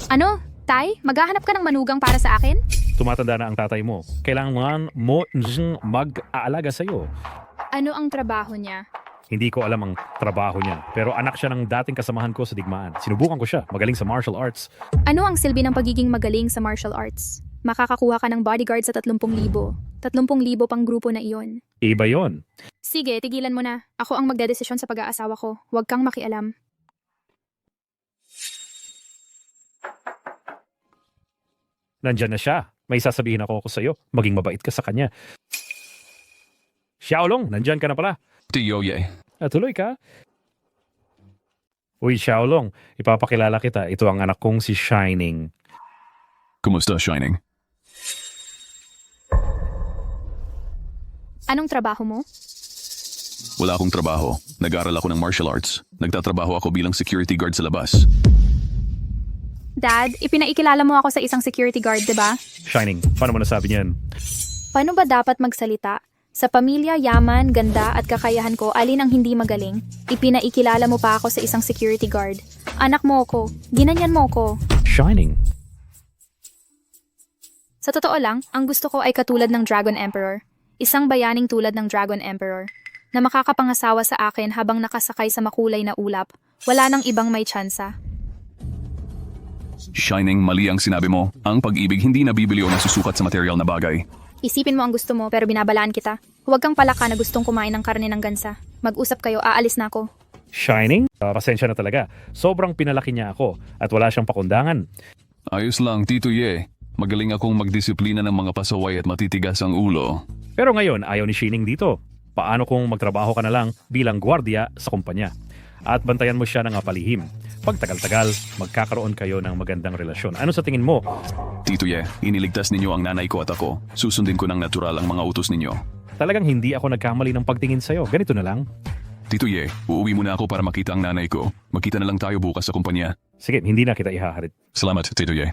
Ano? Tay, maghahanap ka ng manugang para sa akin? Tumatanda na ang tatay mo. Kailangan mo mag-aalaga sa'yo. Ano ang trabaho niya? Hindi ko alam ang trabaho niya. Pero anak siya ng dating kasamahan ko sa digmaan. Sinubukan ko siya. Magaling sa martial arts. Ano ang silbi ng pagiging magaling sa martial arts? Makakakuha ka ng bodyguard sa 30,000. 30,000 pang grupo na iyon. Iba yon. Sige, tigilan mo na. Ako ang magdedesisyon sa pag-aasawa ko. Huwag kang makialam. Nandyan na siya. May sasabihin ako sa'yo. Maging mabait ka sa kanya. Xiaolong, nandyan ka na pala. Tiyoye. Tuloy ka. Uy, Xiaolong, ipapakilala kita. Ito ang anak kong si Shining. Kumusta, Shining? Anong trabaho mo? Wala akong trabaho. Nag-aaral ako ng martial arts. Nagtatrabaho ako bilang security guard sa labas. Dad, ipinaikilala mo ako sa isang security guard, di ba? Shining, paano mo nasabi niyan? Paano ba dapat magsalita? Sa pamilya, yaman, ganda at kakayahan ko, alin ang hindi magaling? Ipinaikilala mo pa ako sa isang security guard. Anak mo ako. Ginanyan mo ako. Shining? Sa totoo lang, ang gusto ko ay katulad ng Dragon Emperor. Isang bayaning tulad ng Dragon Emperor na makakapangasawa sa akin habang nakasakay sa makulay na ulap. Wala nang ibang may tsansa. Shining, mali ang sinabi mo. Ang pag-ibig hindi nabibili o nasusukat sa material na bagay. Isipin mo ang gusto mo pero binabalaan kita. Huwag kang palaka na gustong kumain ng karne ng gansa. Mag-usap kayo, aalis na ako. Shining? Pasensya na talaga. Sobrang pinalaki niya ako at wala siyang pakundangan. Ayos lang, Tito Ye. Magaling akong magdisiplina ng mga pasaway at matitigas ang ulo. Pero ngayon, ayaw ni Shining dito. Paano kung magtrabaho ka na lang bilang gwardiya sa kumpanya? At bantayan mo siya ng palihim. Pag tagal-tagal, magkakaroon kayo ng magandang relasyon. Ano sa tingin mo? Tito Ye, iniligtas ninyo ang nanay ko at ako. Susundin ko ng natural ang mga utos ninyo. Talagang hindi ako nagkamali ng pagtingin sa'yo. Ganito na lang. Tito Ye, uuwi muna ako para makita ang nanay ko. Makita na lang tayo bukas sa kumpanya. Sige, hindi na kita ihaharit. Salamat, Tito Ye.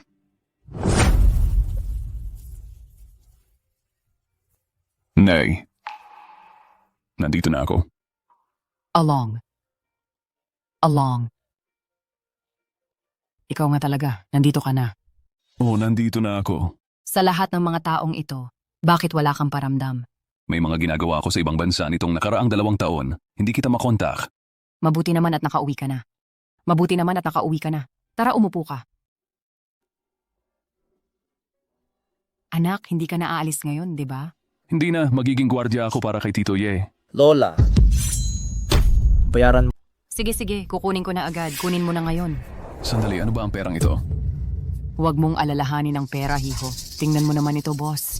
Nay. Nandito na ako. Along. Ikaw nga talaga, nandito ka na. Oh, nandito na ako. Sa lahat ng mga taong ito, bakit wala kang paramdam? May mga ginagawa ako sa ibang bansa nitong nakaraang 2 taon. Hindi kita makontak. Mabuti naman at nakauwi ka na. Tara, umupo ka. Anak, hindi ka na aalis ngayon, di ba? Hindi na, magiging gwardiya ako para kay Tito Ye. Lola, bayaran mo. Sige, kukunin ko na agad. Kunin mo na ngayon. Sandali, ano ba ang perang ito? Huwag mong alalahanin ang pera, hiho. Tingnan mo naman ito, boss.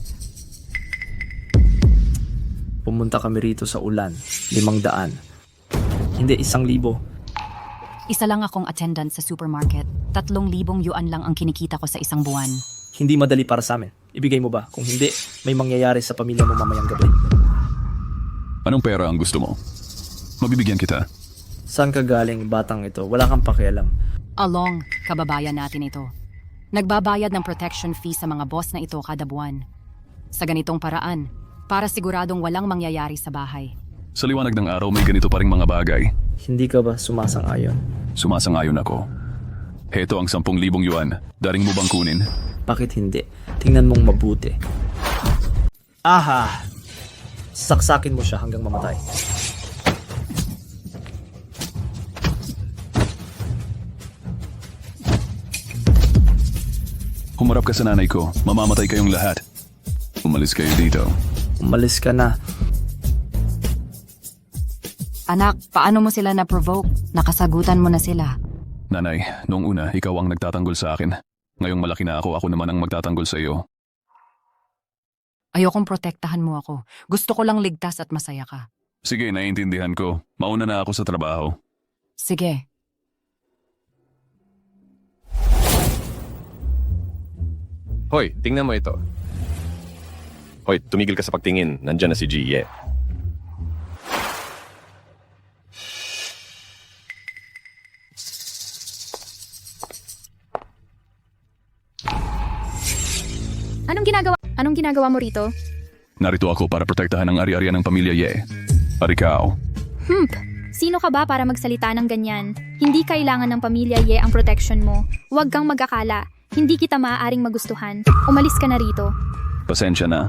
Pumunta kami rito sa ulan. 500. Hindi, 1,000. Isa lang akong attendant sa supermarket. 3,000 yuan lang ang kinikita ko sa isang buwan. Hindi madali para sa amin. Ibigay mo ba? Kung hindi, may mangyayari sa pamilya mo mamayang gabi. Anong pera ang gusto mo? Mabibigyan kita. Saan ka galing, batang ito? Wala kang pakialam. Along, kababayan natin ito. Nagbabayad ng protection fee sa mga boss na ito kada buwan. Sa ganitong paraan, para siguradong walang mangyayari sa bahay. Sa liwanag ng araw, may ganito pa ring mga bagay. Hindi ka ba sumasang-ayon? Sumasang-ayon ako. Heto ang 10,000 yuan. Daring mo bang kunin? Bakit hindi? Tingnan mong mabuti. Aha! Saksakin mo siya hanggang mamatay. Humarap ka sa nanay ko. Mamamatay kayong lahat. Umalis kayo dito. Umalis ka na. Anak, paano mo sila na-provoke? Nakasagutan mo na sila. Nanay, noong una, ikaw ang nagtatanggol sa akin. Ngayong malaki na ako naman ang magtatanggol sa iyo. Ayokong protektahan mo ako. Gusto ko lang ligtas at masaya ka. Sige, naiintindihan ko. Mauna na ako sa trabaho. Sige. Hoy, tingnan mo ito. Hoy, tumigil ka sa pagtingin. Nandyan na si Jie. Anong ginagawa mo rito? Narito ako para protektahan ang ari-arian ng pamilya Ye. Arikaw. Sino ka ba para magsalita ng ganyan? Hindi kailangan ng pamilya Ye ang protection mo. Huwag kang mag-akala. Hindi kita maaaring magustuhan. Umalis ka na rito. Pasensya na.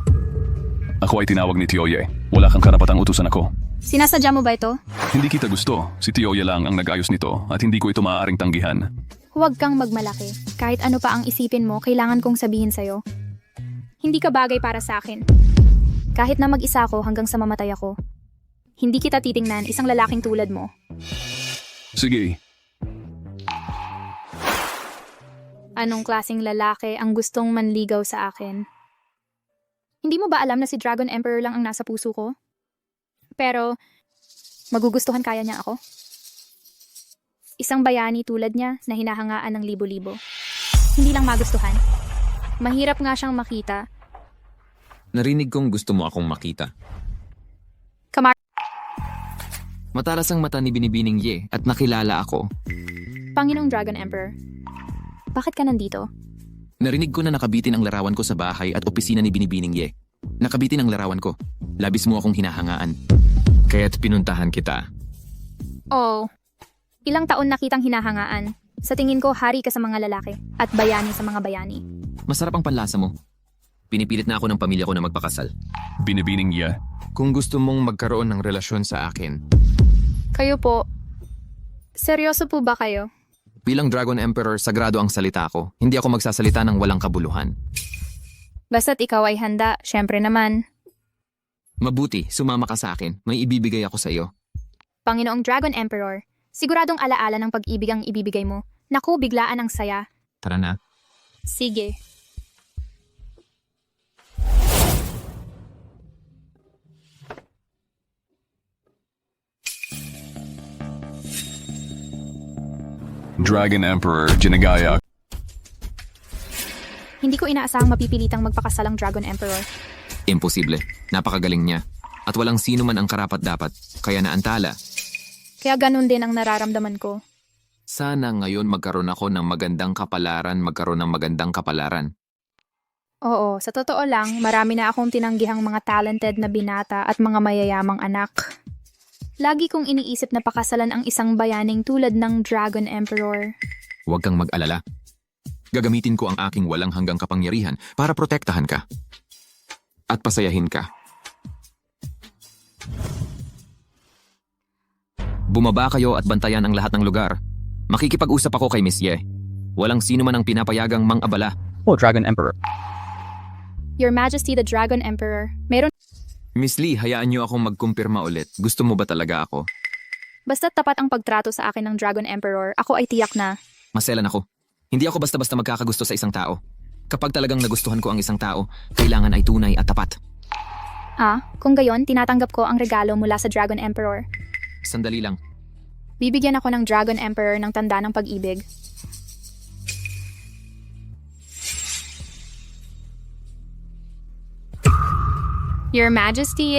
Ako ay tinawag ni Tioye. Wala kang karapatang utusan ako. Sinasadya mo ba ito? Hindi kita gusto. Si Tioye lang ang nag-ayos nito at hindi ko ito maaaring tanggihan. Huwag kang magmalaki. Kahit ano pa ang isipin mo, kailangan kong sabihin sa'yo. Hindi ka bagay para sa akin. Kahit na mag-isa ako hanggang sa mamatay ako. Hindi kita titingnan isang lalaking tulad mo. Sige, Anong klaseng lalaki ang gustong manligaw sa akin? Hindi mo ba alam na si Dragon Emperor lang ang nasa puso ko? Pero, magugustuhan kaya niya ako? Isang bayani tulad niya na hinahangaan ng libo-libo. Hindi lang magustuhan. Mahirap nga siyang makita. Narinig kong gusto mo akong makita. Matalas ang mata ni Binibining Ye at nakilala ako. Panginoong Dragon Emperor, bakit ka nandito? Narinig ko na nakabitin ang larawan ko sa bahay at opisina ni Binibining Ye. Nakabitin ang larawan ko. Labis mo akong hinahangaan. Kaya't pinuntahan kita. Oh, ilang taon na kitang hinahangaan. Sa tingin ko, hari ka sa mga lalaki at bayani sa mga bayani. Masarap ang panlasa mo. Pinipilit na ako ng pamilya ko na magpakasal. binibining niya. Kung gusto mong magkaroon ng relasyon sa akin, Kayo po, seryoso po ba kayo? bilang Dragon Emperor, sagrado ang salita ko. Hindi ako magsasalita ng walang kabuluhan. Basta't ikaw ay handa, syempre naman. Mabuti, sumama ka sa akin. May ibibigay ako sa iyo. Panginoong Dragon Emperor, siguradong alaala ng pag-ibig ang ibibigay mo. Naku, biglaan ang saya. Tara na. Sige. Dragon Emperor, ginagaya. Hindi ko inaasahang mapipilitang magpakasal ang Dragon Emperor. Imposible. Napakagaling niya. At walang sino man ang karapat-dapat. Kaya naantala. Kaya ganun din ang nararamdaman ko. Sana ngayon magkaroon ako ng magandang kapalaran. Oo, sa totoo lang, marami na akong tinanggihang mga talented na binata at mga mayayamang anak. Lagi kong iniisip na pakasalan ang isang bayaning tulad ng Dragon Emperor. Huwag kang mag-alala. Gagamitin ko ang aking walang hanggang kapangyarihan para protektahan ka. At pasayahin ka. Bumaba kayo at bantayan ang lahat ng lugar. Makikipag-usap ako kay Miss Ye. Walang sino man ang pinapayagang mang-abala. Oh, Dragon Emperor. Your Majesty the Dragon Emperor, meron Miss Lee, hayaan niyo akong magkumpirma ulit. Gusto mo ba talaga ako? basta tapat ang pagtrato sa akin ng Dragon Emperor, ako ay tiyak na. Maselan ako. Hindi ako basta-basta magkakagusto sa isang tao. Kapag talagang nagustuhan ko ang isang tao, kailangan ay tunay at tapat. Kung gayon, tinatanggap ko ang regalo mula sa Dragon Emperor. Sandali lang. Bibigyan ako ng Dragon Emperor ng tanda ng pag-ibig. Your Majesty,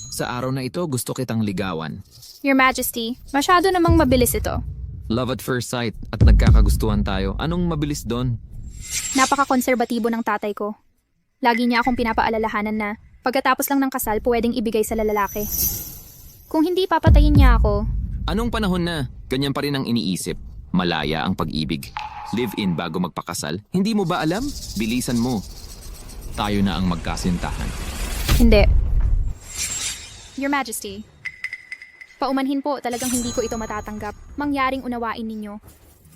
Sa araw na ito, gusto kitang ligawan. Your Majesty, masyado namang mabilis ito. Love at first sight at nagkakagustuhan tayo. Anong mabilis doon? Napaka-konserbatibo ng tatay ko. Lagi niya akong pinapaalalahanan na pagkatapos lang ng kasal, pwedeng ibigay sa lalaki. Kung hindi papatayin niya ako, Anong panahon na? Ganyan pa rin ang iniisip. Malaya ang pag-ibig. Live-in bago magpakasal? Hindi mo ba alam? Bilisan mo. Tayo na ang magkasintahan. hindi. Your Majesty, paumanhin po, talagang hindi ko ito matatanggap. Mangyaring unawain ninyo.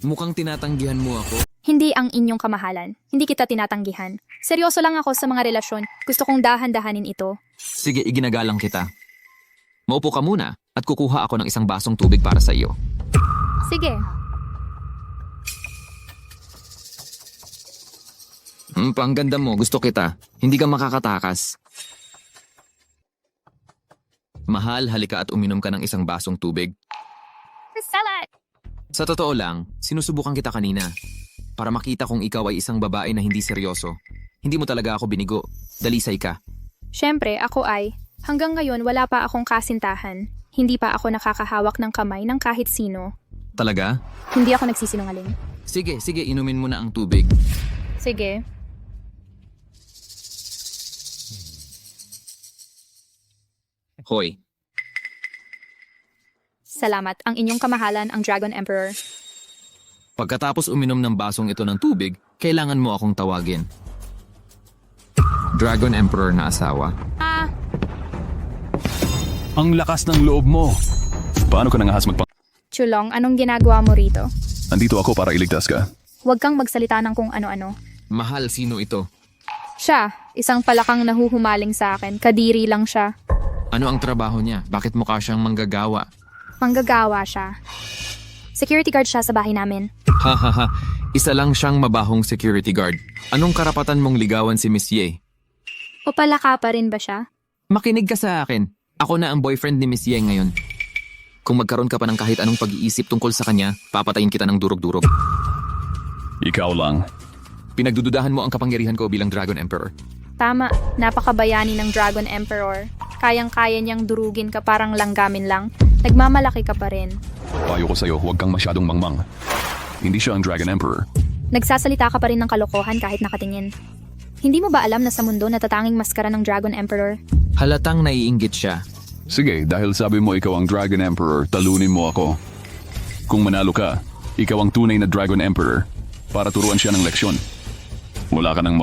Mukhang tinatanggihan mo ako. Hindi ang inyong kamahalan. Hindi kita tinatanggihan. Seryoso lang ako sa mga relasyon. Gusto kong dahan-dahanin ito. Sige, iginagalang kita. Maupo ka muna at kukuha ako ng isang basong tubig para sa iyo. Sige. Pangganda mo, gusto kita. Hindi ka makakatakas. Mahal, halika at uminom ka ng isang basong tubig. Salad! Sa totoo lang, sinusubukan kita kanina. Para makita kung ikaw ay isang babae na hindi seryoso. Hindi mo talaga ako binigo. Dalisay ka. Siyempre, ako ay, hanggang ngayon wala pa akong kasintahan. Hindi pa ako nakakahawak ng kamay ng kahit sino. Talaga? Hindi ako nagsisinungaling. Sige, inumin mo na ang tubig. Sige. Hoy. Salamat, ang inyong kamahalan ang Dragon Emperor. Pagkatapos uminom ng basong ito ng tubig, kailangan mo akong tawagin. Dragon Emperor na asawa. Ang lakas ng loob mo. Paano ka nangahas Chulong, anong ginagawa mo rito? Andito ako para iligtas ka. Huwag kang magsalita ng kung ano-ano. Mahal, sino ito? Siya, isang palakang nahuhumaling sa akin. Kadiri lang siya. Ano ang trabaho niya? Bakit mukha siyang manggagawa? Manggagawa siya. Security guard siya sa bahay namin. Hahaha, isa lang siyang mabahong security guard. Anong karapatan mong ligawan si Miss Ye? O palaka pa rin ba siya? Makinig ka sa akin. Ako na ang boyfriend ni Miss Ye ngayon. Kung magkaroon ka pa ng kahit anong pag-iisip tungkol sa kanya, papatayin kita ng durog-durog. Ikaw lang. Pinagdududahan mo ang kapangyarihan ko bilang Dragon Emperor. Tama, napakabayani ng Dragon Emperor. Kayang-kaya niyang durugin ka parang langgamin lang. Nagmamalaki ka pa rin. Payo ko sa'yo, huwag kang masyadong mangmang. Hindi siya ang Dragon Emperor. Nagsasalita ka pa rin ng kalokohan kahit nakatingin. Hindi mo ba alam na sa mundo natatanging maskara ng Dragon Emperor? Halatang naiinggit siya. Sige, dahil sabi mo ikaw ang Dragon Emperor, talunin mo ako. Kung manalo ka, ikaw ang tunay na Dragon Emperor para turuan siya ng leksyon. Wala ka nang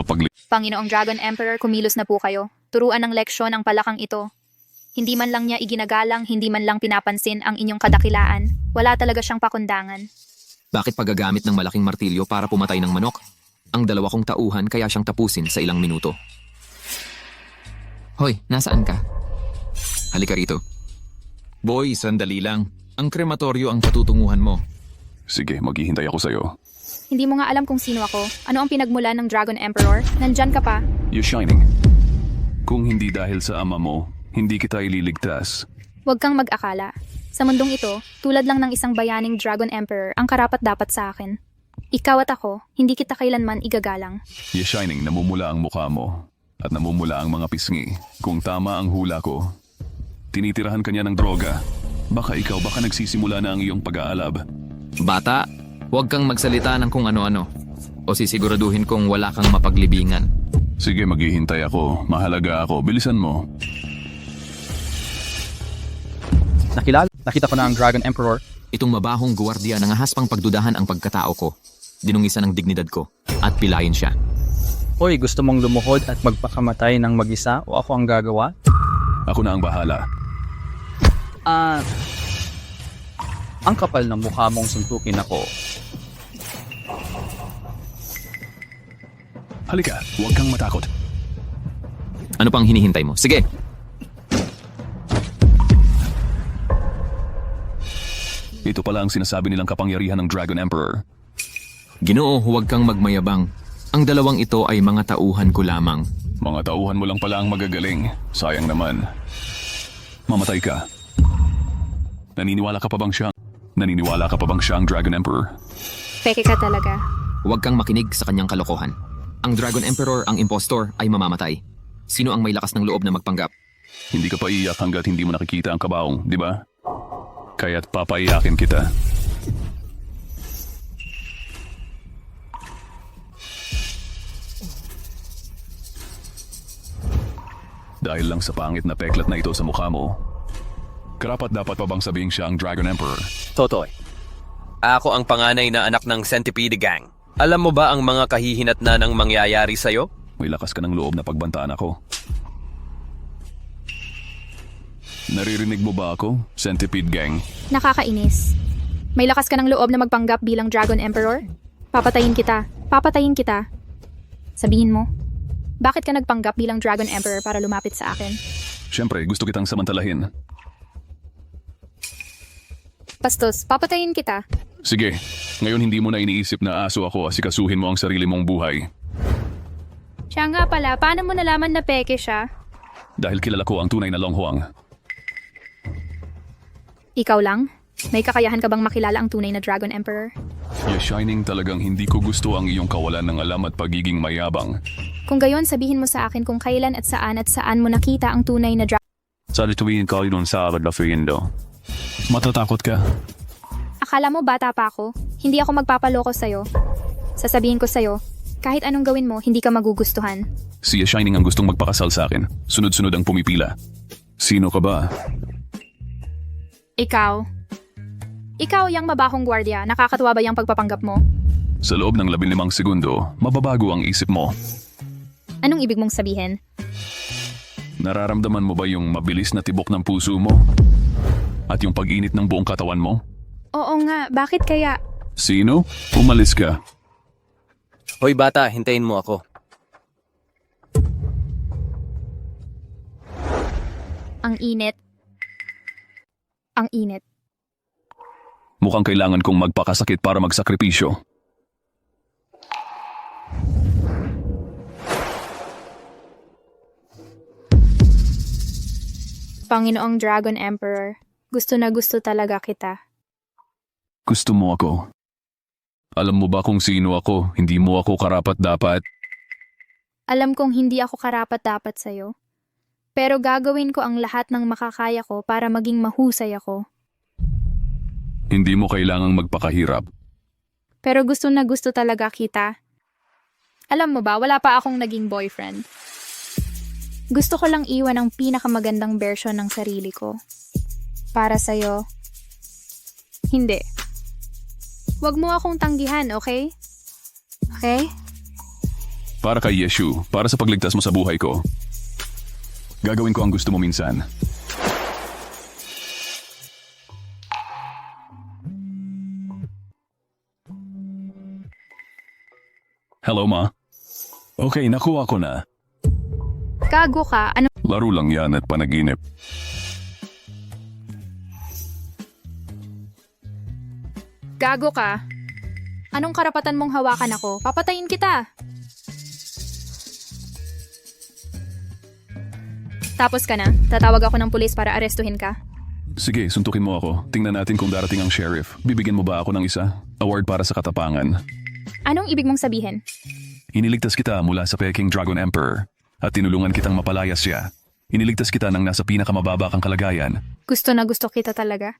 Panginoong Dragon Emperor, kumilos na po kayo. Turuan ng leksyon ang palakang ito. Hindi man lang niya iginagalang, hindi man lang pinapansin ang inyong kadakilaan. Wala talaga siyang pakundangan. Bakit paggagamit ng malaking martilyo para pumatay ng manok? Ang dalawa kong tauhan kaya siyang tapusin sa ilang minuto. Hoy, nasaan ka? Halika rito. Boy, sandali lang. Ang krematoryo ang patutunguhan mo. Sige, maghihintay ako sa'yo. Hindi mo nga alam kung sino ako. Ano ang pinagmulan ng Dragon Emperor? Nandyan ka pa. You're shining. Kung hindi dahil sa ama mo, hindi kita ililigtas. Huwag kang mag-akala. Sa mundong ito, tulad lang ng isang bayaning Dragon Emperor ang karapat-dapat sa akin. Ikaw at ako, hindi kita kailanman igagalang. You're shining, namumula ang mukha mo. At namumula ang mga pisngi. Kung tama ang hula ko, tinitirahan ka niya ng droga. Baka nagsisimula na ang iyong pag-aalab. Bata, huwag kang magsalita ng kung ano-ano. O sisiguraduhin kong wala kang mapaglibingan. Sige, maghihintay ako. Mahalaga ako. Bilisan mo. Nakita ko na ang Dragon Emperor. Itong mabahong guwardiya nangahaspang pagdudahan ang pagkatao ko. Dinungisan ang dignidad ko. At pilayin siya. Hoy, gusto mong lumuhod at magpakamatay ng mag-isa o ako ang gagawa? Ako na ang bahala. Ang kapal ng mukha mong suntukin ako. Halika, huwag kang matakot. Ano pang hinihintay mo? Sige! Ito pala ang sinasabi nilang kapangyarihan ng Dragon Emperor. Ginoo, huwag kang magmayabang. Ang dalawang ito ay mga tauhan ko lamang. Mga tauhan mo lang pala ang magagaling. Sayang naman. Mamatay ka. Naniniwala ka pa bang siya ang Dragon Emperor? Peke ka talaga. Huwag kang makinig sa kanyang kalokohan. Ang Dragon Emperor, ang impostor, ay mamamatay. Sino ang may lakas ng loob na magpanggap? Hindi ka paiyak hanggat hindi mo nakikita ang kabaong, di ba? Kaya't papaiyakin kita. Dahil lang sa pangit na peklat na ito sa mukha mo, karapat-dapat pa bang sabihin siya ang Dragon Emperor? Totoy. Ako ang panganay na anak ng Centipede Gang. Alam mo ba ang mga kahihinatnan ng mangyayari sa'yo? May lakas ka ng loob na pagbantaan ako. Naririnig mo ba ako, Centipede Gang? Nakakainis. May lakas ka ng loob na magpanggap bilang Dragon Emperor? Papatayin kita. Papatayin kita. Sabihin mo, bakit ka nagpanggap bilang Dragon Emperor para lumapit sa akin? Siyempre, gusto kitang samantalahin. Bastos, papatayin kita. Sige, ngayon hindi mo na iniisip na aso ako, asikasuhin mo ang sarili mong buhay. Siya nga pala, paano mo nalaman na peke siya? Dahil kilala ko ang tunay na Long Huang. Ikaw lang? May kakayahan ka bang makilala ang tunay na Dragon Emperor? Yes, Shining, talagang hindi ko gusto ang iyong kawalan ng alam at pagiging mayabang. Kung gayon, sabihin mo sa akin kung kailan at saan mo nakita ang tunay na Dragon. Sa tuwing ko yun sa Lafayette. Matatakot ka. Akala mo bata pa ako? Hindi ako magpapaloko sa'yo. Sasabihin ko sa'yo, kahit anong gawin mo, hindi ka magugustuhan. Si Shining ang gustong magpakasal sa akin. Sunod-sunod ang pumipila. Sino ka ba? Ikaw, Ikaw yang mabahong gwardiya, nakakatuwa ba yung pagpapanggap mo? Sa loob ng 15 segundo, mababago ang isip mo. Anong ibig mong sabihin? Nararamdaman mo ba yung mabilis na tibok ng puso mo? At yung pag-init ng buong katawan mo? Oo nga, bakit kaya? Sino? Umalis ka. Hoy bata, hintayin mo ako. Ang init. Ang init. Mukhang kailangan kong magpakasakit para magsakripisyo. Panginoong Dragon Emperor, gusto na gusto talaga kita. Gusto mo ako? Alam mo ba kung sino ako? Hindi mo ako karapat-dapat. Alam kong hindi ako karapat-dapat sa'yo. Pero gagawin ko ang lahat ng makakaya ko para maging mahusay ako. Hindi mo kailangang magpakahirap. Pero gusto na gusto talaga kita. Alam mo ba, wala pa akong naging boyfriend. Gusto ko lang iwan ang pinakamagandang version ng sarili ko. Para sa'yo. Hindi. Huwag mo akong tanggihan, okay? Okay? Para kay Yeshu, para sa pagligtas mo sa buhay ko. Gagawin ko ang gusto mo minsan. Hello, Ma. Okay, nakuha ko na. Gago ka, ano? Laro lang yan at panaginip. Gago ka. Anong karapatan mong hawakan ako? Papatayin kita. Tapos ka na. Tatawag ako ng pulis para arestuhin ka. Sige, suntukin mo ako. Tingnan natin kung darating ang sheriff. Bibigyan mo ba ako ng isa? Award para sa katapangan. Anong ibig mong sabihin? Iniligtas kita mula sa peking Dragon Emperor at tinulungan kitang mapalayas siya. Iniligtas kita ng nasa pinakamababa kang kalagayan. Gusto na gusto kita talaga.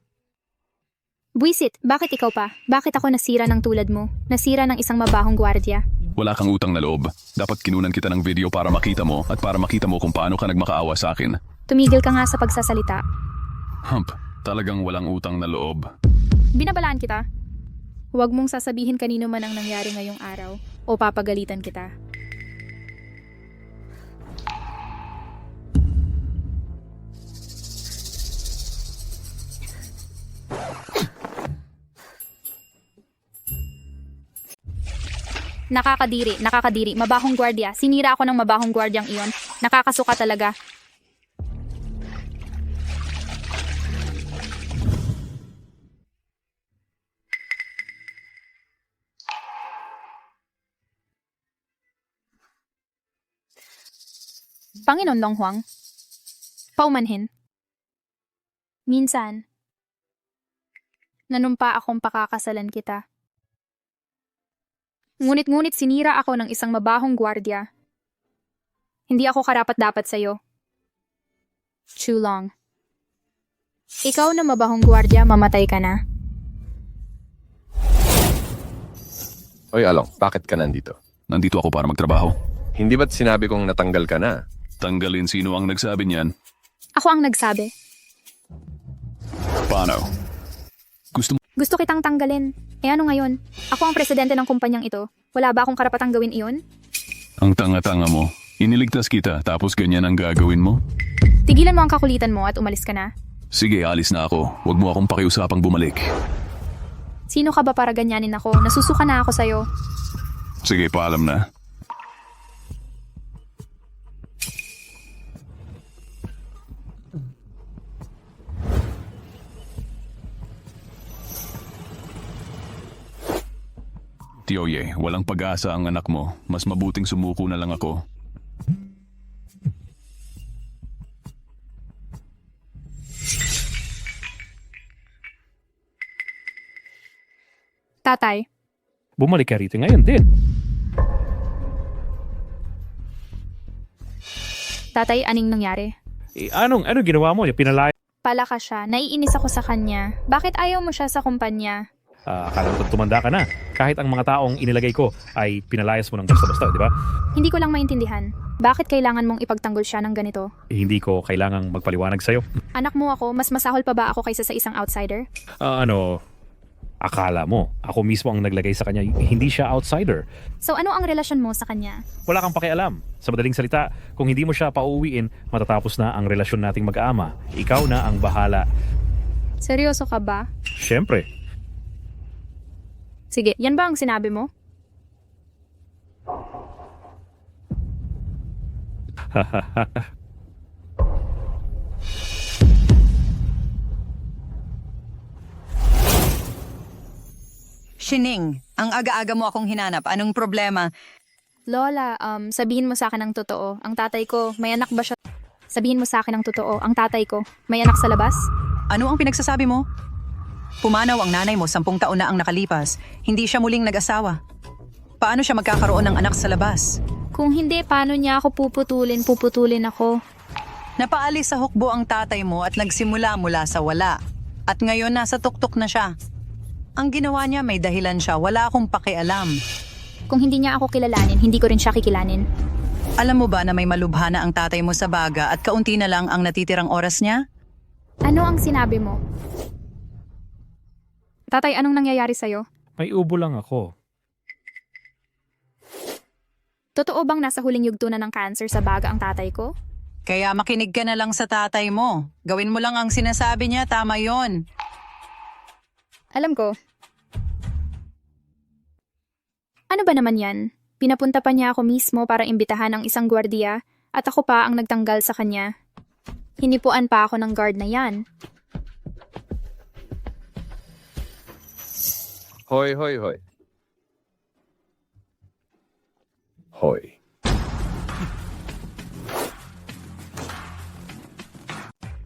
Buisit, bakit ikaw pa? Bakit ako nasira ng tulad mo? Nasira ng isang mabahong gwardya? Wala kang utang na loob. Dapat kinunan kita ng video para makita mo at para makita mo kung paano ka nagmakaawa sa akin. Tumigil ka nga sa pagsasalita. Hump, talagang walang utang na loob. Binabalaan kita. Huwag mong sasabihin kanino man ang nangyari ngayong araw o papagalitan kita. Nakakadiri. Mabahong gwardya. Sinira ako ng mabahong gwardyang iyon. Nakakasuka talaga. Panginoon Long Huang. Paumanhin. Minsan, nanumpa akong pakakasalan kita. Ngunit sinira ako ng isang mabahong gwardya. Hindi ako karapat-dapat sa'yo. Chulong. Ikaw na mabahong gwardya, mamatay ka na. Hoy Along, bakit ka nandito? Nandito ako para magtrabaho. Hindi ba't sinabi kong natanggal ka na? Tanggalin sino ang nagsabi niyan. Ako ang nagsabi. Paano? Gusto kitang tanggalin. Eh ano ngayon? Ako ang presidente ng kumpanyang ito. Wala ba akong karapatang gawin iyon? Ang tanga-tanga mo. Iniligtas kita tapos ganyan ang gagawin mo? Tigilan mo ang kakulitan mo at umalis ka na. Sige, alis na ako. Huwag mo akong pakiusapang bumalik. Sino ka ba para ganyanin ako? Nasusuka na ako sa'yo. Sige, paalam na. Tioye, walang pag-asa ang anak mo. Mas mabuting sumuko na lang ako. Tatay, Bumalik ka rito ngayon din. tatay, aning nangyari? Anong ginawa mo? Pinalaya. Palaka siya. Naiinis ako sa kanya. Bakit ayaw mo siya sa kumpanya? Akala mo tumanda ka na. Kahit ang mga taong inilagay ko ay pinalayas mo ng basta-basta, di ba? Hindi ko lang maintindihan. Bakit kailangan mong ipagtanggol siya ng ganito? Hindi ko kailangang magpaliwanag sa'yo. Anak mo ako, mas masahol pa ba ako kaysa sa isang outsider? Akala mo, ako mismo ang naglagay sa kanya, hindi siya outsider. So ano ang relasyon mo sa kanya? Wala kang pakialam. Sa madaling salita, kung hindi mo siya pauuwiin, matatapos na ang relasyon nating mag-aama. Ikaw na ang bahala. Seryoso ka ba? Siyempre. Sige, yan ba ang sinabi mo? Shining, ang aga-aga mo akong hinanap. Anong problema? Lola, sabihin mo sa akin ang totoo. Ang tatay ko, may anak ba siya? Sabihin mo sa akin ang totoo. Ang tatay ko, may anak sa labas? Ano ang pinagsasabi mo? Pumanaw ang nanay mo 10 taon na ang nakalipas. Hindi siya muling nag-asawa. Paano siya magkakaroon ng anak sa labas? Kung hindi, paano niya ako puputulin? Puputulin ako. Napaalis sa hukbo ang tatay mo at nagsimula mula sa wala. At ngayon nasa tuktok na siya. Ang ginawa niya may dahilan siya. Wala akong pakialam. Kung hindi niya ako kilalanin, hindi ko rin siya kikilanin. Alam mo ba na may malubha na ang tatay mo sa baga at kaunti na lang ang natitirang oras niya? Ano ang sinabi mo? Tatay, anong nangyayari sa'yo? May ubo lang ako. Totoo bang nasa huling yugto na ng cancer sa baga ang tatay ko? Kaya makinig ka na lang sa tatay mo. Gawin mo lang ang sinasabi niya, tama yon. Alam ko. Ano ba naman yan? Pinapunta pa niya ako mismo para imbitahan ang isang gwardiya at ako pa ang nagtanggal sa kanya. Hinipuan pa ako ng guard na yan. Hoy, hoy, hoy. Hoy.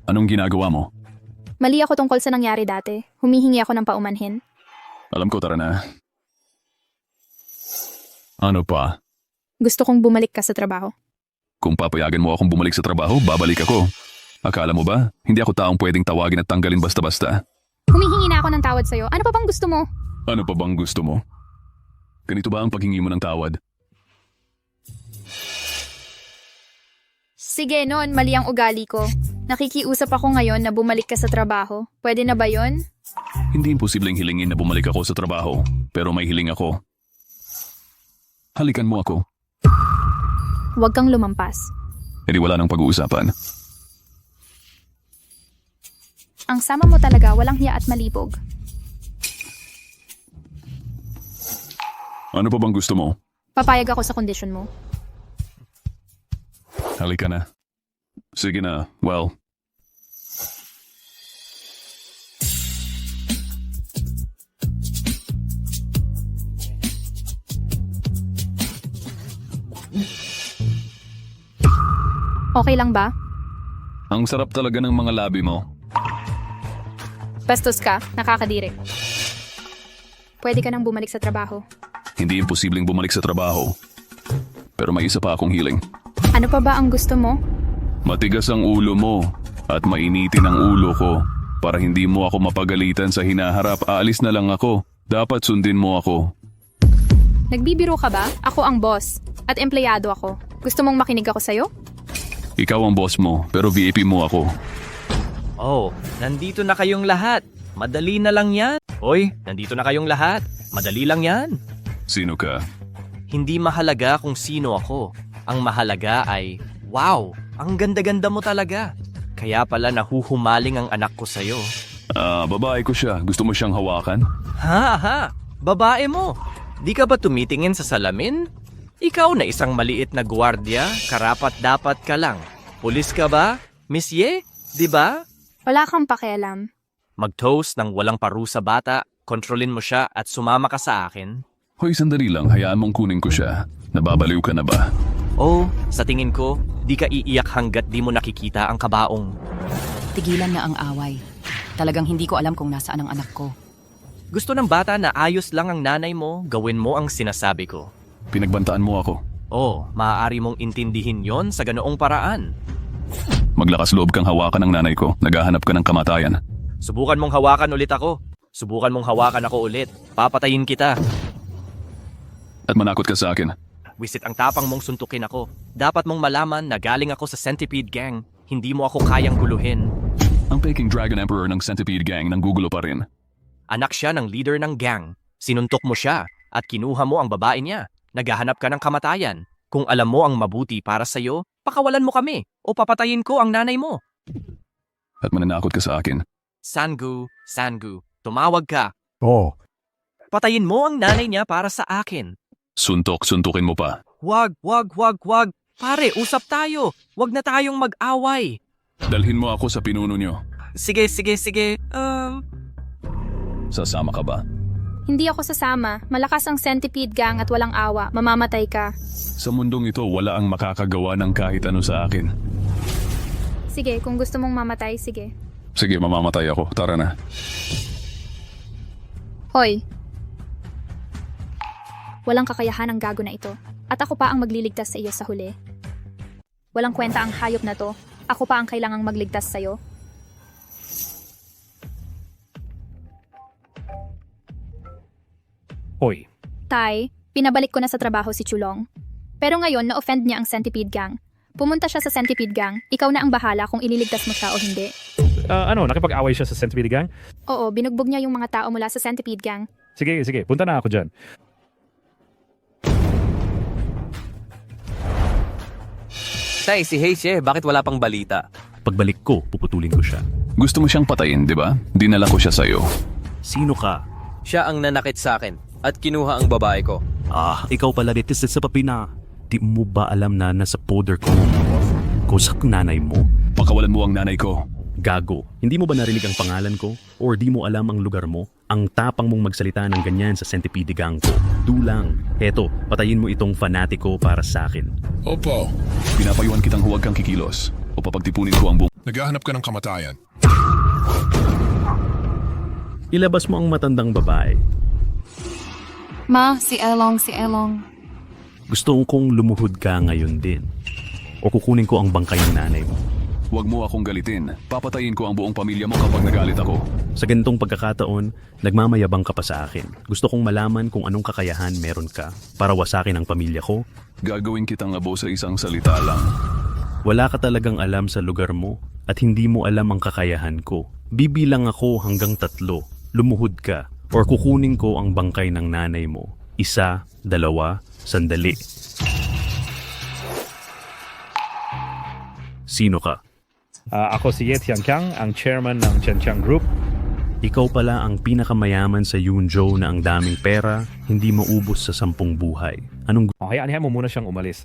Anong ginagawa mo? Mali ako tungkol sa nangyari dati. Humihingi ako ng paumanhin. Alam ko, tara na. Ano pa? Gusto kong bumalik ka sa trabaho. Kung papayagan mo akong bumalik sa trabaho, babalik ako. Akala mo ba, hindi ako taong pwedeng tawagin at tanggalin basta-basta? Humihingi na ako ng tawad sa'yo. Ano pa bang gusto mo? Ano pa bang gusto mo? Ganito ba ang paghingi mo ng tawad? Sige noon, mali ang ugali ko. Nakikiusap ako ngayon na bumalik ka sa trabaho. Pwede na ba yon? Hindi imposibleng hilingin na bumalik ako sa trabaho, pero may hiling ako. Halikan mo ako. Huwag kang lumampas. Hindi wala nang pag-uusapan. Ang sama mo talaga, walang hiya at malibog. Ano pa bang gusto mo? Papayag ako sa kondisyon mo. Halika na. Sige na, well. Okay lang ba? Ang sarap talaga ng mga labi mo. Bastos ka, nakakadiri. Pwede ka nang bumalik sa trabaho. Hindi imposibleng bumalik sa trabaho. Pero may isa pa akong hiling. Ano pa ba ang gusto mo? Matigas ang ulo mo at mainitin ang ulo ko. Para hindi mo ako mapagalitan sa hinaharap, aalis na lang ako. Dapat sundin mo ako. Nagbibiro ka ba? Ako ang boss. At empleyado ako. Gusto mong makinig ako sa'yo? Ikaw ang boss mo, pero VIP mo ako. Oh, nandito na kayong lahat. Madali na lang yan. Hoy, nandito na kayong lahat. Madali lang yan. Sino ka? Hindi mahalaga kung sino ako. Ang mahalaga ay, wow, ang ganda-ganda mo talaga. Kaya pala nahuhumaling ang anak ko sa'yo. Babae ko siya. Gusto mo siyang hawakan? Ha? Babae mo. Di ka ba tumitingin sa salamin? Ikaw na isang maliit na gwardiya, karapat dapat ka lang. Pulis ka ba? Monsieur? Di ba? Wala kang pakialam. Mag-toast ng walang parusa bata, kontrolin mo siya at sumama ka sa akin. Hoy, sandali lang. Hayaan mong kunin ko siya. Nababaliw ka na ba? Oh, sa tingin ko, di ka iiyak hanggat di mo nakikita ang kabaong. Tigilan na ang away. Talagang hindi ko alam kung nasaan ang anak ko. Gusto ng bata na ayos lang ang nanay mo, gawin mo ang sinasabi ko. Pinagbantaan mo ako. Oh, maaari mong intindihin yon sa ganoong paraan. Maglakas loob kang hawakan ng nanay ko. Naghahanap ka ng kamatayan. Subukan mong hawakan ulit ako. Subukan mong hawakan ako ulit. Papatayin kita. At manakot ka sa akin. Wisit ang tapang mong suntukin ako. Dapat mong malaman na galing ako sa Centipede Gang. Hindi mo ako kayang guluhin. Ang peking Dragon Emperor ng Centipede Gang nanggugulo pa rin. Anak siya ng leader ng gang. Sinuntok mo siya at kinuha mo ang babae niya. Naghahanap ka ng kamatayan. Kung alam mo ang mabuti para sa'yo, pakawalan mo kami o papatayin ko ang nanay mo. At mananakot ka sa akin. Sangu, tumawag ka. Oh, Patayin mo ang nanay niya para sa akin. Suntukin mo pa. Wag. Pare, usap tayo. Wag na tayong mag-away. Dalhin mo ako sa pinuno nyo. Sige. Sasama ka ba? Hindi ako sasama. Malakas ang Centipede Gang at walang awa. Mamamatay ka. Sa mundong ito, wala ang makakagawa ng kahit ano sa akin. Sige, kung gusto mong mamatay, sige. Sige, mamamatay ako. Tara na. Hoy. Walang kakayahan ang gago na ito. At ako pa ang magliligtas sa iyo sa huli. Walang kwenta ang hayop na to. Ako pa ang kailangang magligtas sa'yo. hoy. Tay, pinabalik ko na sa trabaho si Chulong. Pero ngayon, na-offend niya ang Centipede Gang. Pumunta siya sa Centipede Gang. Ikaw na ang bahala kung ililigtas mo siya o hindi. Nakipag-away siya sa Centipede Gang? Oo, binugbog niya yung mga tao mula sa Centipede Gang. Sige, punta na ako dyan. Tay, si Heishe, bakit wala pang balita? Pagbalik ko, puputulin ko siya. Gusto mo siyang patayin, di ba? Dinala ko siya sa'yo. Sino ka? Siya ang nanakit sa akin at kinuha ang babae ko. Ikaw pala dito sa papina. Di mo ba alam na nasa powder ko sa nanay mo? Pakawalan mo ang nanay ko. Gago, hindi mo ba narinig ang pangalan ko? Or di mo alam ang lugar mo? Ang tapang mong magsalita ng ganyan sa Centipede Gang ko. Dulang. Heto, patayin mo itong fanatiko para sa akin. Opo, Pinapayuhan kitang huwag kang kikilos o papagtipunin ko ang buong... naghahanap ka ng kamatayan. Ilabas mo ang matandang babae. Ma, si Elong. Gusto kong lumuhod ka ngayon din. O kukunin ko ang bangkay ng nanay mo. Huwag mo akong galitin. Papatayin ko ang buong pamilya mo kapag nagalit ako. Sa ganitong pagkakataon, nagmamayabang ka pa sa akin. Gusto kong malaman kung anong kakayahan meron ka para wasakin ang pamilya ko. Gagawin kitang abo sa isang salita lang. Wala ka talagang alam sa lugar mo at hindi mo alam ang kakayahan ko. Bibilang ako hanggang 3. Lumuhod ka or kukunin ko ang bangkay ng nanay mo. 1, 2, sandali. Sino ka? Ako si Ye Tianqiang, ang chairman ng Tianqiang Group. Ikaw pala ang pinakamayaman sa Yunzhou na ang daming pera, hindi maubos sa 10 buhay. Okay, anihan mo muna siyang umalis.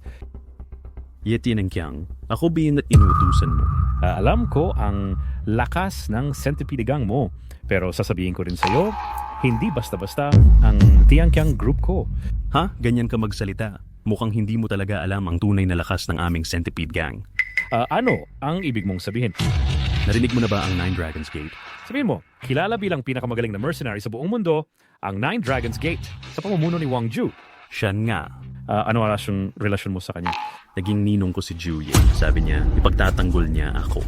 Ye Tianqiang, ako bilang inutusan mo. Alam ko ang lakas ng Centipede Gang mo, pero sasabihin ko rin sa'yo, hindi basta-basta ang Tianqiang Group ko. Ha? Ganyan ka magsalita. Mukhang hindi mo talaga alam ang tunay na lakas ng aming Centipede Gang. Ano ang ibig mong sabihin? Narinig mo na ba ang 9 Dragons Gate? Sabihin mo, kilala bilang pinakamagaling na mercenary sa buong mundo, ang 9 Dragons Gate sa pamumuno ni Wang Ju. Siya nga. Ano ang relasyon mo sa kanya? Naging ninong ko si Ju Ye. Sabi niya, ipagtatanggol niya ako.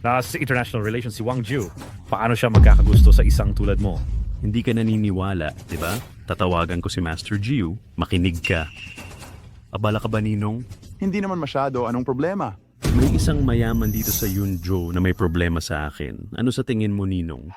Nasa international relations si Wang Ju. Paano siya magkakagusto sa isang tulad mo? Hindi ka naniniwala, di ba? Tatawagan ko si Master Jiu, makinig ka. Abala ka ba, Ninong? Hindi naman masyado, anong problema? May isang mayaman dito sa Yunzhou na may problema sa akin. Ano sa tingin mo, Ninong?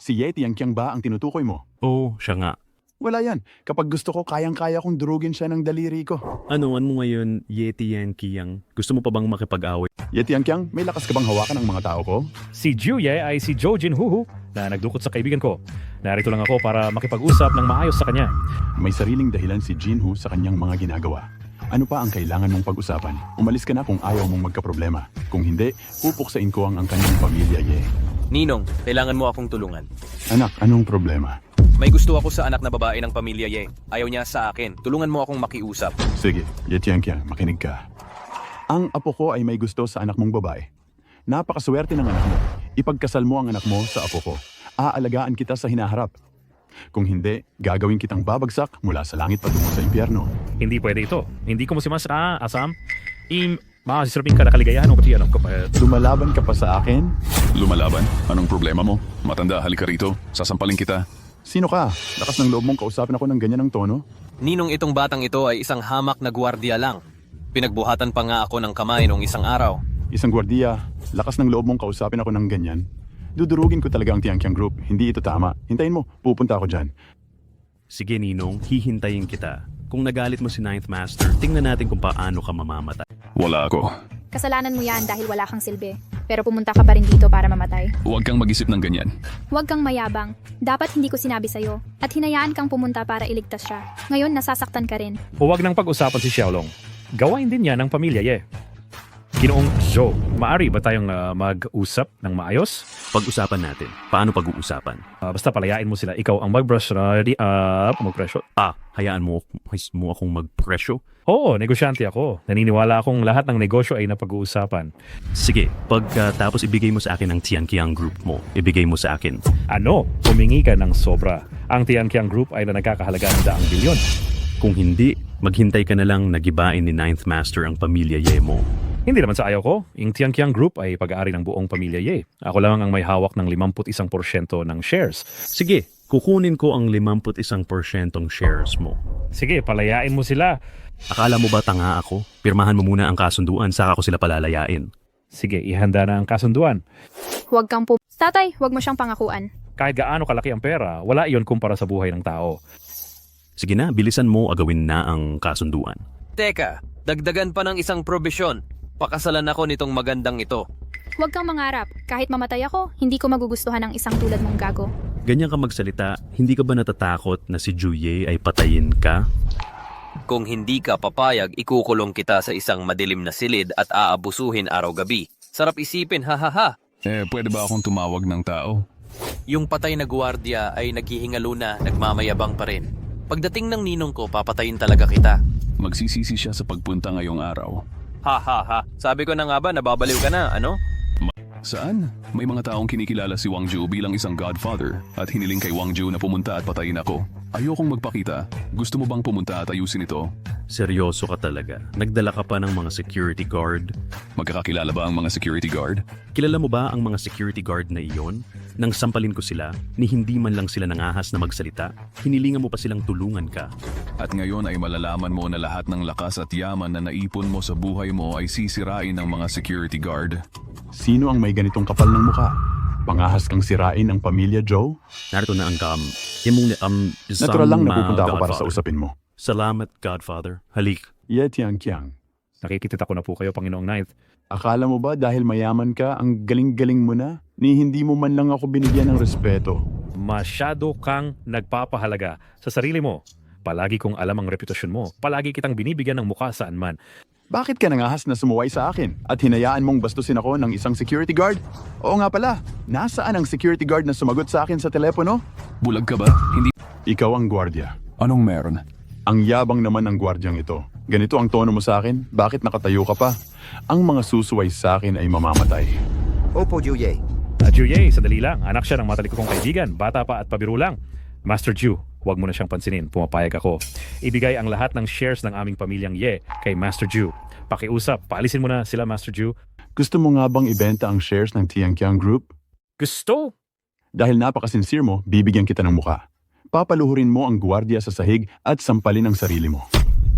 Si Ye Tianqiang ba ang tinutukoy mo? Oo, siya nga. Wala yan. Kapag gusto ko, kayang-kaya kong durugin siya ng daliri ko. Ano mo ngayon, Ye Tianqiang? Gusto mo pa bang makipag-away? Ye Tianqiang, may lakas ka bang hawakan ng mga tao ko? Si Jiu Ye ay si Zhou Jinhuhu na nagdukot sa kaibigan ko. Narito lang ako para makipag-usap ng maayos sa kanya. May sariling dahilan si Jinhu sa kanyang mga ginagawa. Ano pa ang kailangan mong pag-usapan? Umalis ka na kung ayaw mong magkaproblema. Kung hindi, pupuksain ko ang kanyang pamilya, Ye. Ninong, kailangan mo akong tulungan. Anak, anong problema? May gusto ako sa anak na babae ng pamilya Ye. Ayaw niya sa akin. Tulungan mo akong makiusap. Sige, Ye Tianqiang, makinig ka. Ang apo ko ay may gusto sa anak mong babae. Napakaswerte ng anak mo. Ipagkasal mo ang anak mo sa apo ko. Aalagaan kita sa hinaharap. Kung hindi, gagawin kitang babagsak mula sa langit patungo sa impyerno. Hindi pwede ito. Hindi ko masimas Asam. Makasisirapin ka na kaligayahan o pati Lumalaban ka pa sa akin? Lumalaban? Anong problema mo? Matanda, halika rito. Sasampalin kita. Sino ka? Lakas ng loob mong kausapin ako ng ganyan ng tono? Ninong, itong batang ito ay isang hamak na gwardiya lang. Pinagbuhatan pa nga ako ng kamay nung isang araw. Isang gwardiya, lakas ng loob mong kausapin ako ng ganyan? Dudurugin ko talaga ang Tiangqiang Group. Hindi ito tama. Hintayin mo, pupunta ako dyan. Sige Ninong, hihintayin kita. Kung nagalit mo si Ninth Master, tingnan natin kung paano ka mamamatay. Wala ako. Kasalanan mo yan dahil wala kang silbi. Pero pumunta ka pa rin dito para mamatay. Huwag kang mag-isip ng ganyan. Huwag kang mayabang. Dapat hindi ko sinabi sa'yo. At hinayaan kang pumunta para iligtas siya. Ngayon, nasasaktan ka rin. Huwag nang pag-usapan si Xiaolong. Gawain din yan ng pamilya Ye. Ginoong Zhou, maaari ba tayong mag-usap ng maayos? Pag-usapan natin. Paano pag-uusapan? Basta palayain mo sila. Ikaw ang mag-brush, mag-presyo. Hayaan mo akong mag-presyo? Oo, negosyante ako. Naniniwala akong lahat ng negosyo ay napag-uusapan. Sige, pagkatapos ibigay mo sa akin ang Tiangqiang Group mo. Ibigay mo sa akin. Ano? Humingi ka ng sobra. Ang Tiangqiang Group ay na nagkakahalaga ng 100 bilyon. Kung hindi, maghintay ka na lang na gibain ni Ninth Master ang pamilya Ye mo. Hindi naman sa ayaw ko. Yung Tiangqiang Group ay pag-aari ng buong pamilya Ye. Ako lang ang may hawak ng 51% ng shares. Sige, kukunin ko ang 51% shares mo. Sige, palayain mo sila. Akala mo ba tanga ako? Pirmahan mo muna ang kasunduan, saka ko sila palalayain. Sige, ihanda na ang kasunduan. Huwag kang Tatay, huwag mo siyang pangakuan. Kahit gaano kalaki ang pera, wala iyon kumpara sa buhay ng tao. Sige na, bilisan mo agawin na ang kasunduan. Teka, dagdagan pa ng isang probisyon. Pakasalan ako nitong magandang ito. Huwag kang mangarap. Kahit mamatay ako, hindi ko magugustuhan ng isang tulad mong gago. Ganyan ka magsalita, hindi ka ba natatakot na si Juye ay patayin ka? Kung hindi ka papayag, ikukulong kita sa isang madilim na silid at aabusuhin araw-gabi. Sarap isipin, ha. Pwede ba akong tumawag ng tao? Yung patay na gwardiya ay naghihingalo na, nagmamayabang pa rin. Pagdating ng ninong ko, papatayin talaga kita. Magsisisi siya sa pagpunta ngayong araw. Ha. Sabi ko na nga ba, nababaliw ka na, ano? Saan? May mga taong kinikilala si Wang Ju bilang isang godfather at hiniling kay Wang Ju na pumunta at patayin ako. Ayokong magpakita. Gusto mo bang pumunta at ayusin ito? Seryoso ka talaga. Nagdala ka pa ng mga security guard. Magkakakilala ba ang mga security guard? Kilala mo ba ang mga security guard na iyon? Nang sampalin ko sila, ni hindi man lang sila nangahas na magsalita, hinilingan mo pa silang tulungan ka. At ngayon ay malalaman mo na lahat ng lakas at yaman na naipon mo sa buhay mo ay sisirain ng mga security guard. Sino ang may ganitong kapal ng muka? Pangahas kang sirain ang pamilya Joe? Narito na ang Natural lang na pupunta ako para sa usapin mo. Salamat, Godfather. Halik. Ye Tiangqiang. Nakikitita ko na po kayo, Panginoong Ninth. Akala mo ba dahil mayaman ka, ang galing-galing mo na? Ni hindi mo man lang ako binigyan ng respeto. Masyado kang nagpapahalaga sa sarili mo. Palagi kong alam ang reputasyon mo. Palagi kitang binibigyan ng mukha saan man. Bakit ka nangahas na sumuway sa akin at hinayaan mong bastusin ako ng isang security guard? Oo nga pala, nasaan ang security guard na sumagot sa akin sa telepono? Bulag ka ba? Hindi. Ikaw ang gwardiya. Anong meron? Ang yabang naman ng gwardyang ito. Ganito ang tono mo sa akin? Bakit nakatayo ka pa? Ang mga susuway sa akin ay mamamatay. Opo, Juye. Juye, sandali lang. Anak siya ng mataliko kong kaibigan. Bata pa at pabiro lang. Master Ju, huwag mo na siyang pansinin. Pumapayag ako. Ibigay ang lahat ng shares ng aming pamilyang Ye kay Master Ju. Pakiusap, paalisin mo na sila, Master Ju. Gusto mo nga bang ibenta ang shares ng Tiangqiang Group? Gusto? Dahil napakasincere mo, bibigyan kita ng muka. Papaluhurin mo ang gwardiya sa sahig at sampalin ang sarili mo.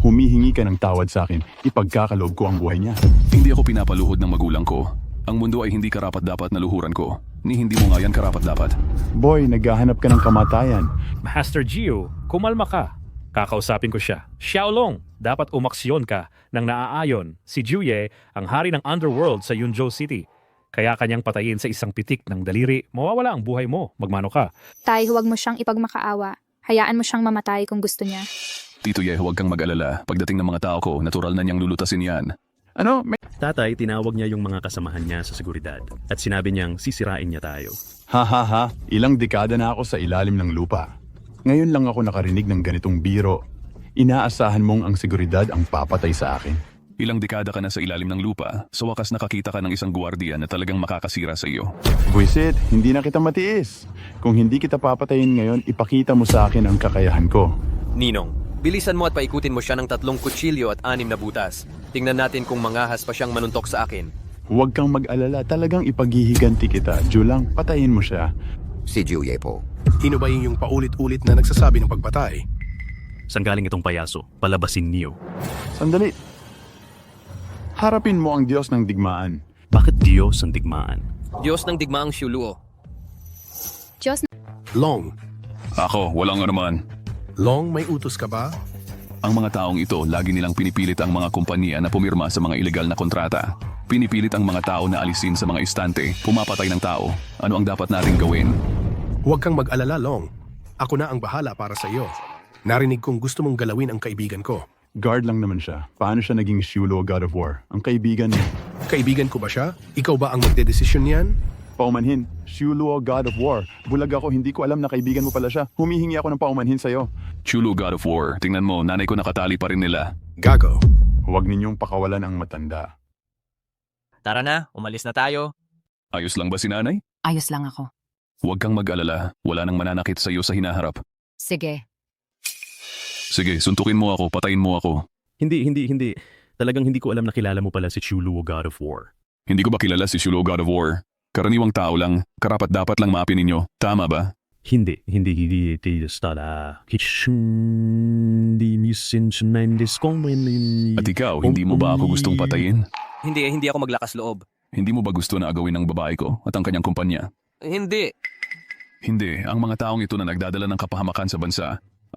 Humihingi ka ng tawad sa akin, ipagkakaloob ko ang buhay niya. Hindi ako pinapaluhod ng magulang ko. Ang mundo ay hindi karapat-dapat na luhuran ko. Ni hindi mo nga yan karapat-dapat. Boy, naghahanap ka ng kamatayan. Master Gio, kumalma ka. Kakausapin ko siya. Xiaolong, dapat umaksyon ka nang naaayon. Si Juye, ang hari ng underworld sa Yunzhou City. Kaya kanyang patayin sa isang pitik ng daliri, mawawala ang buhay mo. Magmano ka. Tay, huwag mo siyang ipagmakaawa. Hayaan mo siyang mamatay kung gusto niya. Tito Ye, huwag kang mag-alala. Pagdating ng mga tao ko, natural na niyang lulutasin yan. Ano? Tatay, tinawag niya yung mga kasamahan niya sa seguridad at sinabi niyang sisirain niya tayo. Ha. Ilang dekada na ako sa ilalim ng lupa. Ngayon lang ako nakarinig ng ganitong biro. Inaasahan mong ang seguridad ang papatay sa akin. Ilang dekada ka na sa ilalim ng lupa, sa wakas nakakita ka ng isang gwardiya na talagang makakasira sa iyo. Buisit, hindi na kita matiis. Kung hindi kita papatayin ngayon, ipakita mo sa akin ang kakayahan ko. Ninong, bilisan mo at paikutin mo siya ng 3 kutsilyo at 6 na butas. Tingnan natin kung mangahas pa siyang manuntok sa akin. Huwag kang mag-alala, talagang ipaghihiganti kita. Julang, patayin mo siya. Si Juye po. Sino ba yung paulit-ulit na nagsasabi ng pagpatay? Saan galing itong payaso? Palabasin niyo. Sandali. Harapin mo ang Diyos ng digmaan. Bakit Diyos ang digmaan? Diyos ng digmaang Xiuluo. Long, Ako, walang anuman. Long, may utos ka ba? Ang mga taong ito, lagi nilang pinipilit ang mga kumpanya na pumirma sa mga ilegal na kontrata. Pinipilit ang mga tao na alisin sa mga istante, pumapatay ng tao. Ano ang dapat nating gawin? Huwag kang mag-alala, Long. Ako na ang bahala para sa iyo. Narinig kong gusto mong galawin ang kaibigan ko. Guard lang naman siya. Paano siya naging Shulo God of War? Ang kaibigan niya. Kaibigan ko ba siya? Ikaw ba ang magdedesisyon niyan? Paumanhin. Shulo God of War. Bulag ako, hindi ko alam na kaibigan mo pala siya. Humihingi ako ng paumanhin sa'yo. Chulo God of War, tingnan mo, nanay ko nakatali pa rin nila. Gago. Huwag ninyong pakawalan ang matanda. Tara na, umalis na tayo. Ayos lang ba si nanay? Ayos lang ako. Huwag kang mag-alala, wala nang mananakit sa iyo sa hinaharap. Sige. Sige, suntukin mo ako, patayin mo ako. Hindi. Talagang hindi ko alam na kilala mo pala si Chuluo God of War. Hindi ko ba kilala si Chulo God of War? Karaniwang tao lang, karapat dapat lang maapin ninyo. Tama ba? Hindi. At ikaw, hindi mo ba ako gustong patayin? Hindi ako maglakas loob. Hindi mo ba gusto na agawin ng babae ko at ang kanyang kumpanya? Hindi. Hindi, ang mga taong ito na nagdadala ng kapahamakan sa bansa,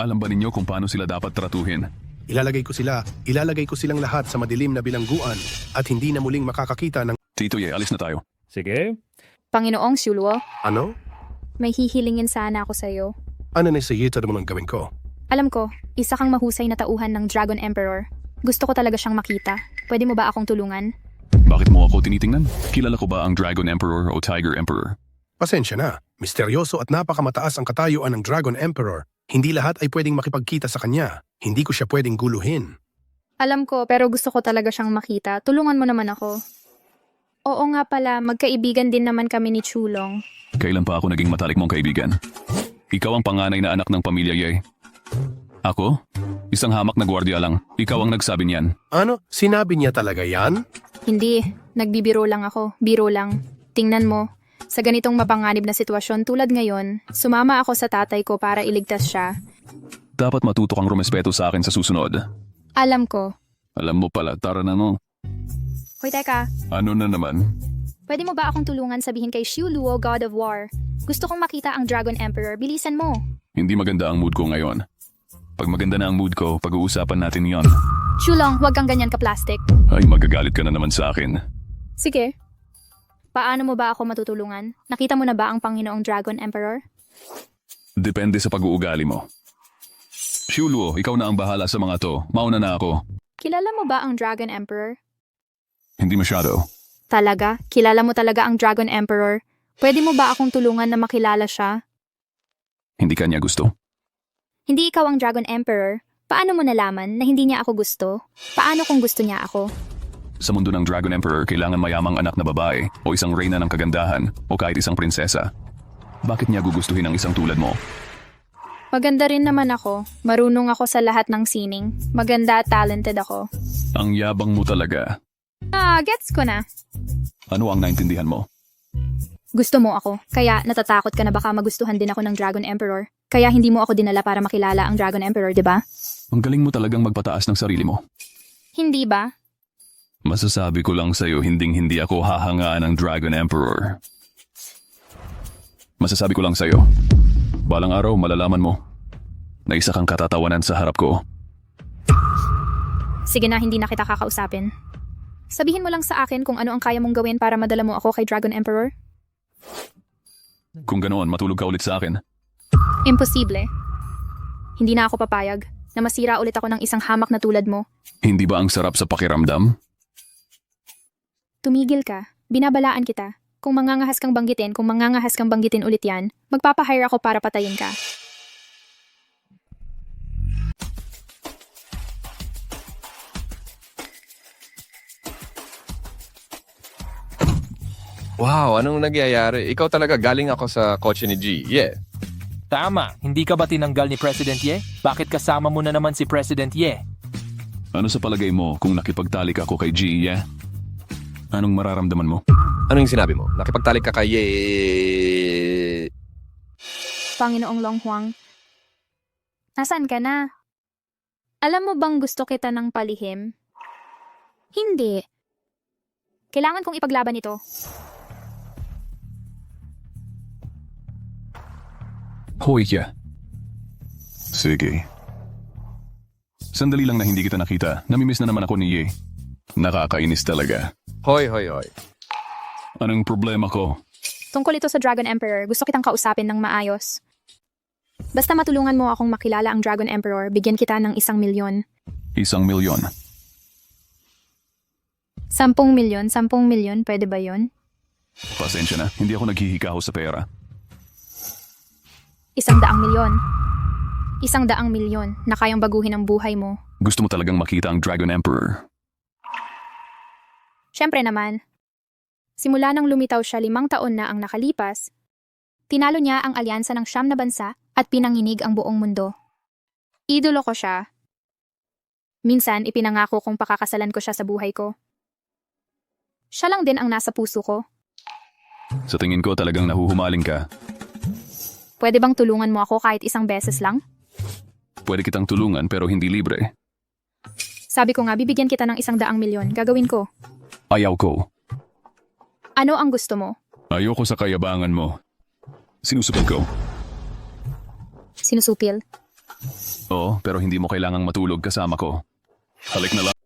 alam ba ninyo kung paano sila dapat tratuhin? Ilalagay ko silang lahat sa madilim na bilangguan at hindi na muling makakakita ng... Tito Ye, alis na tayo. Sige. Panginoong Shulo, Ano? may hihilingin sana ako sa'yo. Ano na sa mo nang gawin ko? Alam ko, isa kang mahusay na tauhan ng Dragon Emperor. Gusto ko talaga siyang makita. Pwede mo ba akong tulungan? Bakit mo ako tinitingnan? Kilala ko ba ang Dragon Emperor o Tiger Emperor? Pasensya na. Misteryoso at napakamataas ang katayuan ng Dragon Emperor. Hindi lahat ay pwedeng makipagkita sa kanya. Hindi ko siya pwedeng guluhin. Alam ko, pero gusto ko talaga siyang makita. Tulungan mo naman ako. Oo nga pala, magkaibigan din naman kami ni Chulong. Kailan pa ako naging matalik mong kaibigan? Ikaw ang panganay na anak ng pamilya Ye. Ako? Isang hamak na gwardiya lang. Ikaw ang nagsabi niyan. Ano? Sinabi niya talaga yan? Hindi, nagbibiro lang ako. Biro lang. Tingnan mo, sa ganitong mapanganib na sitwasyon tulad ngayon, sumama ako sa tatay ko para iligtas siya. Dapat matuto kang rumespeto sa akin sa susunod. Alam ko. Alam mo pala, tara na no. Hoy, teka. Ano na naman? Pwede mo ba akong tulungan sabihin kay Shuluo, God of War? Gusto kong makita ang Dragon Emperor. Bilisan mo. Hindi maganda ang mood ko ngayon. Pag maganda na ang mood ko, pag-uusapan natin yon. Shulong, huwag kang ganyan ka-plastic. Ay, magagalit ka na naman sa akin. Sige. Paano mo ba ako matutulungan? Nakita mo na ba ang Panginoong Dragon Emperor? Depende sa pag-uugali mo. Shuluo, ikaw na ang bahala sa mga to. Mauna na ako. Kilala mo ba ang Dragon Emperor? Hindi masyado. Talaga? Kilala mo talaga ang Dragon Emperor? Pwede mo ba akong tulungan na makilala siya? Hindi ka niya gusto. Hindi ikaw ang Dragon Emperor. Paano mo nalaman na hindi niya ako gusto? Paano kung gusto niya ako? Sa mundo ng Dragon Emperor, kailangan mayamang anak na babae o isang reyna ng kagandahan o kahit isang prinsesa. Bakit niya gugustuhin ang isang tulad mo? Maganda rin naman ako. Marunong ako sa lahat ng sining. Maganda at talented ako. Ang yabang mo talaga. Gets ko na. Ano ang naintindihan mo? Gusto mo ako, kaya natatakot ka na baka magustuhan din ako ng Dragon Emperor. Kaya hindi mo ako dinala para makilala ang Dragon Emperor, di ba? Ang galing mo talagang magpataas ng sarili mo. Hindi ba? Masasabi ko lang sa'yo, hindi ako hahangaan ng Dragon Emperor. Masasabi ko lang sa'yo, balang araw malalaman mo na isa kang katatawanan sa harap ko. Sige na, hindi na kita kakausapin. Sabihin mo lang sa akin kung ano ang kaya mong gawin para madala mo ako kay Dragon Emperor. Kung ganoon, matulog ka ulit sa akin. Imposible. Hindi na ako papayag na masira ulit ako ng isang hamak na tulad mo. Hindi ba ang sarap sa pakiramdam? Tumigil ka. Binabalaan kita. Kung mangangahas kang banggitin ulit yan, magpapahire ako para patayin ka. Wow, anong nagyayari? Ikaw talaga, galing ako sa kotse ni G. Yeah. Tama, hindi ka ba tinanggal ni President Ye? Bakit kasama mo na naman si President Ye? Ano sa palagay mo kung nakipagtalik ako kay G, yeah? Anong mararamdaman mo? Ano yung sinabi mo? Nakipagtalik ka kay Ye... Panginoong Long Huang, nasaan ka na? Alam mo bang gusto kita ng palihim? Hindi. Kailangan kong ipaglaban ito. Hoy ka. Sige. Sandali lang na hindi kita nakita. Namimiss na naman ako ni Ye. Nakakainis talaga. Hoy. Anong problema ko? Tungkol ito sa Dragon Emperor, gusto kitang kausapin ng maayos. Basta matulungan mo akong makilala ang Dragon Emperor, bigyan kita ng 1,000,000. 1,000,000. 10,000,000, 10,000,000, pwede ba yon? Pasensya na, hindi ako naghihikaho sa pera. 100,000,000. 100,000,000 na kayang baguhin ang buhay mo. Gusto mo talagang makita ang Dragon Emperor? Siyempre naman. Simula nang lumitaw siya 5 taon na ang nakalipas, tinalo niya ang alyansa ng 9 na bansa at pinanginig ang buong mundo. Idolo ko siya. Minsan ipinangako kong pakakasalan ko siya sa buhay ko. Siya lang din ang nasa puso ko. Sa tingin ko talagang nahuhumaling ka. Pwede bang tulungan mo ako kahit 1 beses lang? Pwede kitang tulungan pero hindi libre. Sabi ko nga, bibigyan kita ng 100,000,000. Gagawin ko. Ayaw ko. Ano ang gusto mo? Ayoko sa kayabangan mo. Sinusupil ko. Sinusupil? Oo, pero hindi mo kailangang matulog kasama ko. Halik na lang.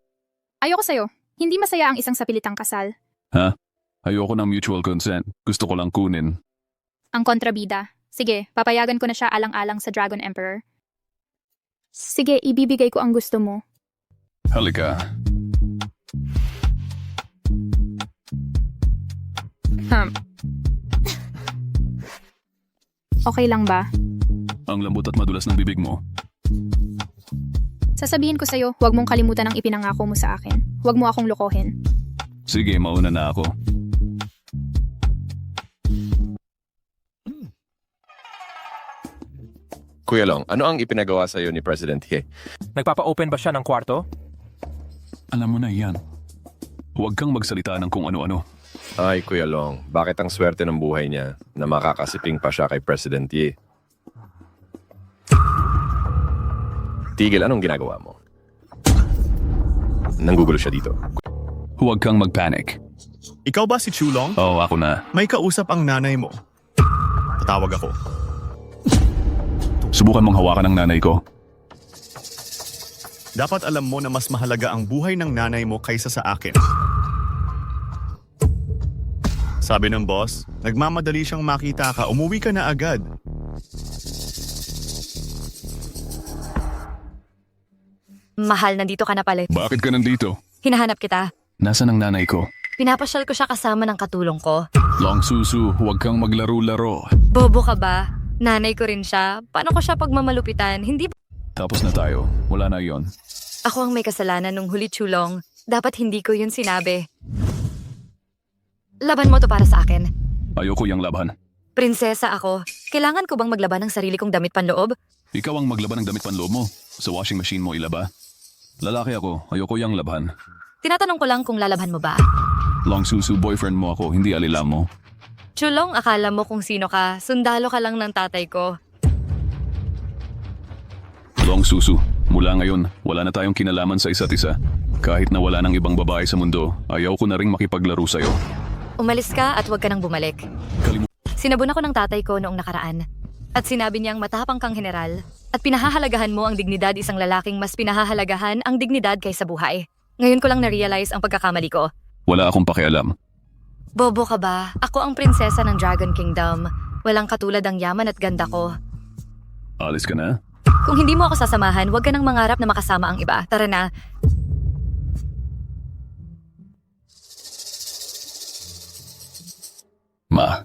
Ayoko sa'yo. Hindi masaya ang isang sapilitang kasal. Ha? Ayoko ng mutual consent. Gusto ko lang kunin. Ang kontrabida. Sige, papayagan ko na siya alang-alang sa Dragon Emperor. Sige, ibibigay ko ang gusto mo. Halika. Okay lang ba? Ang lambot at madulas ng bibig mo. Sasabihin ko sa'yo, huwag mong kalimutan ang ipinangako mo sa akin. Huwag mo akong lokohin. Sige, mauna na ako. Kuya Long, ano ang ipinagawa sa'yo ni President Ye? Nagpapa-open ba siya ng kwarto? Alam mo na yan. Huwag kang magsalita ng kung ano-ano. Ay, Kuya Long, bakit ang swerte ng buhay niya na makakasiping pa siya kay President Ye? Tigil, anong ginagawa mo? Nanggugulo siya dito. Huwag kang mag-panic. Ikaw ba si Chulong? Oo, ako na. May kausap ang nanay mo. Tatawag ako. Subukan mong hawakan ang nanay ko. Dapat alam mo na mas mahalaga ang buhay ng nanay mo kaysa sa akin. Sabi ng boss, nagmamadali siyang makita ka, umuwi ka na agad. Mahal, nandito ka na pala. Bakit ka nandito? Hinahanap kita. Nasaan ang nanay ko? Pinapasyal ko siya kasama ng katulong ko. Long Susu, huwag kang maglaro-laro. Bobo ka ba? Nanay ko rin siya. Paano ko siya pagmamalupitan? Hindi ba? Tapos na tayo. Wala na yon. Ako ang may kasalanan nung huli, Chulong. Dapat hindi ko yun sinabi. Laban mo to para sa akin. Ayoko yung laban. Prinsesa ako. Kailangan ko bang maglaban ng sarili kong damit panloob? Ikaw ang maglaban ng damit panloob mo. Sa washing machine mo ilaba. Lalaki ako. Ayoko yung laban. Tinatanong ko lang kung lalaban mo ba. Long Susu, boyfriend mo ako. Hindi alila mo. Chulong, akala mo kung sino ka. Sundalo ka lang ng tatay ko. Long Susu, mula ngayon, wala na tayong kinalaman sa isa't isa. Kahit na wala ng ibang babae sa mundo, ayaw ko na ring makipaglaro sa'yo. Umalis ka at huwag ka nang bumalik. Sinabon ako ng tatay ko noong nakaraan. At sinabi niyang matapang kang general. At pinahahalagahan mo ang dignidad isang lalaking mas pinahahalagahan ang dignidad kaysa buhay. Ngayon ko lang na-realize ang pagkakamali ko. Wala akong pakialam. Bobo ka ba? Ako ang prinsesa ng Dragon Kingdom. Walang katulad ang yaman at ganda ko. Alis ka na? Kung hindi mo ako sasamahan, huwag ka nang mangarap na makasama ang iba. Tara na. Ma,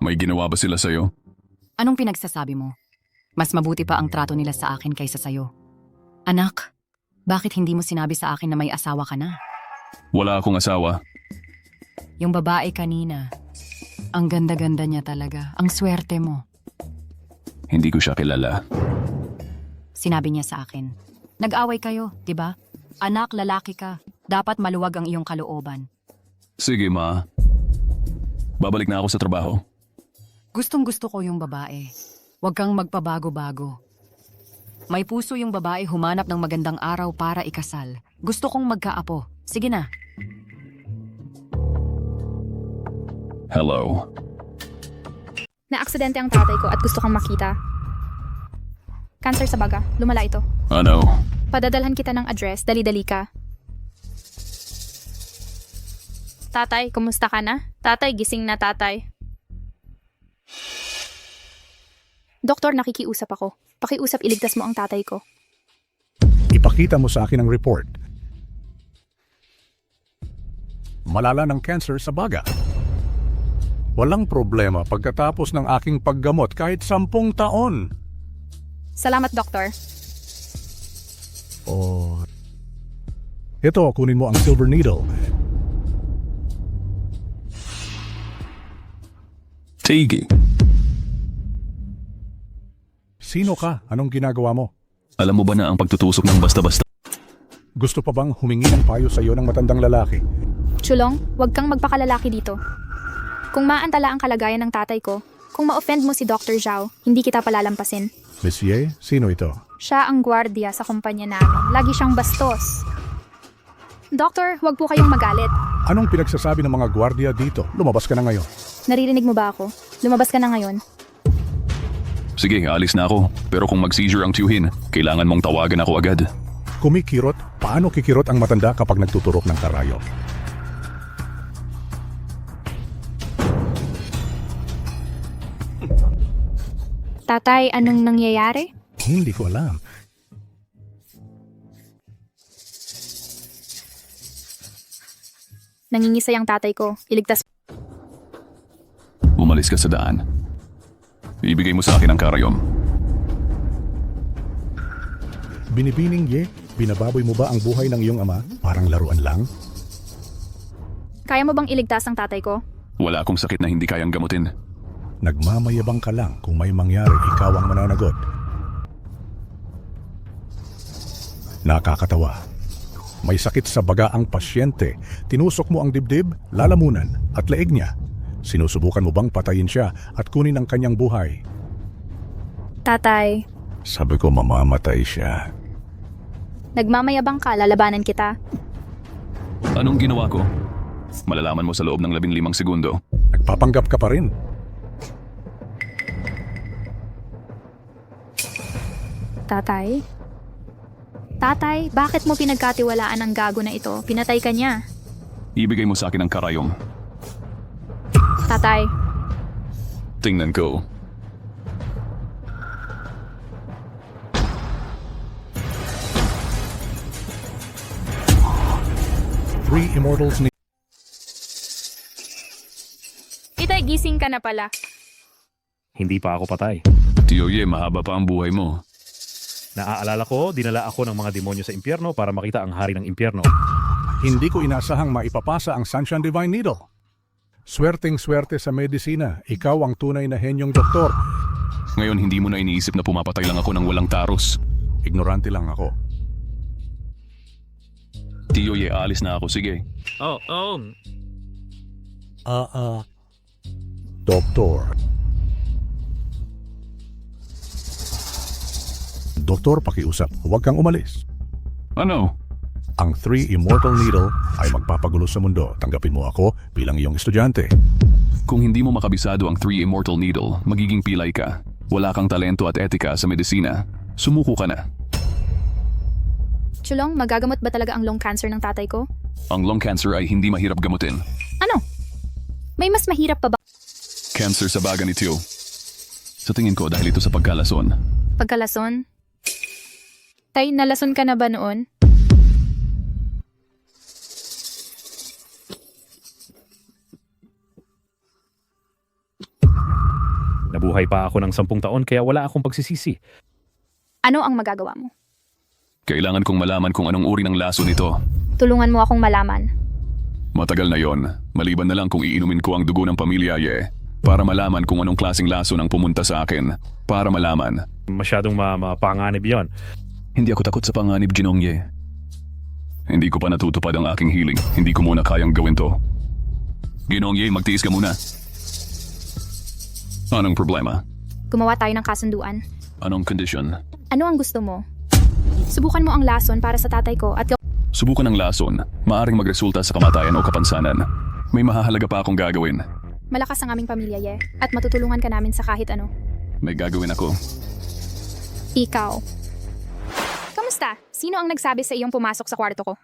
may ginawa ba sila sa'yo? Anong pinagsasabi mo? Mas mabuti pa ang trato nila sa akin kaysa sa'yo. Anak, bakit hindi mo sinabi sa akin na may asawa ka na? Wala akong asawa. Yung babae kanina, ang ganda-ganda niya talaga. Ang swerte mo. Hindi ko siya kilala. Sinabi niya sa akin. Nag-away kayo, di ba? Anak, lalaki ka. Dapat maluwag ang iyong kalooban. Sige, Ma. Babalik na ako sa trabaho. Gustong-gusto ko yung babae. Huwag kang magpabago-bago. May puso yung babae humanap ng magandang araw para ikasal. Gusto kong magkaapo. Sige na. Hello. Na-aksidente ang tatay ko at gusto kang makita. Cancer sa baga. Lumala ito. Ano? Padadalhan kita ng address. Dali-dali ka. Tatay, kumusta ka na? Tatay, gising na tatay. Doktor, nakikiusap ako. Pakiusap, iligtas mo ang tatay ko. Ipakita mo sa akin ang report. Malala ng cancer sa baga. Walang problema pagkatapos ng aking paggamot kahit 10 taon. Salamat, doktor. Oh. Ito, kunin mo ang silver needle. Tige. Sino ka? Anong ginagawa mo? Alam mo ba na ang pagtutusok ng basta-basta? Gusto pa bang humingi ng payo sa iyo ng matandang lalaki? Chulong, huwag kang magpakalalaki dito. Kung maantala ang kalagayan ng tatay ko, kung ma-offend mo si Dr. Zhao, hindi kita palalampasin. Miss Ye, sino ito? Siya ang gwardiya sa kumpanya namin. Lagi siyang bastos. Doktor, huwag po kayong magalit. Anong pinagsasabi ng mga gwardiya dito? Lumabas ka na ngayon. Naririnig mo ba ako? Lumabas ka na ngayon. Sige, alis na ako. Pero kung mag-seizure ang tiyuhin, kailangan mong tawagan ako agad. Kumikirot? Paano kikirot ang matanda kapag nagtuturok ng karayo? Tatay, anong nangyayari? Hindi ko alam. Nangingisay ang tatay ko. Iligtas. Umalis ka sa daan. Ibigay mo sa akin ang karayom. Binibining Ye, binababoy mo ba ang buhay ng iyong ama? Parang laruan lang? Kaya mo bang iligtas ang tatay ko? Wala akong sakit na hindi kayang gamutin. Nagmamayabang ka lang kung may mangyari, ikaw ang mananagot. Nakakatawa. May sakit sa baga ang pasyente. Tinusok mo ang dibdib, lalamunan at leeg niya. Sinusubukan mo bang patayin siya at kunin ang kanyang buhay? Tatay, Sabi ko mamamatay siya. nagmamayabang ka, lalabanan kita. Anong ginawa ko? Malalaman mo sa loob ng 15 segundo. Nagpapanggap ka pa rin. Tatay? Tatay, bakit mo pinagkatiwalaan ang gago na ito? Pinatay ka niya. Ibigay mo sa akin ang karayom. Tatay, Tingnan ko. Three immortals ni... Itay, gising ka na pala. Hindi pa ako patay. Tio Ye, mahaba pa ang buhay mo. Naaalala ko, dinala ako ng mga demonyo sa impyerno para makita ang hari ng impyerno. Hindi ko inasahang maipapasa ang Sunshine Divine Needle. Swerteng-swerte sa medisina. Ikaw ang tunay na henyong doktor. Ngayon hindi mo na iniisip na pumapatay lang ako ng walang taros. Ignorante lang ako. Tio Ye, alis na ako. Sige. Doktor. Doktor, pakiusap. Huwag kang umalis. Ano? Ang 3 Immortal Needle ay magpapagulo sa mundo. Tanggapin mo ako bilang iyong estudyante. Kung hindi mo makabisado ang 3 Immortal Needle, magiging pilay ka. Wala kang talento at etika sa medisina. Sumuko ka na. Chulong, magagamot ba talaga ang lung cancer ng tatay ko? Ang lung cancer ay hindi mahirap gamutin. Ano? May mas mahirap pa ba? Cancer sa baga ni Tio. Sa tingin ko dahil ito sa pagkalason. Pagkalason? Tay, nalason ka na ba noon? Nabuhay pa ako ng 10 taon kaya wala akong pagsisisi. Ano ang magagawa mo? Kailangan kong malaman kung anong uri ng laso nito. Tulungan mo akong malaman. Matagal na yon. Maliban na lang kung iinumin ko ang dugo ng pamilya Ye. Para malaman kung anong klaseng laso nang pumunta sa akin. Para malaman. Masyadong mapanganib yon. Hindi ako takot sa panganib, Ginong Ye. Hindi ko pa natutupad ang aking healing. Hindi ko muna kayang gawin to. Ginong Ye, magtiis ka muna. Anong problema? Gumawa tayo ng kasunduan. Anong condition? Ano ang gusto mo? Subukan mo ang lason para sa tatay ko at Subukan ang lason. Maaring magresulta sa kamatayan o kapansanan. May mahahalaga pa akong gagawin. Malakas ang aming pamilya, Ye. At matutulungan ka namin sa kahit ano. May gagawin ako. Ikaw. Kamusta? Sino ang nagsabi sa iyong pumasok sa kwarto ko?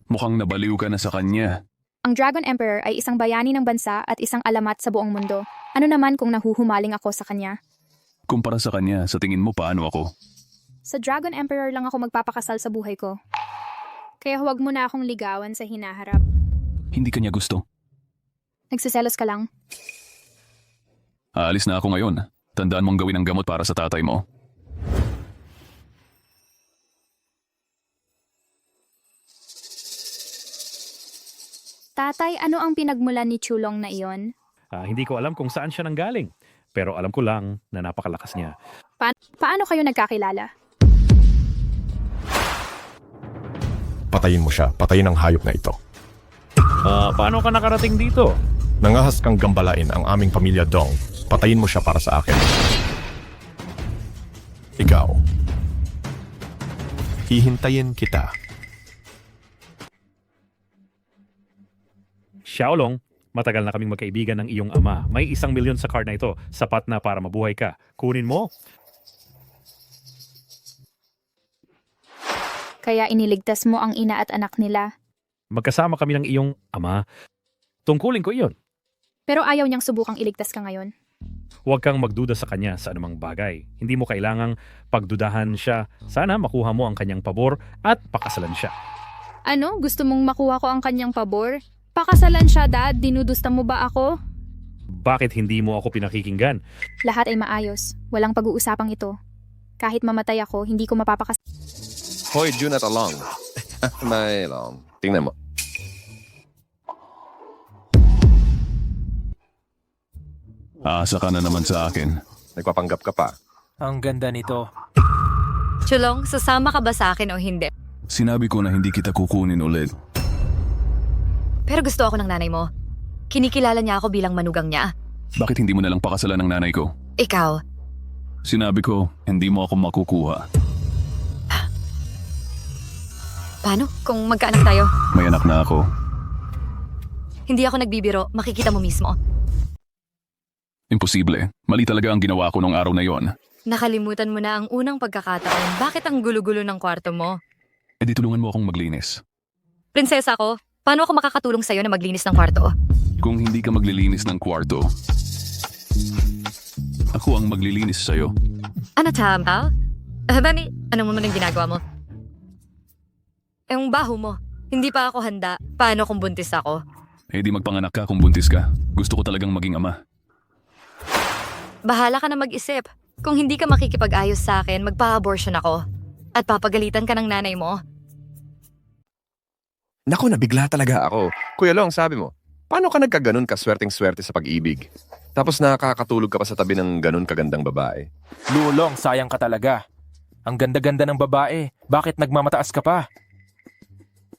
Mukhang nabaliw ka na sa kanya. Ang Dragon Emperor ay isang bayani ng bansa at isang alamat sa buong mundo. Ano naman kung nahuhumaling ako sa kanya? Kumpara sa kanya, sa tingin mo paano ako? Sa Dragon Emperor lang ako magpapakasal sa buhay ko. Kaya huwag mo na akong ligawan sa hinaharap. Hindi kanya gusto. Nagsiselos ka lang. Aalis na ako ngayon. Tandaan mong gawin ang gamot para sa tatay mo. Tatay, ano ang pinagmulan ni Chulong na iyon? Hindi ko alam kung saan siya nanggaling. Pero alam ko lang na napakalakas niya. Paano kayo nagkakilala? Patayin mo siya. Patayin ang hayop na ito. Paano ka nakarating dito? Nangahas kang gambalain ang aming pamilya Dong. Patayin mo siya para sa akin. Ikaw. Hihintayin kita. Xiaolong, matagal na kaming magkaibigan ng iyong ama. May 1 milyon sa card na ito. Sapat na para mabuhay ka. Kunin mo. Kaya iniligtas mo ang ina at anak nila. Magkasama kami ng iyong ama. Tungkulin ko iyon. Pero ayaw niyang subukang iligtas ka ngayon. Huwag kang magduda sa kanya sa anumang bagay. Hindi mo kailangang pagdudahan siya. Sana makuha mo ang kanyang pabor at pakasalan siya. Ano? Gusto mong makuha ko ang kanyang pabor? Pakasalan siya, Dad. Dinudusta mo ba ako? Bakit hindi mo ako pinakikinggan? Lahat ay maayos. Walang pag-uusapang ito. Kahit mamatay ako, hindi ko mapapakas... Hoy, June at Along. May long. Tingnan mo. Aasa ka na naman sa akin. Nagpapanggap ka pa. Ang ganda nito. Chulong, sasama ka ba sa akin o hindi? Sinabi ko na hindi kita kukunin ulit. Pero gusto ako ng nanay mo. Kinikilala niya ako bilang manugang niya. Bakit hindi mo nalang pakasalan ng nanay ko? Ikaw, Sinabi ko, hindi mo ako makukuha. paano kung magkaanak tayo? May anak na ako. Hindi ako nagbibiro, makikita mo mismo. Imposible. Mali talaga ang ginawa ko nung araw na yon. Nakalimutan mo na ang unang pagkakataon. Bakit ang gulo-gulo ng kwarto mo? E di tulungan mo akong maglinis. Prinsesa ko, paano ako makakatulong sa'yo na maglinis ng kwarto? Kung hindi ka maglilinis ng kwarto, ako ang maglilinis sa'yo. Ano tama? Bani, ano mo man ang ginagawa mo? Yung baho mo, hindi pa ako handa. Paano kung buntis ako? Eh di magpanganak ka kung buntis ka. Gusto ko talagang maging ama. Bahala ka na mag-isip. Kung hindi ka makikipag-ayos sa akin, magpa-abortion ako. At papagalitan ka ng nanay mo. Naku, nabigla talaga ako. Kuya Long, sabi mo, paano ka nagkaganon kaswerteng-swerte sa pag-ibig? Tapos nakakatulog ka pa sa tabi ng ganon kagandang babae. Lulong, sayang ka talaga. Ang ganda-ganda ng babae. Bakit nagmamataas ka pa?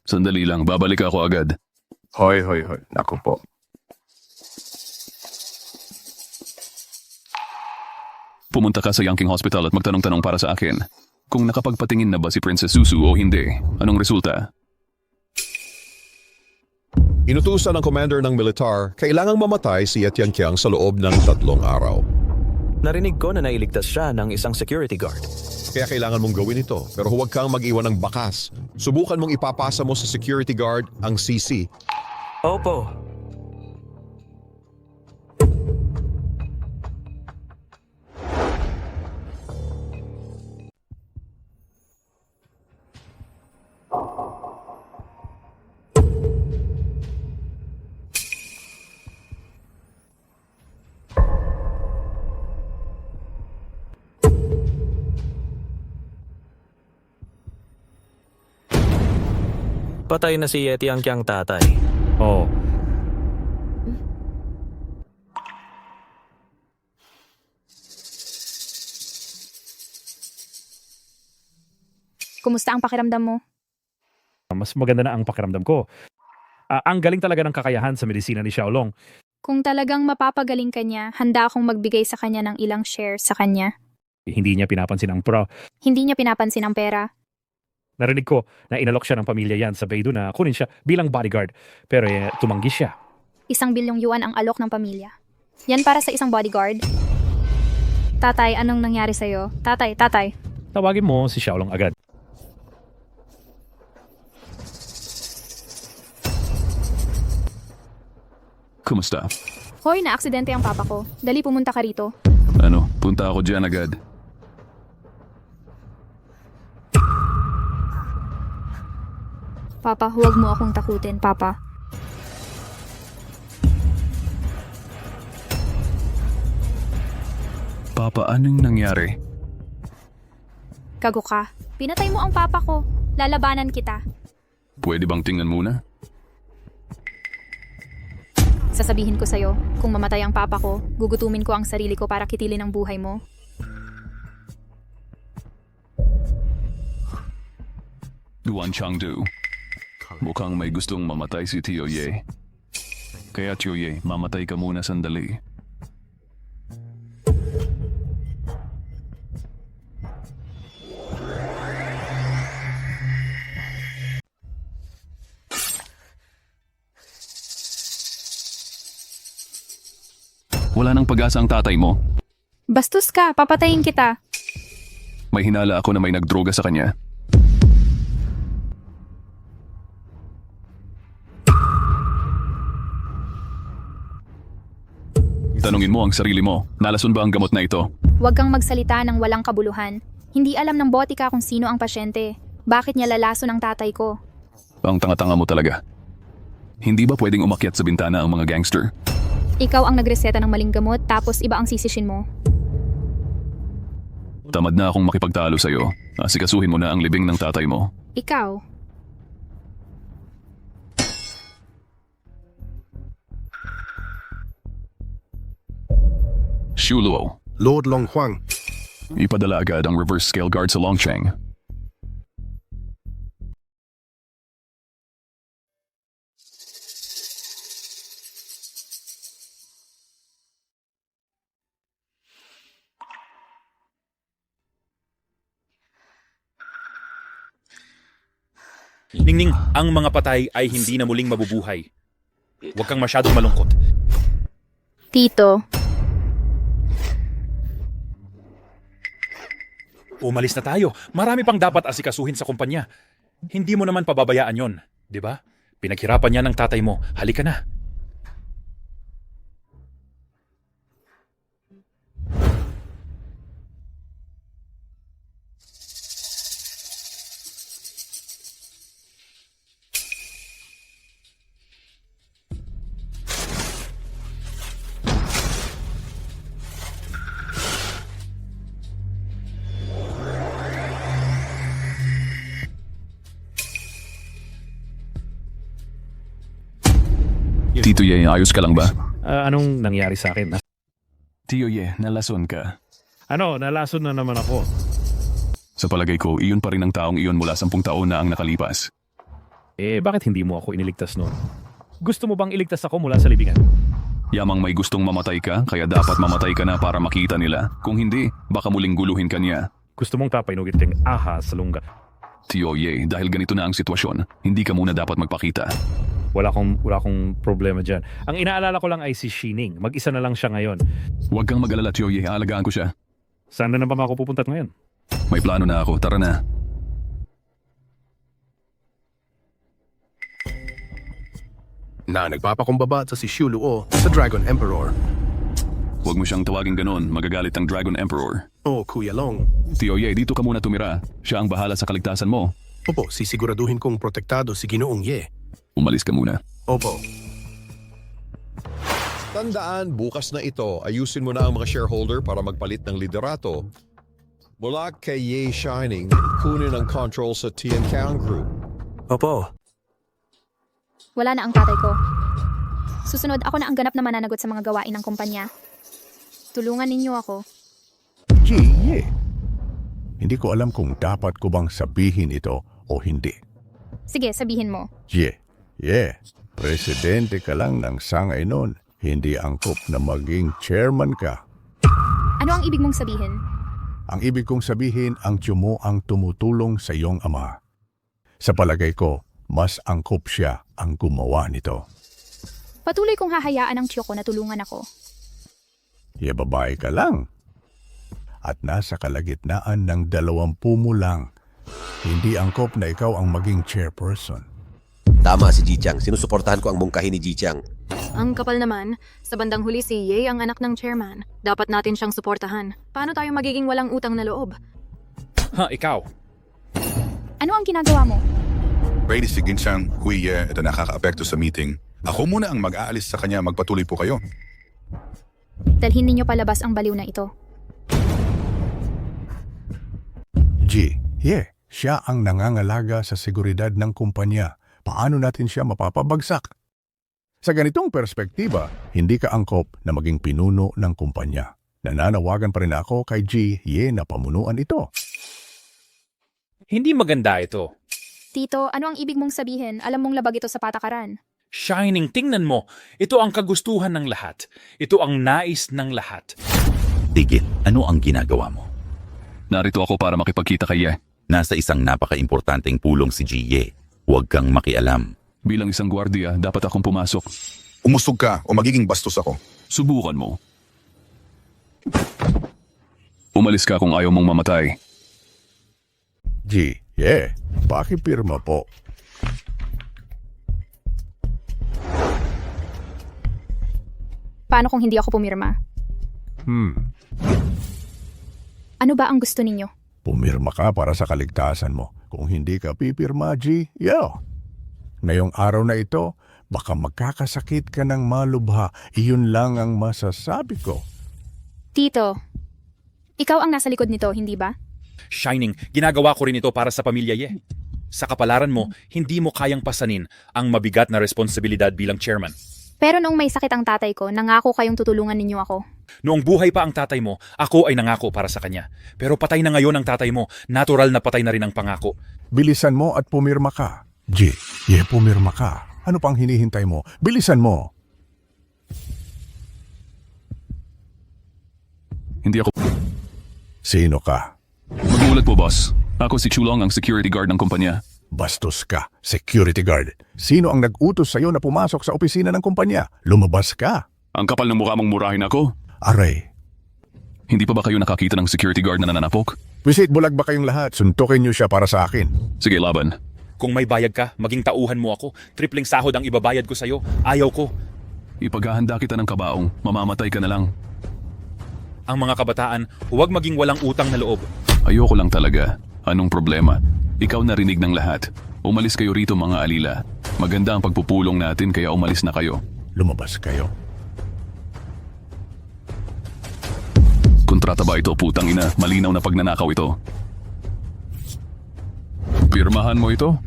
Sandali lang, babalik ako agad. Hoy. Naku po. Pumunta ka sa Yanking Hospital at magtanong-tanong para sa akin. Kung nakapagpatingin na ba si Princess Susu o hindi, anong resulta? Inutusan ng commander ng militar, kailangang mamatay si Etienne sa loob ng 3 araw. Narinig ko na nailigtas siya ng isang security guard. Kaya kailangan mong gawin ito, pero huwag kang mag-iwan ng bakas. Subukan mong ipapasa mo sa security guard ang CC. Opo. Patay na si Yeti ang kiyang tatay. Oo. Kumusta ang pakiramdam mo? Mas maganda na ang pakiramdam ko. Ang galing talaga ng kakayahan sa medisina ni Xiaolong. Kung talagang mapapagaling ka niya, handa akong magbigay sa kanya ng ilang share sa kanya. Hindi niya pinapansin ang Hindi niya pinapansin ang pera. Narinig ko na inalok siya ng pamilya yan sa Beidou na kunin siya bilang bodyguard. Pero tumanggi siya. 1 bilyong yuan ang alok ng pamilya. Yan para sa isang bodyguard. Tatay, anong nangyari sa'yo? Tatay. Tawagin mo si Xiaolong agad. Kumusta? Hoy, na-aksidente ang papa ko. Dali, pumunta ka rito. Ano, punta ako dyan agad. Papa, huwag mo akong takutin, Papa. Papa, anong nangyari? Gago ka. Pinatay mo ang papa ko. Lalabanan kita. Pwede bang tingnan muna? Sasabihin ko sa'yo, kung mamatay ang papa ko, gugutumin ko ang sarili ko para kitilin ang buhay mo. Duan Changdu. Mukhang may gustong mamatay si Tio Ye. Kaya Tio Ye, mamatay ka muna sandali. Wala nang pag-asa ang tatay mo. Bastos ka, papatayin kita. May hinala ako na may nagdroga sa kanya. Tanungin mo ang sarili mo, nalason ba ang gamot na ito? Huwag kang magsalita ng walang kabuluhan. Hindi alam ng botika kung sino ang pasyente. Bakit niya lalason ang tatay ko? Ang tanga-tanga mo talaga. Hindi ba pwedeng umakyat sa bintana ang mga gangster? Ikaw ang nagreseta ng maling gamot tapos iba ang sisishin mo. Tamad na akong makipagtalo sa'yo. Asikasuhin mo na ang libing ng tatay mo. Ikaw. Shuluo. Lord Long Huang. Ipadala agad ang reverse scale guard sa Longcheng. Ningning, ang mga patay ay hindi na muling mabubuhay. Huwag kang masyadong malungkot. Tito. Umalis na tayo. Marami pang dapat asikasuhin sa kumpanya. Hindi mo naman pababayaan yon, di ba? Pinaghirapan niya ng tatay mo. Halika na. Tito Ye, ayos ka lang ba? Anong nangyari sa akin? Tio Ye, nalason ka. Ano, nalason na naman ako. Sa palagay ko, iyon pa rin ang taong iyon mula 10 taon na ang nakalipas. Bakit hindi mo ako iniligtas noon? Gusto mo bang iligtas ako mula sa libingan? Yamang may gustong mamatay ka, kaya dapat mamatay ka na para makita nila. Kung hindi, baka muling guluhin ka niya. Gusto mong tapainugit kang ahas sa lungga. Tio Ye, dahil ganito na ang sitwasyon, hindi ka muna dapat magpakita. Wala akong problema dyan. Ang inaalala ko lang ay si Shining. Mag-isa na lang siya ngayon. Huwag kang mag-alala, Tio Ye. Aalagaan ko siya. Saan na ba ako pupunta ngayon? May plano na ako. Tara na. Nagpapakumbaba sa si Shuluo sa Dragon Emperor. Huwag mo siyang tawagin ganon. Magagalit ang Dragon Emperor. Oh, Kuya Long. Tio Ye, dito ka muna tumira. Siya ang bahala sa kaligtasan mo. Opo, sisiguraduhin kong protektado si Ginoong Ye. Umalis ka muna. Opo. Tandaan, bukas na ito, ayusin mo na ang mga shareholder para magpalit ng liderato. Mula kay Ye Shining, kunin ang control sa Tiancang Group. Opo. Wala na ang tatay ko. Susunod, ako na ang ganap na mananagot sa mga gawain ng kumpanya. Tulungan ninyo ako. Ye. Hindi ko alam kung dapat ko bang sabihin ito o hindi. Sige, sabihin mo. Ye. Presidente ka lang ng sangay nun. Hindi angkop na maging chairman ka. Ano ang ibig mong sabihin? Ang ibig kong sabihin, ang tiyo mo ang tumutulong sa iyong ama. Sa palagay ko, mas angkop siya ang gumawa nito. Patuloy kong hahayaan ang tiyo ko na tulungan ako. Babae ka lang. At nasa kalagitnaan ng 20 mo lang. Hindi angkop na ikaw ang maging chairperson. Tama si Jichang. Sinusuportahan ko ang mungkahi ni Jichang. Ang kapal naman, sa bandang huli si Ye ang anak ng chairman. Dapat natin siyang suportahan. Paano tayo magiging walang utang na loob? Ha, ikaw. Ano ang ginagawa mo? Brady, si Ginchang, Huiye, ito nakaka-apekto sa meeting. Ako muna ang mag-aalis sa kanya, magpatuloy po kayo. Dalhin ninyo palabas ang baliw na ito. Siya ang nangangalaga sa seguridad ng kumpanya. Paano natin siya mapapabagsak? Sa ganitong perspektiba, hindi ka angkop na maging pinuno ng kumpanya. Nananawagan pa rin ako kay Ye na pamunuan ito. Hindi maganda ito. Tito, ano ang ibig mong sabihin? Alam mong labag ito sa patakaran. Shining, tingnan mo. Ito ang kagustuhan ng lahat. Ito ang nais ng lahat. Tigil, ano ang ginagawa mo? Narito ako para makipagkita kay Ye. Nasa isang napaka-importanteng pulong si Ye. Huwag kang makialam. Bilang isang gwardiya, dapat akong pumasok. Umusog ka o magiging bastos ako. Subukan mo. Umalis ka kung ayaw mong mamatay. Pakipirma po. Paano kung hindi ako pumirma? Ano ba ang gusto ninyo? Pumirma ka para sa kaligtasan mo. Kung hindi ka pipirma, ngayong araw na ito, baka magkakasakit ka ng malubha. Iyon lang ang masasabi ko. Tito, ikaw ang nasa likod nito, hindi ba? Shining, ginagawa ko rin ito para sa pamilya Ye. Sa kapalaran mo, hindi mo kayang pasanin ang mabigat na responsibilidad bilang chairman. Pero noong may sakit ang tatay ko, nangako kayong tutulungan ninyo ako. Noong buhay pa ang tatay mo, ako ay nangako para sa kanya. Pero patay na ngayon ang tatay mo, natural na patay na rin ang pangako. Bilisan mo at pumirma ka. Pumirma ka. Ano pang hinihintay mo? Bilisan mo. Hindi ako... Sino ka? Magulat po, boss. Ako si Chulong, ang security guard ng kumpanya. Bastos ka, security guard. Sino ang nag-utos sa'yo na pumasok sa opisina ng kumpanya? Lumabas ka. Ang kapal ng mukha mong murahin ako. Aray. Hindi pa ba kayo nakakita ng security guard na nananapok? Visit bulag ba kayong lahat? Suntukin niyo siya para sa akin. Sige, laban. Kung may bayad ka, maging tauhan mo ako. Tripling sahod ang ibabayad ko sa'yo. Ayaw ko. Ipaghahanda kita ng kabaong, mamamatay ka na lang. Ang mga kabataan, huwag maging walang utang na loob. Ayoko lang talaga. Anong problema? Ikaw narinig ng lahat. Umalis kayo rito mga alila. Maganda ang pagpupulong natin kaya umalis na kayo. Lumabas kayo. Kontrata ba ito, putang ina? Malinaw na pagnanakaw ito. Pirmahan mo ito?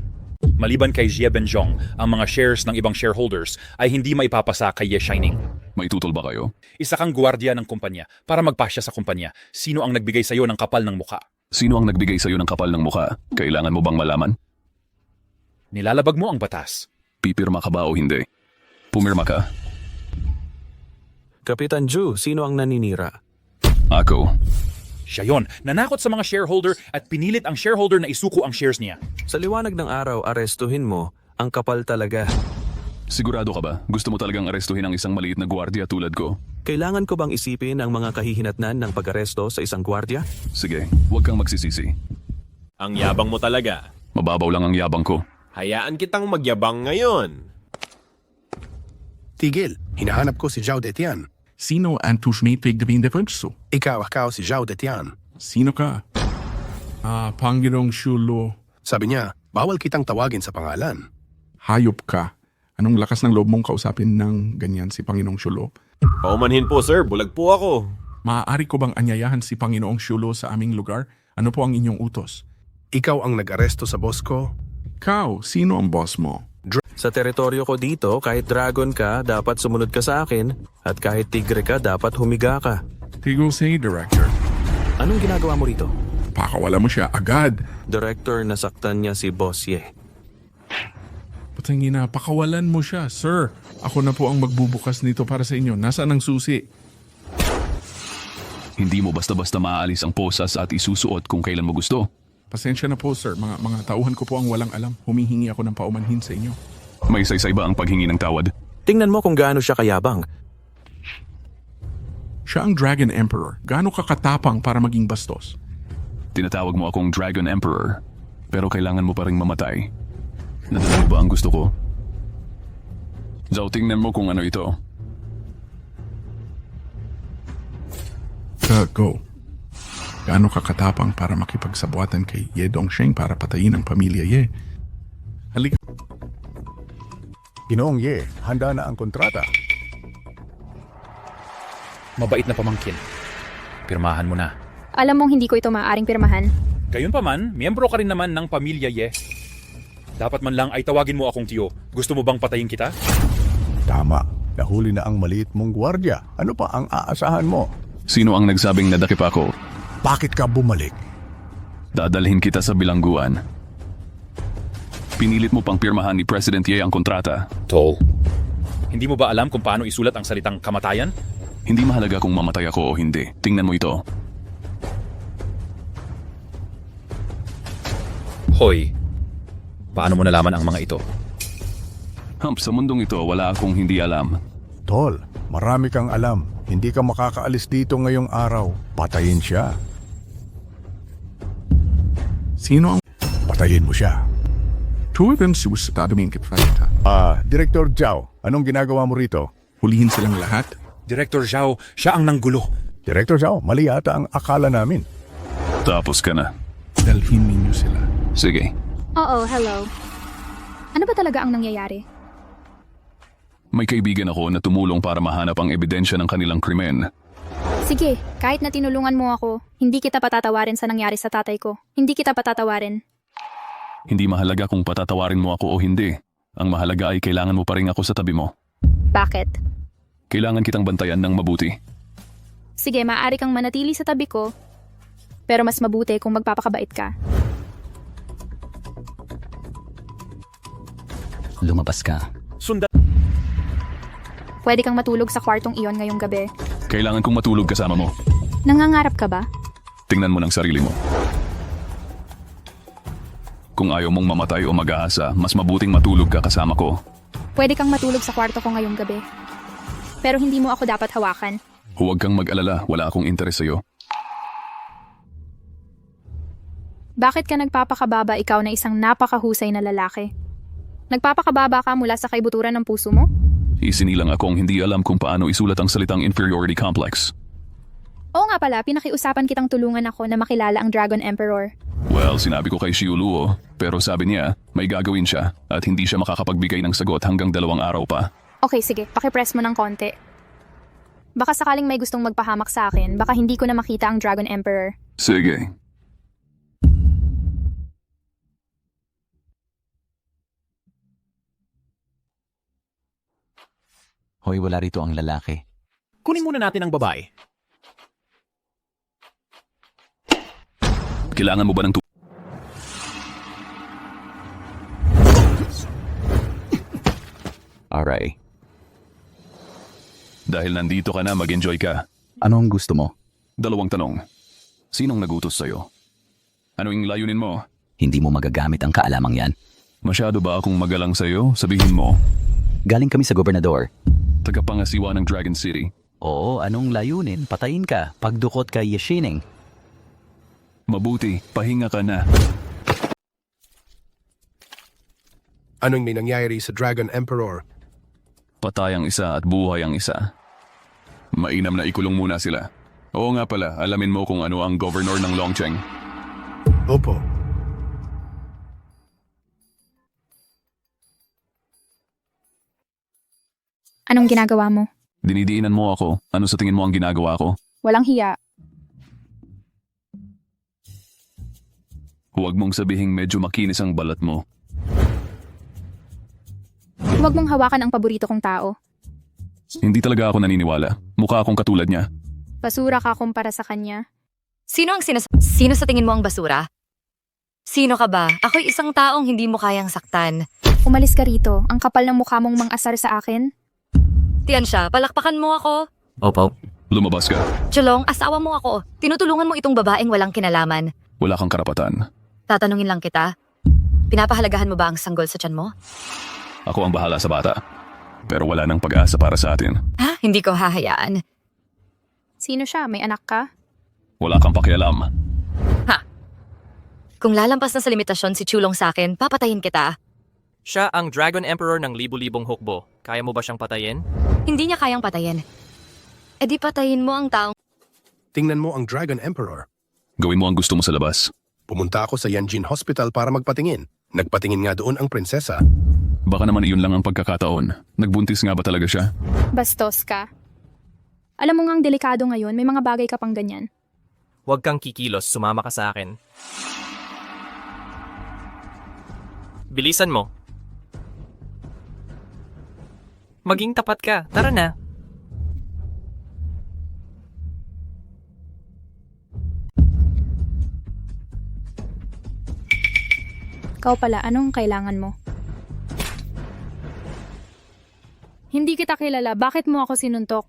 Maliban kay Jie Benjong, ang mga shares ng ibang shareholders ay hindi maipapasa kay Ye Shining. May tutol ba kayo? Isa kang gwardiya ng kumpanya para magpasya sa kumpanya. Sino ang nagbigay sa'yo ng kapal ng muka? Sino ang nagbigay sa'yo ng kapal ng mukha? Kailangan mo bang malaman? Nilalabag mo ang batas. Pipirma ka ba o hindi? Pumirma ka? Kapitan Ju, sino ang naninira? Ako. Siya yon, nanakot sa mga shareholder at pinilit ang shareholder na isuko ang shares niya. Sa liwanag ng araw, arestuhin mo. Ang kapal talaga. Sigurado ka ba? Gusto mo talagang arestuhin ang isang maliit na gwardiya tulad ko? Kailangan ko bang isipin ang mga kahihinatnan ng pag-aresto sa isang gwardiya? Sige, huwag kang magsisisi. Ang yabang mo talaga. Mababaw lang ang yabang ko. Hayaan kitang magyabang ngayon. Tigil, hinahanap ko si Zhao Detian. Sino ang tusmetig de defenso? Ikaw si Zhao Detian. Sino ka? Panginoong Shulo. Sabi niya, bawal kitang tawagin sa pangalan. Hayop ka. Anong lakas ng loob mong kausapin ng ganyan si Panginoong Shulo? Paumanhin po sir, bulag po ako. Maaari ko bang anyayahan si Panginoong Shulo sa aming lugar? Ano po ang inyong utos? Ikaw ang nag-aresto sa boss ko? Ikaw, sino ang boss mo? Sa teritoryo ko dito, kahit dragon ka, dapat sumunod ka sa akin. At kahit tigre ka, dapat humiga ka. Tigo say, Director. Anong ginagawa mo rito? Pakawala mo siya agad. Director, nasaktan niya si Boss Ye. Patangina, pakawalan mo siya. Sir, ako na po ang magbubukas nito para sa inyo. Nasaan ang susi? Hindi mo basta-basta maaalis ang posas at isusuot kung kailan mo gusto. Pasensya na po, sir. Mga tauhan ko po ang walang alam. Humihingi ako ng paumanhin sa inyo. May saysay ba ang paghingi ng tawad? Tingnan mo kung gaano siya kayabang. Siya ang Dragon Emperor. Gaano ka katapang para maging bastos? Tinatawag mo akong Dragon Emperor, pero kailangan mo pa ring mamatay. Nadala mo ba ang gusto ko? Zhao, tingnan mo kung ano ito. Go. Gaano ka katapang para makipagsabuatan kay Ye Dongsheng para patayin ang pamilya Ye? Halika. Ginoong Ye, handa na ang kontrata. Mabait na pamangkin. Pirmahan mo na. Alam mong hindi ko ito maaaring pirmahan. Gayunpaman, miyembro ka rin naman ng pamilya Ye. Dapat man lang ay tawagin mo akong tiyo. Gusto mo bang patayin kita? Tama. Nahuli na ang maliit mong gwardya. Ano pa ang aasahan mo? Sino ang nagsabing nadakip ako? Bakit ka bumalik? Dadalhin kita sa bilangguan. Pinilit mo pang pirmahan ni President Ye ang kontrata. Tol. Hindi mo ba alam kung paano isulat ang salitang kamatayan? Hindi mahalaga kung mamatay ako o hindi. Tingnan mo ito. Hoy, paano mo nalaman ang mga ito? Hump, sa mundong ito, wala akong hindi alam. Tol, marami kang alam. Hindi ka makakaalis dito ngayong araw. Patayin siya. Sino ang... Patayin mo siya. Two of them suicide kitfalita. Director Zhao, anong ginagawa mo rito? Hulihin silang lahat? Director Zhao, siya ang nanggulo. Director Zhao, mali yata ang akala namin. Tapos ka na. Dalhin ninyo sila. Sige. Oo, hello. Ano ba talaga ang nangyayari? May kaibigan ako na tumulong para mahanap ang ebidensya ng kanilang krimen. Sige, kahit na tinulungan mo ako, hindi kita patatawarin sa nangyari sa tatay ko. Hindi kita patatawarin. Hindi mahalaga kung patatawarin mo ako o hindi. Ang mahalaga ay kailangan mo pa rin ako sa tabi mo. Bakit? Kailangan kitang bantayan ng mabuti. Sige, maaari kang manatili sa tabi ko, pero mas mabuti kung magpapakabait ka. Lumabas ka. Sundan. Pwede kang matulog sa kwartong iyon ngayong gabi. Kailangan kong matulog kasama mo. Nangangarap ka ba? Tingnan mo ng sarili mo. Kung ayaw mong mamatay o mag-aasa, mas mabuting matulog ka kasama ko. Pwede kang matulog sa kwarto ko ngayong gabi. Pero hindi mo ako dapat hawakan. Huwag kang mag-alala, wala akong interes sa'yo. Bakit ka nagpapakababa ikaw na isang napakahusay na lalaki? Nagpapakababa ka mula sa kaibuturan ng puso mo? Isinilang akong hindi alam kung paano isulat ang salitang inferiority complex. Oo nga pala, pinakiusapan kitang tulungan ako na makilala ang Dragon Emperor. Well, sinabi ko kay Shiuluo, pero sabi niya, may gagawin siya at hindi siya makakapagbigay ng sagot hanggang 2 araw pa. Okay, sige, pakipress mo ng konti. Baka sakaling may gustong magpahamak sa akin, baka hindi ko na makita ang Dragon Emperor. Sige. Hoy, wala rito ang lalaki. Kunin muna natin ang babae. Kailangan mo ba ng Alright. Dahil nandito ka na, mag-enjoy ka. Anong gusto mo? 2 tanong. Sinong nagutos sa'yo? Anong layunin mo? Hindi mo magagamit ang kaalamang yan. Masyado ba akong magalang sa'yo? Sabihin mo. Galing kami sa gobernador. Tagapangasiwa ng Dragon City. Oo, anong layunin? Patayin ka. Pagdukot kay Yeshining. Mabuti, pahinga ka na. Anong may nangyayari sa Dragon Emperor? Patay ang isa at buhay ang isa. Mainam na ikulong muna sila. Oo nga pala, alamin mo kung ano ang governor ng Longcheng. Opo. Anong ginagawa mo? Dinidiinan mo ako. Ano sa tingin mo ang ginagawa ko? Walang hiya. Huwag mong sabihing medyo makinis ang balat mo. Huwag mong hawakan ang paborito kong tao. Hindi talaga ako naniniwala. Mukha akong katulad niya. Basura ka kumpara sa kanya. Sino sa tingin mo ang basura? Sino ka ba? Ako'y isang taong hindi mo kayang saktan. Umalis ka rito. Ang kapal ng mukha mong mang-asar sa akin. Tiyan siya, palakpakan mo ako. Opo. Lumabas ka. Chulong, asawa mo ako. Tinutulungan mo itong babaeng walang kinalaman. Wala kang karapatan. Tatanungin lang kita. Pinapahalagahan mo ba ang sanggol sa tiyan mo? Ako ang bahala sa bata. Pero wala nang pag-asa para sa atin. Ha? Hindi ko hahayaan. Sino siya? May anak ka? Wala kang pakialam. Kung lalampas na sa limitasyon si Chulong sa akin, papatayin kita. Siya ang Dragon Emperor ng libu-libong hukbo. Kaya mo ba siyang patayin? Hindi niya kayang patayin. E di patayin mo ang taong... Tingnan mo ang Dragon Emperor. Gawin mo ang gusto mo sa labas. Pumunta ako sa Yanjin Hospital para magpatingin. Nagpatingin nga doon ang prinsesa. Baka naman iyon lang ang pagkakataon. Nagbuntis nga ba talaga siya? Bastos ka. Alam mo ngang delikado ngayon, may mga bagay ka pang ganyan. Huwag kang kikilos, sumama ka sa akin. Bilisan mo. Maging tapat ka. Tara na. Ikaw pala, anong kailangan mo? Hindi kita kilala, bakit mo ako sinuntok?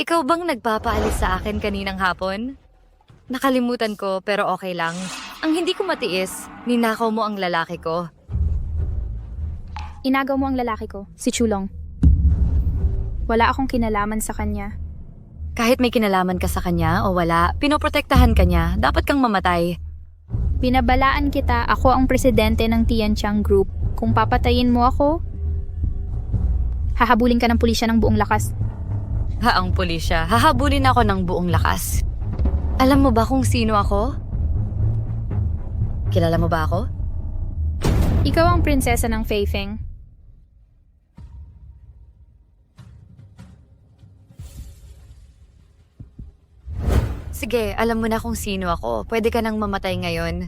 Ikaw bang nagpapaalis sa akin kaninang hapon? Nakalimutan ko pero okay lang. Ang hindi ko matiis, ninakaw mo ang lalaki ko. Inagaw mo ang lalaki ko, si Chulong. Wala akong kinalaman sa kanya. Kahit may kinalaman ka sa kanya o wala, pinoprotektahan ka niya, dapat kang mamatay. Binabalaan kita, ako ang presidente ng Tianqiang Group. Kung papatayin mo ako, hahabulin ka ng pulisya ng buong lakas. Ang pulisya, hahabulin ako ng buong lakas. Alam mo ba kung sino ako? Kilala mo ba ako? Ikaw ang prinsesa ng Feifeng. Sige, alam mo na kung sino ako. Pwede ka nang mamatay ngayon.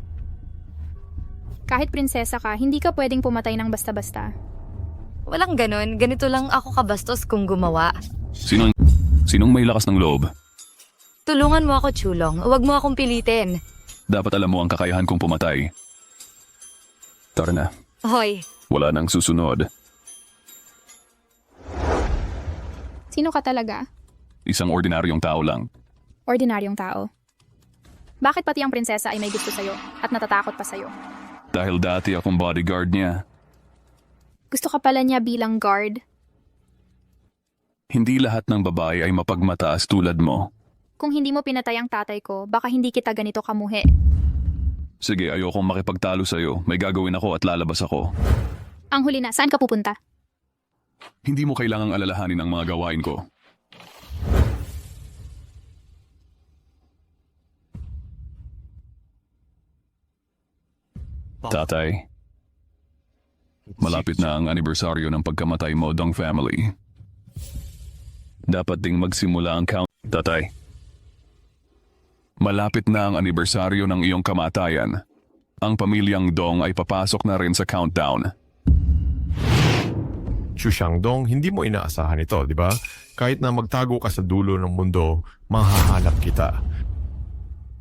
Kahit prinsesa ka, hindi ka pwedeng pumatay ng basta-basta. Walang ganon. Ganito lang ako kabastos kung gumawa. Sinong may lakas ng loob? Tulungan mo ako, Chulong. Huwag mo akong pilitin. Dapat alam mo ang kakayahan kong pumatay. Tara na. Hoy, Wala nang susunod. Sino ka talaga? Isang ordinaryong tao lang. Ordinaryong tao. Bakit pati ang prinsesa ay may gusto sa'yo at natatakot pa sa'yo? Dahil dati akong bodyguard niya. Gusto ka pala niya bilang guard? Hindi lahat ng babae ay mapagmataas tulad mo. Kung hindi mo pinatay ang tatay ko, baka hindi kita ganito kamuhi. Sige, ayokong makipagtalo sa'yo. May gagawin ako at lalabas ako. Ang huli na, saan ka pupunta? Hindi mo kailangang alalahanin ang mga gawain ko. Tatay, malapit na ang anibersaryo ng pagkamatay mo, Dong family. Dapat ding magsimula ang count. Tatay, malapit na ang anibersaryo ng iyong kamatayan. Ang pamilyang Dong ay papasok na rin sa countdown. Chu Xiangdong, hindi mo inaasahan ito, di ba? Kahit na magtago ka sa dulo ng mundo, mahahanap kita.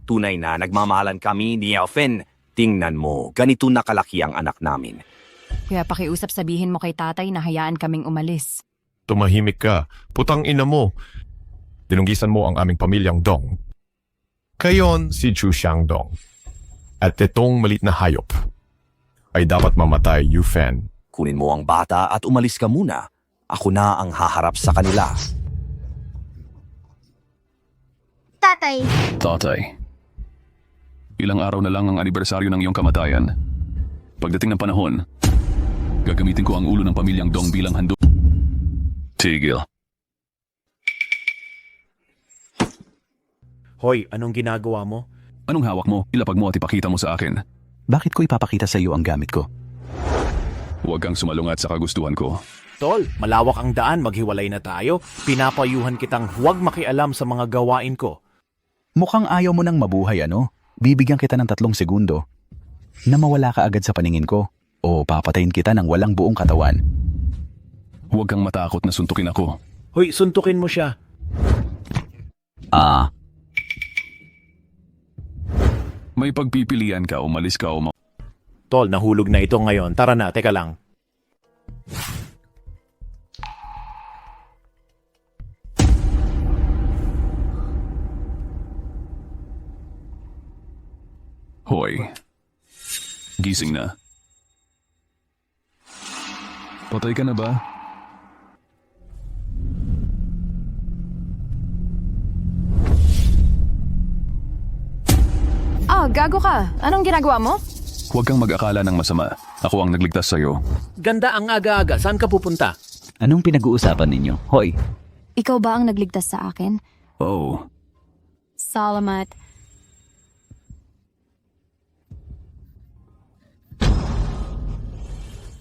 Tunay na nagmamahalan kami ni Elfen. Tingnan mo, ganito nakalaki ang anak namin. Kaya pakiusap sabihin mo kay tatay na hayaan kaming umalis. Tumahimik ka. Putang ina mo. Dinunggisan mo ang aming pamilyang Dong. Kayon si Chu Xiangdong. At itong malit na hayop ay dapat mamatay, Yu Fen. Kunin mo ang bata at umalis ka muna. Ako na ang haharap sa kanila. Tatay. Tatay, ilang araw na lang ang anibersaryo ng iyong kamatayan. Pagdating ng panahon, gagamitin ko ang ulo ng pamilyang Dong bilang handog. Tigil. Hoy, anong ginagawa mo? Anong hawak mo? Ilapag mo at ipakita mo sa akin. Bakit ko ipapakita sa iyo ang gamit ko? Huwag kang sumalungat sa kagustuhan ko. Tol, malawak ang daan, maghiwalay na tayo. Pinapayuhan kitang huwag makialam sa mga gawain ko. Mukhang ayaw mo nang mabuhay, ano? Bibigyan kita ng 3 segundo na mawala ka agad sa paningin ko o papatayin kita ng walang buong katawan. Huwag kang matakot na suntukin ako. Hoy, suntukin mo siya. May pagpipilian ka, umalis ka o Tol, nahulog na ito ngayon. Tara na, teka lang. Hoy, gising na. Patay ka na ba? Gago ka. Anong ginagawa mo? Huwag kang mag-akala ng masama. Ako ang nagligtas sa'yo. Ganda ang aga-aga. Saan ka pupunta? Anong pinag-uusapan ninyo? Hoy, Ikaw ba ang nagligtas sa akin? Oh, Salamat.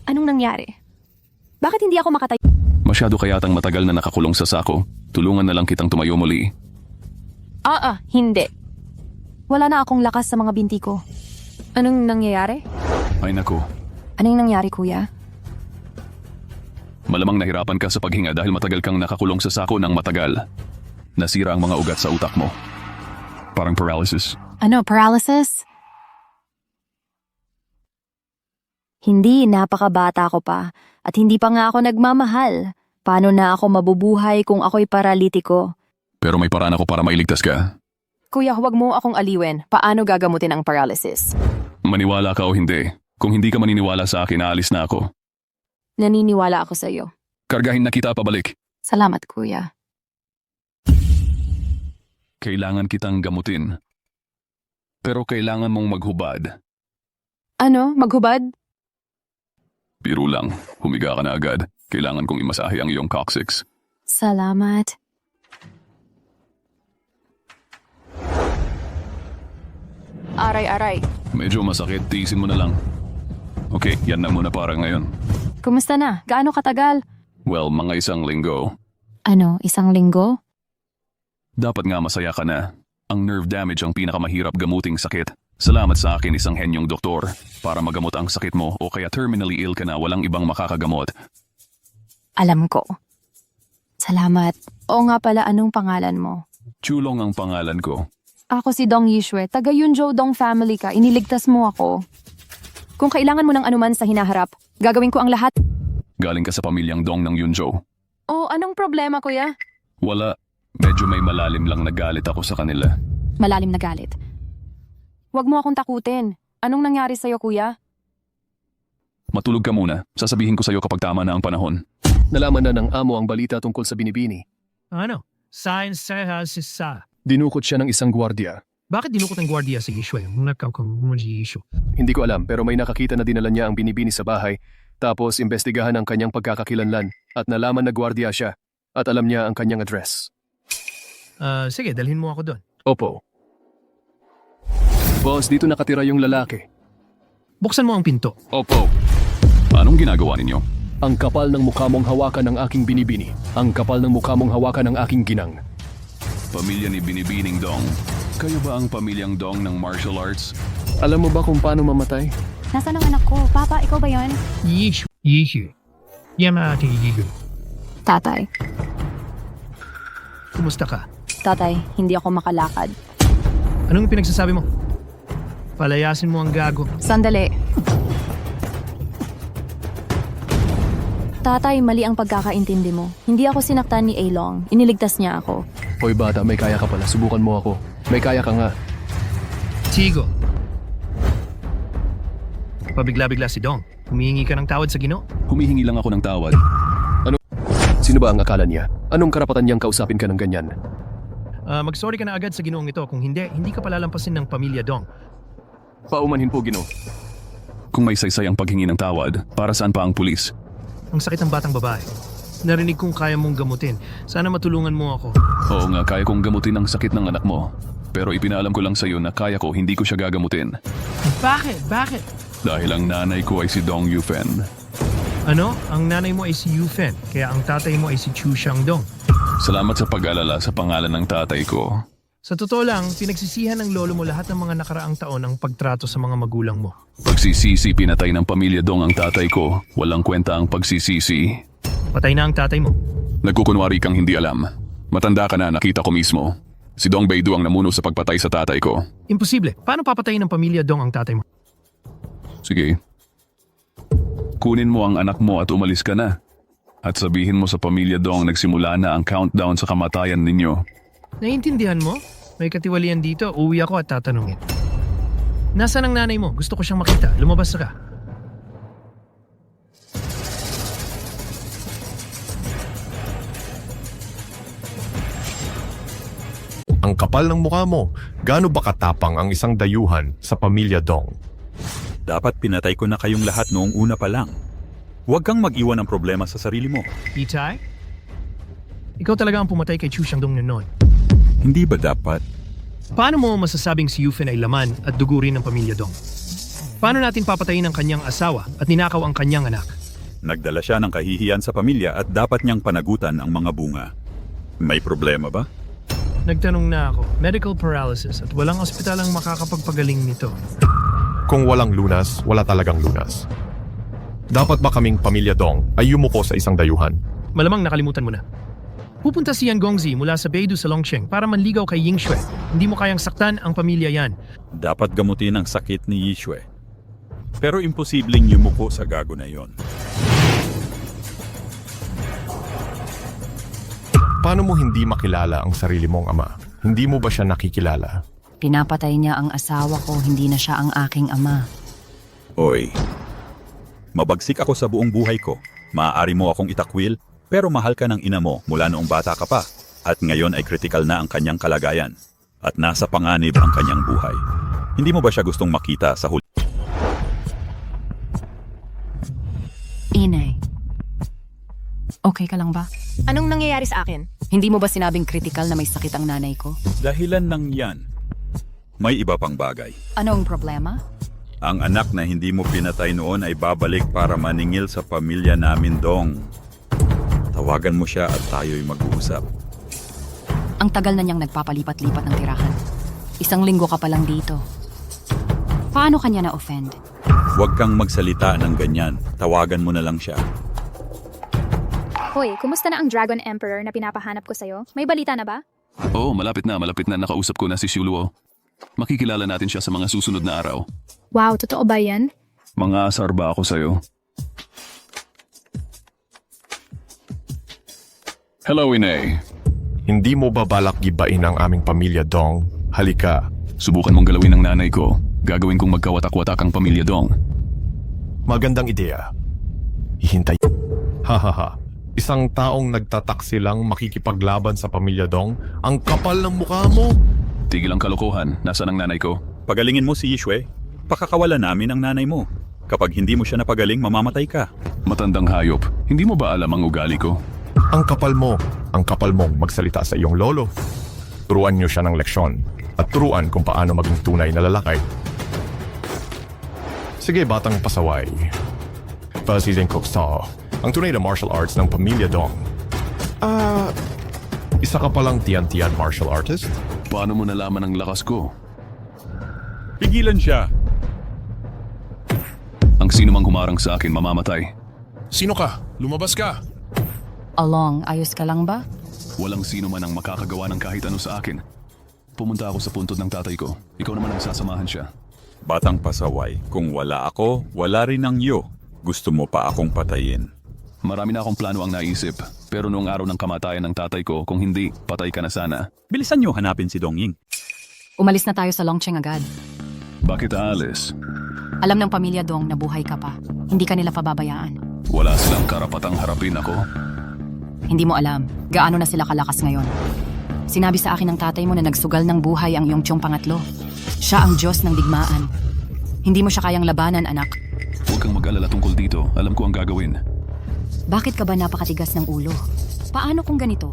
Anong nangyari? Bakit hindi ako makatayo? masyado kayatang matagal na nakakulong sa sako. Tulungan na lang kitang tumayo muli. Hindi. Wala na akong lakas sa mga binti ko. Anong nangyayari? Ay naku, Anong nangyari, kuya? malamang nahirapan ka sa paghinga dahil matagal kang nakakulong sa sako ng matagal. Nasira ang mga ugat sa utak mo. Parang paralysis. Paralysis? Hindi, napakabata ko pa. At hindi pa nga ako nagmamahal. Paano na ako mabubuhay kung ako'y paralitiko? Pero may paraan ako para mailigtas ka. Kuya, huwag mo akong aliwin. Paano gagamutin ang paralysis? Maniwala ka o hindi. Kung hindi ka maniniwala sa akin, aalis na ako. Naniniwala ako sa'yo. Kargahin na kita pabalik. Salamat, kuya. Kailangan kitang gamutin. Pero kailangan mong maghubad. Maghubad? Biro lang, humiga ka na agad. Kailangan kong imasahe ang iyong coccyx. Salamat. Aray. Medyo masakit, tiisin mo na lang. Okay, yan na muna para ngayon. Kumusta na? Gaano katagal? Well, mga isang linggo. Isang linggo? Dapat nga masaya ka na. Ang nerve damage ang pinakamahirap gamuting sakit. Salamat sa akin isang henyong doktor para magamot ang sakit mo o kaya terminally ill ka na walang ibang makakagamot. Alam ko. Salamat. Oo nga pala, anong pangalan mo? Chulong ang pangalan ko. Ako si Dong Yishue. Taga Yunjo Dong family ka. Iniligtas mo ako. Kung kailangan mo ng anuman sa hinaharap, gagawin ko ang lahat. Galing ka sa pamilyang Dong ng Yunjo. Anong problema, kuya? Wala. Medyo may malalim lang na galit ako sa kanila. Malalim na galit. Huwag mo akong takutin. Anong nangyari sa'yo, kuya? Matulog ka muna. Sasabihin ko sa'yo kapag tama na ang panahon. Nalaman na ng amo ang balita tungkol sa binibini. Science sa. Dinukot siya ng isang gwardiya. Bakit dinukot ng gwardiya si Yishue? Hindi ko alam pero may nakakita na dinala niya ang binibini sa bahay. Tapos imbestigahan ang kanyang pagkakakilanlan at nalaman na gwardiya siya at alam niya ang kanyang address. Sige, dalhin mo ako doon. Opo. Boss, dito nakatira yung lalaki. Buksan mo ang pinto. Opo. Anong ginagawa ninyo? Ang kapal ng mukha mong hawakan ng aking binibini. Ang kapal ng mukha mong hawakan ng aking ginang. Pamilya ni Binibining Dong. Kayo ba ang pamilyang Dong ng martial arts? Alam mo ba kung paano mamatay? Nasaan ang anak ko? Papa, ikaw ba yan? Yishue. Yamate Yigu. Tatay. Kumusta ka? Tatay, hindi ako makalakad. Anong pinagsasabi mo? Palayasin mo ang gago. Sandali. Tatay, mali ang pagkakaintindi mo. Hindi ako sinaktan ni Aelong. Iniligtas niya ako. Hoy bata, may kaya ka pala. Subukan mo ako. May kaya ka nga. Chigo. Pabigla-bigla si Dong. Humihingi ka ng tawad sa Ginoo? Humihingi lang ako ng tawad. Sino ba ang akala niya? Anong karapatan niyang kausapin ka ng ganyan? Mag-sorry ka na agad sa Ginoong ito. Kung hindi ka palalampasin ng pamilya Dong. Paumanhin po, Ginoo. Kung may saysay ang paghingi ng tawad, para saan pa ang pulis? Ang sakit ng batang babae. Narinig kong kaya mong gamutin. Sana matulungan mo ako. Oo nga, kaya kong gamutin ang sakit ng anak mo. Pero ipinaalam ko lang sa'yo na kaya ko, hindi ko siya gagamutin. Bakit? Dahil ang nanay ko ay si Dong Yufen. Ang nanay mo ay si Yufen, kaya ang tatay mo ay si Chu Xiangdong. Salamat sa pag-alala sa pangalan ng tatay ko. Sa totoo lang, pinagsisihan ng lolo mo lahat ng mga nakaraang taon ang pagtrato sa mga magulang mo. Pagsisisi, pinatay ng pamilya Dong ang tatay ko. Walang kwenta ang pagsisisi. Patay na ang tatay mo. Nagkukunwari kang hindi alam. Matanda ka na, nakita ko mismo. Si Dong Beidu ang namuno sa pagpatay sa tatay ko. Imposible. Paano papatayin ng pamilya Dong ang tatay mo? Sige. Kunin mo ang anak mo at umalis ka na. At sabihin mo sa pamilya Dong nagsimula na ang countdown sa kamatayan ninyo. Naiintindihan mo? May katiwalian dito. Uwi ako at tatanungin. Nasaan ang nanay mo? Gusto ko siyang makita. Lumabas ka. Ang kapal ng mukha mo. Gaano ba katapang ang isang dayuhan sa pamilya Dong? Dapat pinatay ko na kayong lahat noong una pa lang. Huwag kang mag-iwan ng problema sa sarili mo. Itai? Ikaw talaga ang pumatay kay Chu Xiangdong noon. Hindi ba dapat? Paano mo masasabing si Yufen ay laman at dugo rin ng pamilya Dong? Paano natin papatayin ang kanyang asawa at ninakaw ang kanyang anak? Nagdala siya ng kahihiyan sa pamilya at dapat niyang panagutan ang mga bunga. May problema ba? Nagtanong na ako, medical paralysis at walang ospital ang makakapagpagaling nito. Kung walang lunas, wala talagang lunas. Dapat ba kaming pamilya Dong ay yumuko sa isang dayuhan? Malamang nakalimutan mo na. Pupunta si Yan Gongzi mula sa Beidou sa Longsheng para manligaw kay Ying Xue. Hindi mo kayang saktan ang pamilya yan. Dapat gamutin ang sakit ni Yishue. Pero imposibleng yumuko sa gago na yon. Paano mo hindi makilala ang sarili mong ama? Hindi mo ba siya nakikilala? Pinapatay niya ang asawa ko, hindi na siya ang aking ama. Oy, mabagsik ako sa buong buhay ko. Maaari mo akong itakwil, pero mahal ka ng ina mo mula noong bata ka pa. At ngayon ay critical na ang kanyang kalagayan. At nasa panganib ang kanyang buhay. Hindi mo ba siya gustong makita sa huli? Inay, okay ka lang ba? Anong nangyayari sa akin? Hindi mo ba sinabing critical na may sakit ang nanay ko? Dahilan ng yan. May iba pang bagay. Anong problema? Ang anak na hindi mo pinatay noon ay babalik para maningil sa pamilya namin, Dong. Tawagan mo siya at tayo'y mag-uusap. Ang tagal na niyang nagpapalipat-lipat ng tirahan. 1 linggo ka pa lang dito. Paano kanya na-offend? Huwag kang magsalita ng ganyan. Tawagan mo na lang siya. Hoy, kumusta na ang Dragon Emperor na pinapahanap ko sa'yo? May balita na ba? Oo, malapit na. Nakausap ko na si Shuluo. Makikilala natin siya sa mga susunod na araw. Wow, totoo ba yan? Mga asar ba ako sa'yo? Hello, Inay. Hindi mo ba balak gibain ang aming pamilya Dong? Halika. Subukan mong galawin ng nanay ko. Gagawin kong magkawatak-watak ang pamilya Dong. Magandang ideya. Hihintay. Hahaha. Isang taong nagtatak silang makikipaglaban sa pamilya Dong? Ang kapal ng mukha mo! Tigil ang kalokohan. Nasaan ang nanay ko? Pagalingin mo si Yishue. Pakakawalan namin ang nanay mo. Kapag hindi mo siya napagaling, mamamatay ka. Matandang hayop. Hindi mo ba alam ang ugali ko? Ang kapal mo. Ang kapal mong magsalita sa iyong lolo. Turuan niyo siya ng leksyon at turuan kung paano maging tunay na lalaki. Sige, batang pasaway. Pasising Kokso, ang tunay na martial arts ng pamilya Dong. Isa ka palang tiyan-tiyan martial artist? Paano mo nalaman ang lakas ko? Pigilan siya. Ang sino mang humarang sa akin mamamatay. Sino ka? Lumabas ka! Along, ayos ka lang ba? Walang sino man ang makakagawa ng kahit ano sa akin. Pumunta ako sa puntod ng tatay ko. Ikaw naman ang sasamahan siya. Batang pasaway, kung wala ako, wala rin ang iyo. Gusto mo pa akong patayin. Marami na akong plano ang naisip. Pero noong araw ng kamatayan ng tatay ko, kung hindi, patay ka na sana. Bilisan niyo hanapin si Dongying. Umalis na tayo sa Longsheng agad. Bakit aalis? Alam ng pamilya Dong na buhay ka pa. Hindi ka nila pababayaan. Wala silang karapatang harapin ako. Hindi mo alam, gaano na sila kalakas ngayon. Sinabi sa akin ng tatay mo na nagsugal ng buhay ang iyong tiyong pangatlo. Siya ang Diyos ng digmaan. Hindi mo siya kayang labanan, anak. Huwag kang mag-alala tungkol dito. Alam ko ang gagawin. Bakit ka ba napakatigas ng ulo? Paano kung ganito?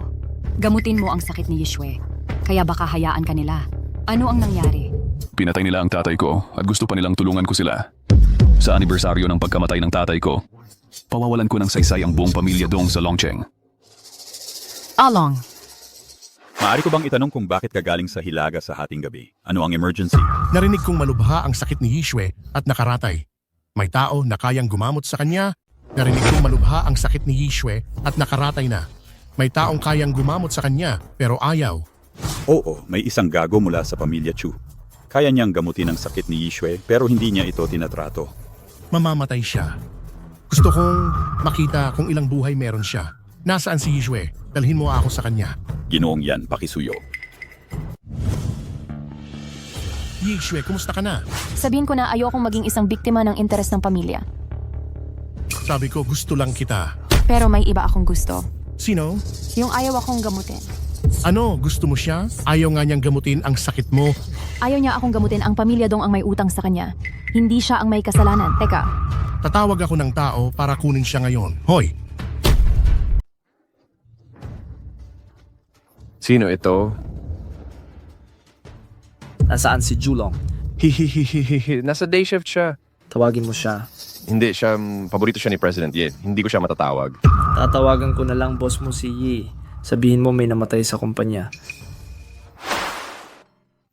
Gamutin mo ang sakit ni Yishue. Kaya baka hayaan ka nila. Ano ang nangyari? Pinatay nila ang tatay ko at gusto pa nilang tulungan ko sila. Sa anibersaryo ng pagkamatay ng tatay ko, pawawalan ko ng saysay ang buong pamilya Dong sa Longsheng. Along. Maaari ko bang itanong kung bakit ka galing sa Hilaga sa hating gabi? Ano ang emergency? Narinig kong malubha ang sakit ni Yishue at nakaratay. May tao na kayang gumamot sa kanya. Narinig kong malubha ang sakit ni Yishue at nakaratay na. May taong kayang gumamot sa kanya pero ayaw. Oo, may isang gago mula sa pamilya Chu. Kaya niyang gamutin ang sakit ni Yishue pero hindi niya ito tinatrato. Mamamatay siya. Gusto kong makita kung ilang buhay meron siya. Nasaan si Yishue? Dalhin mo ako sa kanya. Ginoong yan, pakisuyo. Yishue, kumusta ka na? Sabihin ko na ayokong maging isang biktima ng interes ng pamilya. Sabi ko gusto lang kita. Pero may iba akong gusto. Sino? Yung ayaw akong gamutin. Ano, gusto mo siya? Ayaw nga niyang gamutin ang sakit mo. Ayaw niya akong gamutin, ang pamilya Dong ang may utang sa kanya. Hindi siya ang may kasalanan. Teka, Tatawag ako ng tao para kunin siya ngayon. Hoy, Sino ito? Nasaan si Julong? Hihihihihi. Nasa day shift siya. Tawagin mo siya. Hindi, siya, paborito siya ni President Ye. Hindi ko siya matatawag. Tatawagan ko na lang boss mo si Yi. Sabihin mo may namatay sa kumpanya.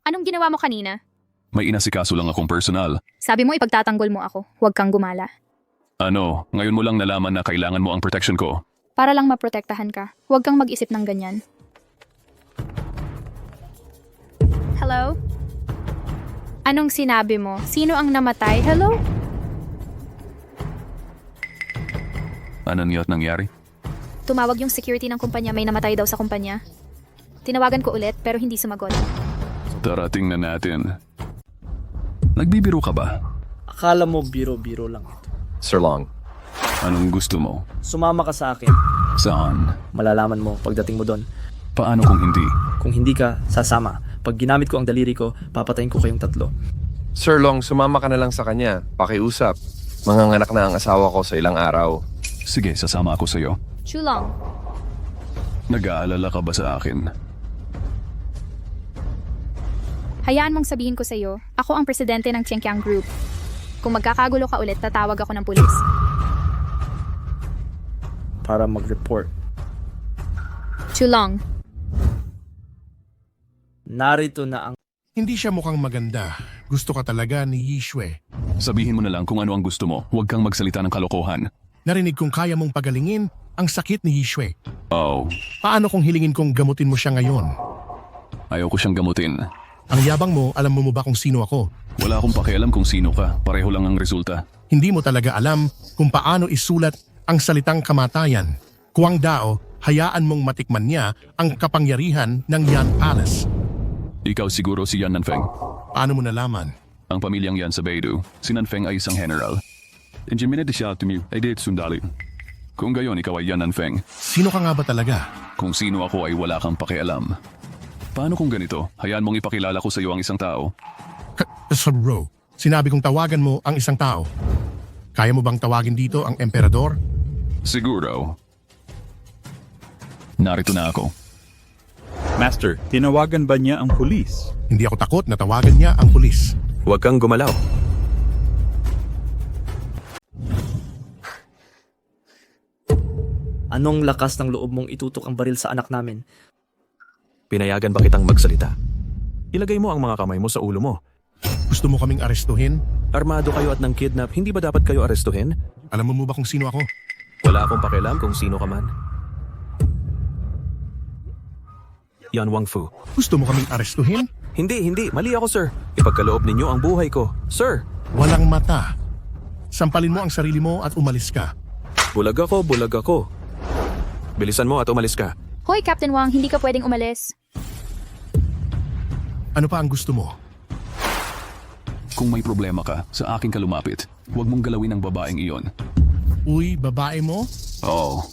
Anong ginawa mo kanina? May inasikaso lang akong personal. Sabi mo ipagtatanggol mo ako. Huwag kang gumala. Ano, ngayon mo lang nalaman na kailangan mo ang protection ko. Para lang maprotektahan ka. Huwag kang mag-isip ng ganyan. Hello? Anong sinabi mo? Sino ang namatay? Hello? Ano niyo't nangyari? Tumawag yung security ng kumpanya, may namatay daw sa kumpanya. Tinawagan ko ulit pero hindi sumagot. Tara, tingnan natin. Nagbibiro ka ba? Akala mo biro-biro lang ito. Sir Long. Anong gusto mo? Sumama ka sa akin. Saan? Malalaman mo pagdating mo doon. Paano kung hindi? Kung hindi ka, sasama. Pag ginamit ko ang daliri ko, papatayin ko kayong tatlo. Sir Long, sumama ka na lang sa kanya. Pakiusap. Manganganak na ang asawa ko sa ilang araw. Sige, sasama ako sa'yo. Chulong, Nag-aalala ka ba sa akin? hayaan mong sabihin ko sa'yo, ako ang presidente ng Qianqiang Group. Kung magkakagulo ka ulit, tatawag ako ng pulis. Para mag-report. Chulong, Narito na ang... hindi siya mukhang maganda. Gusto ka talaga ni Yishue. Sabihin mo na lang kung ano ang gusto mo. Huwag kang magsalita ng kalokohan. Narinig kong kaya mong pagalingin ang sakit ni Yishue. Oh, Paano kung hilingin kong gamutin mo siya ngayon? ayaw ko siyang gamutin. Ang yabang mo, alam mo ba kung sino ako? Wala akong pakialam kung sino ka. Pareho lang ang resulta. Hindi mo talaga alam kung paano isulat ang salitang kamatayan. Kuwang dao, hayaan mong matikman niya ang kapangyarihan ng Yan Palace. Ikaw siguro si Yan Nanfeng. Paano mo nalaman? Ang pamilyang yan sa Beidou. Si Nanfeng ay isang general. Engineer siya to me ay date sundali. Kung gayon, ikaw ay Yan Nanfeng. Sino ka nga ba talaga? Kung sino ako ay wala kang pakialam. Paano kung ganito? Hayaan mong ipakilala ko sa iyo ang isang tao. Bro, sinabi kong tawagan mo ang isang tao. Kaya mo bang tawagin dito ang emperador? Siguro. Narito na ako. Master, tinawagan ba niya ang pulis? Hindi ako takot na tawagan niya ang pulis. Huwag kang gumalaw. Anong lakas ng loob mong itutok ang baril sa anak namin? Pinayagan ba kitang magsalita? Ilagay mo ang mga kamay mo sa ulo mo. Gusto mo kaming arestuhin? Armado kayo at nang kidnap, hindi ba dapat kayo arestuhin? Alam mo ba kung sino ako? Wala akong pakialam kung sino ka man. Yan Wang Fu. Gusto mo kaming arestuhin? Hindi. Mali ako, sir. Ipagkaloob ninyo ang buhay ko. Sir! Walang mata. Sampalin mo ang sarili mo at umalis ka. Bulag ako. Bilisan mo at umalis ka. Hoy Captain Wang, hindi ka pwedeng umalis. Ano pa ang gusto mo? Kung may problema ka, sa akin ka lumapit. Huwag mong galawin ang babaeng iyon. Uy, babae mo? Oo.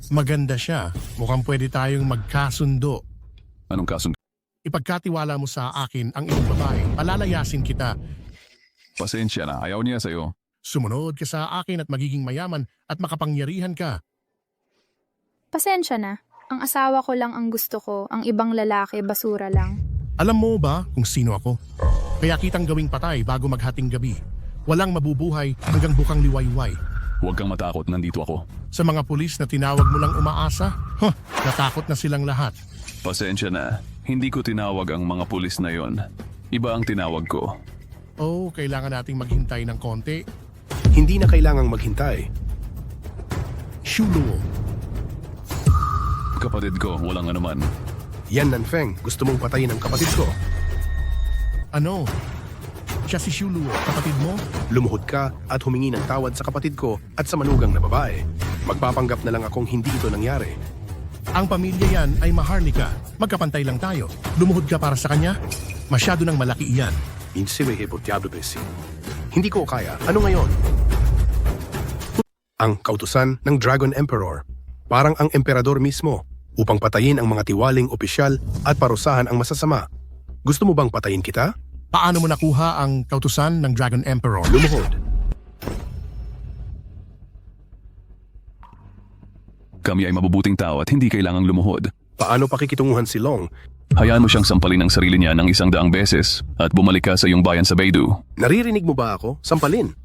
Maganda siya. Mukhang pwede tayong magkasundo. Anong kasun? Ipagkatiwala mo sa akin ang iyong babae. Palalayasin kita. Pasensya na, ayaw niya sa'yo. Sumunod ka sa akin at magiging mayaman at makapangyarihan ka. Pasensya na. Ang asawa ko lang ang gusto ko, ang ibang lalaki basura lang. Alam mo ba kung sino ako? Kaya kitang gawing patay bago maghating gabi. Walang mabubuhay hanggang bukang liwayway. Huwag kang matakot, nandito ako. Sa mga pulis na tinawag mo lang umaasa, natakot na silang lahat. Pasensya na, hindi ko tinawag ang mga pulis na yon. Iba ang tinawag ko. Oh, kailangan nating maghintay ng konti. Hindi na kailangang maghintay. Shuluo. Kapatid ko, walang anuman. Yan Nanfeng, gusto mong patayin ang kapatid ko. Ano? Siya si Shuluo, kapatid mo? Lumuhod ka at humingi ng tawad sa kapatid ko at sa manugang na babae. Magpapanggap na lang akong hindi ito nangyari. Ang pamilya yan ay Maharlika. Magkapantay lang tayo. Lumuhod ka para sa kanya? Masyado nang malaki iyan. Hindi ko kaya. Ano ngayon? Ang kautusan ng Dragon Emperor. Parang ang emperador mismo. upang patayin ang mga tiwaling opisyal at parusahan ang masasama. Gusto mo bang patayin kita? Paano mo nakuha ang kautusan ng Dragon Emperor? Lumuhod. Kami ay mabubuting tao at hindi kailangang lumuhod. Paano pakikitunguhan si Long? Hayaan mo siyang sampalin ang sarili niya ng 100 beses at bumalik ka sa iyong bayan sa Beidou. Naririnig mo ba ako? Sampalin.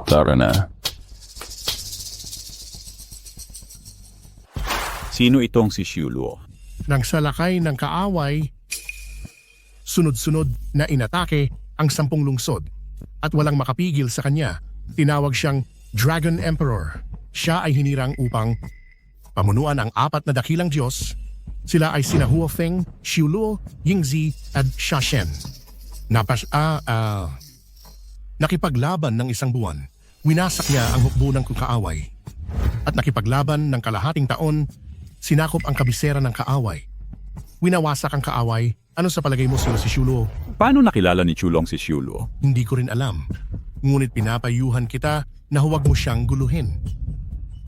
Tara na. Sino itong si Xiuluo? Nang salakay ng kaaway, sunod-sunod na inatake ang 10 lungsod at walang makapigil sa kanya. Tinawag siyang Dragon Emperor. Siya ay hinirang upang pamunuan ang 4 na dakilang Diyos. Sila ay sina Huofeng, Xiuluo, Yingzi at Shashen. Nakipaglaban ng 1 buwan. Winasak niya ang hukbo ng kaaway. At nakipaglaban ng kalahating taon, sinakop ang kabisera ng kaaway. Winawasak ang kaaway. Ano sa palagay mo si Xiuluo? Paano nakilala ni Chulong si Xiuluo? Hindi ko rin alam. Ngunit pinapayuhan kita na huwag mo siyang guluhin.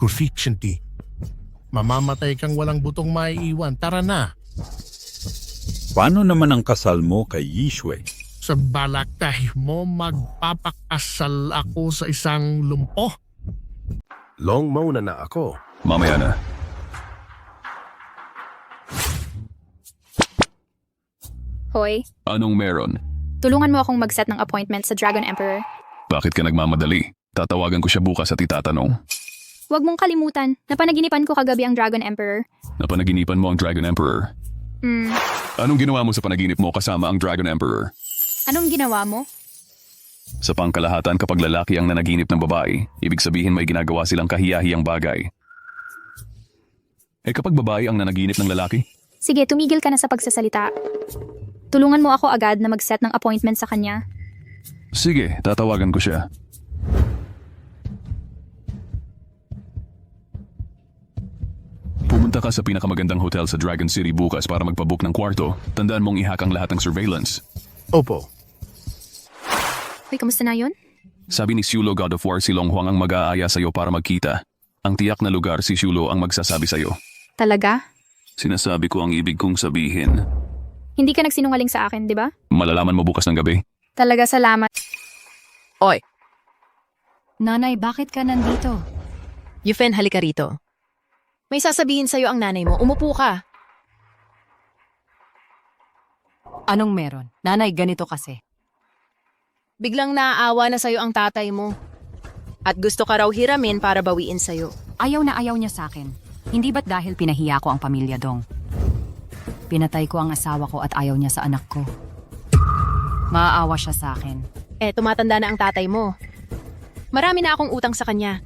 Proficiency. Mamamatay kang walang butong maiiwan. Tara na! Paano naman ang kasal mo kay Yishue? Sa balaktay mo, magpapakasal ako sa isang lumpo. Long, mauna na ako. Mamaya na. Hoy, Anong meron? tulungan mo akong mag-set ng appointment sa Dragon Emperor. Bakit ka nagmamadali? Tatawagan ko siya bukas at itatanong. Huwag mong kalimutan, napanaginipan ko kagabi ang Dragon Emperor. Napanaginipan mo ang Dragon Emperor. Anong ginawa mo sa panaginip mo kasama ang Dragon Emperor? Anong ginawa mo? Sa pangkalahatan kapag lalaki ang nanaginip ng babae, ibig sabihin may ginagawa silang kahiyahiyang bagay. Kapag babae ang nanaginip ng lalaki? Sige, tumigil ka na sa pagsasalita. Tulungan mo ako agad na mag-set ng appointment sa kanya. Sige, tatawagan ko siya. Pumunta ka sa pinakamagandang hotel sa Dragon City bukas para magpabook ng kwarto. Tandaan mong ihak ang lahat ng surveillance. Opo. Hoy, kamusta na yun? Sabi ni Xiuluo God of War si Long Huang ang mag-aaya sa'yo para magkita. Ang tiyak na lugar si Xiuluo ang magsasabi sa'yo. Talaga? Sinasabi ko ang ibig kong sabihin. Hindi ka nagsinungaling sa akin, di ba? Malalaman mo bukas ng gabi. Talaga salamat. Oy, Nanay, bakit ka nandito? Yufen, halika rito. May sasabihin sa'yo ang nanay mo. Umupo ka. Anong meron? Nanay, ganito kasi. Biglang naaawa na sa'yo ang tatay mo. At gusto ka raw hiramin para bawiin sa'yo. Ayaw na ayaw niya sa akin. Hindi ba't dahil pinahiya ko ang pamilya Dong? Pinatay ko ang asawa ko at ayaw niya sa anak ko. Maaawa siya sa akin. Tumatanda na ang tatay mo. Marami na akong utang sa kanya.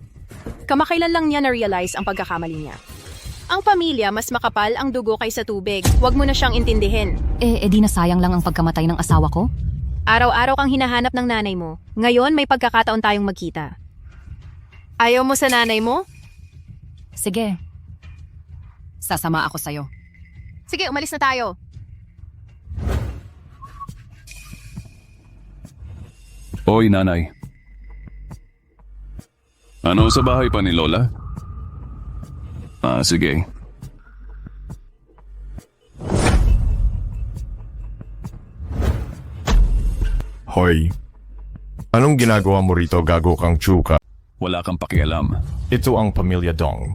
Kamakailan lang niya na-realize ang pagkakamali niya. Ang pamilya mas makapal ang dugo kaysa tubig. Huwag mo na siyang intindihin. Di na sayang lang ang pagkamatay ng asawa ko? Araw-araw kang hinahanap ng nanay mo. Ngayon may pagkakataon tayong magkita. Ayaw mo sa nanay mo? Sige. Sasama ako sa'yo. Sige, umalis na tayo. Oy, nanay. Ano sa bahay pa ni Lola? Sige. Hoy, anong ginagawa mo rito, gago kang tsuka? Wala kang pakialam. Ito ang pamilya Dong.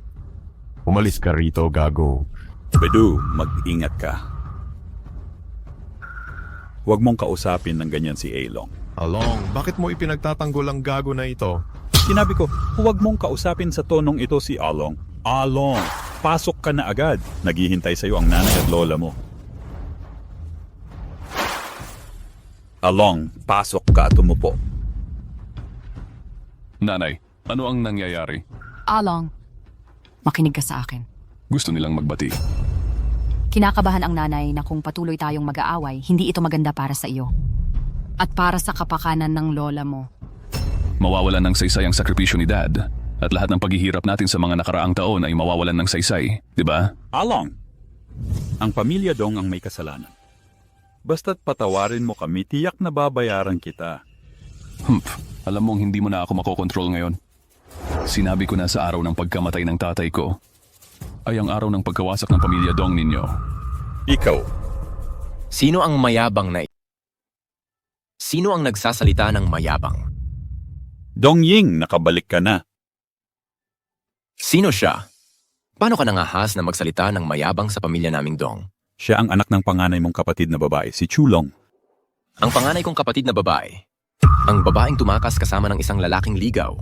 Umalis ka rito, gago. Bedu, mag-ingat ka. Huwag mong kausapin ng ganyan si Along. Along, bakit mo ipinagtatanggol ang gago na ito? Sinabi ko, huwag mong kausapin sa tonong ito si Along. Along, pasok ka na agad. Naghihintay sa'yo ang nanay at lola mo. Along, pasok ka, tumupo. Nanay, ano ang nangyayari? Along, makinig ka sa akin. Gusto nilang magbati. Kinakabahan ang nanay na kung patuloy tayong mag-aaway, hindi ito maganda para sa iyo. At para sa kapakanan ng lola mo. Mawawalan ng saysay ang sakripisyo ni Dad. At lahat ng paghihirap natin sa mga nakaraang taon ay mawawalan ng saysay, di ba? Along, ang pamilya Dong ang may kasalanan. Basta't patawarin mo kami, tiyak na babayaran kita. Alam mong hindi mo na ako makokontrol ngayon. Sinabi ko na sa araw ng pagkamatay ng tatay ko ay ang araw ng pagkawasak ng pamilya Dong ninyo. Ikaw. Sino ang mayabang na Sino ang nagsasalita ng mayabang? Dong Ying, nakabalik ka na. Sino siya? Paano ka nangahas na magsalita ng mayabang sa pamilya naming Dong? Siya ang anak ng panganay mong kapatid na babae, si Chulong. Ang panganay kong kapatid na babae. Ang babaeng tumakas kasama ng isang lalaking ligaw.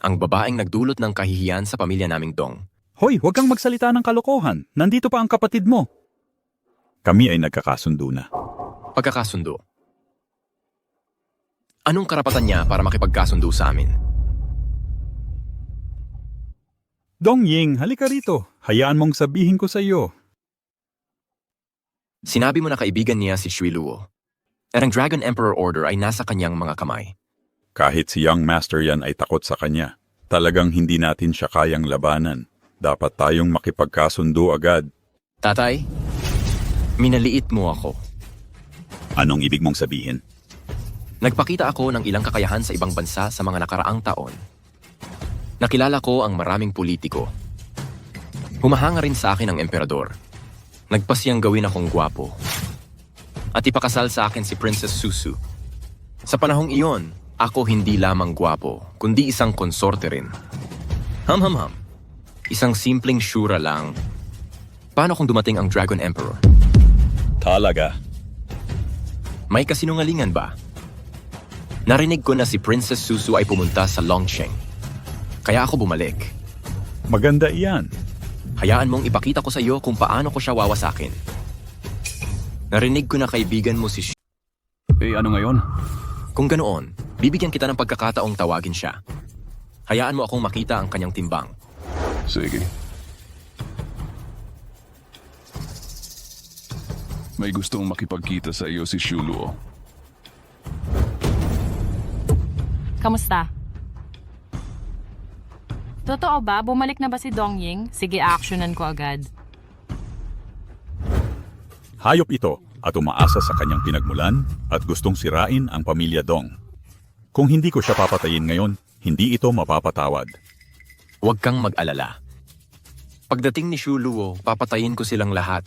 Ang babaeng nagdulot ng kahihiyan sa pamilya naming Dong. Hoy, huwag kang magsalita ng kalokohan. Nandito pa ang kapatid mo. Kami ay nagkakasundo na. Pagkakasundo. Anong karapatan niya para makipagkasundo sa amin? Dong Ying, halika rito. Hayaan mong sabihin ko sa iyo. Sinabi mo na kaibigan niya si Shui Luo. At ang Dragon Emperor Order ay nasa kanyang mga kamay. Kahit si Young Master yan ay takot sa kanya, talagang hindi natin siya kayang labanan. Dapat tayong makipagkasundo agad. Tatay, minaliit mo ako. Anong ibig mong sabihin? Nagpakita ako ng ilang kakayahan sa ibang bansa sa mga nakaraang taon. Nakilala ko ang maraming politiko. Humahanga rin sa akin ang emperador. Nagpasiyang gawin akong gwapo. At ipakasal sa akin si Princess Susu. Sa panahong iyon, ako hindi lamang gwapo, kundi isang konsorte rin. Ham. Isang simpleng syura lang. Paano kung dumating ang Dragon Emperor? Talaga? May kasinungalingan ba? Narinig ko na si Princess Susu ay pumunta sa Longsheng. Kaya ako bumalik. Maganda iyan. Hayaan mong ipakita ko sa iyo kung paano ko siya wawasakin. Narinig ko na kaibigan mo si ano ngayon? Kung ganoon, bibigyan kita ng pagkakataong tawagin siya. Hayaan mo akong makita ang kanyang timbang. Sige. May gustong makipagkita sa iyo si Shui Luo. Kamusta? Totoo ba? Bumalik na ba si Dong Ying? Sige, actionan ko agad. Hayop ito at umaasa sa kanyang pinagmulan at gustong sirain ang pamilya Dong. Kung hindi ko siya papatayin ngayon, hindi ito mapapatawad. Huwag kang mag-alala. Pagdating ni Shui Luo, papatayin ko silang lahat.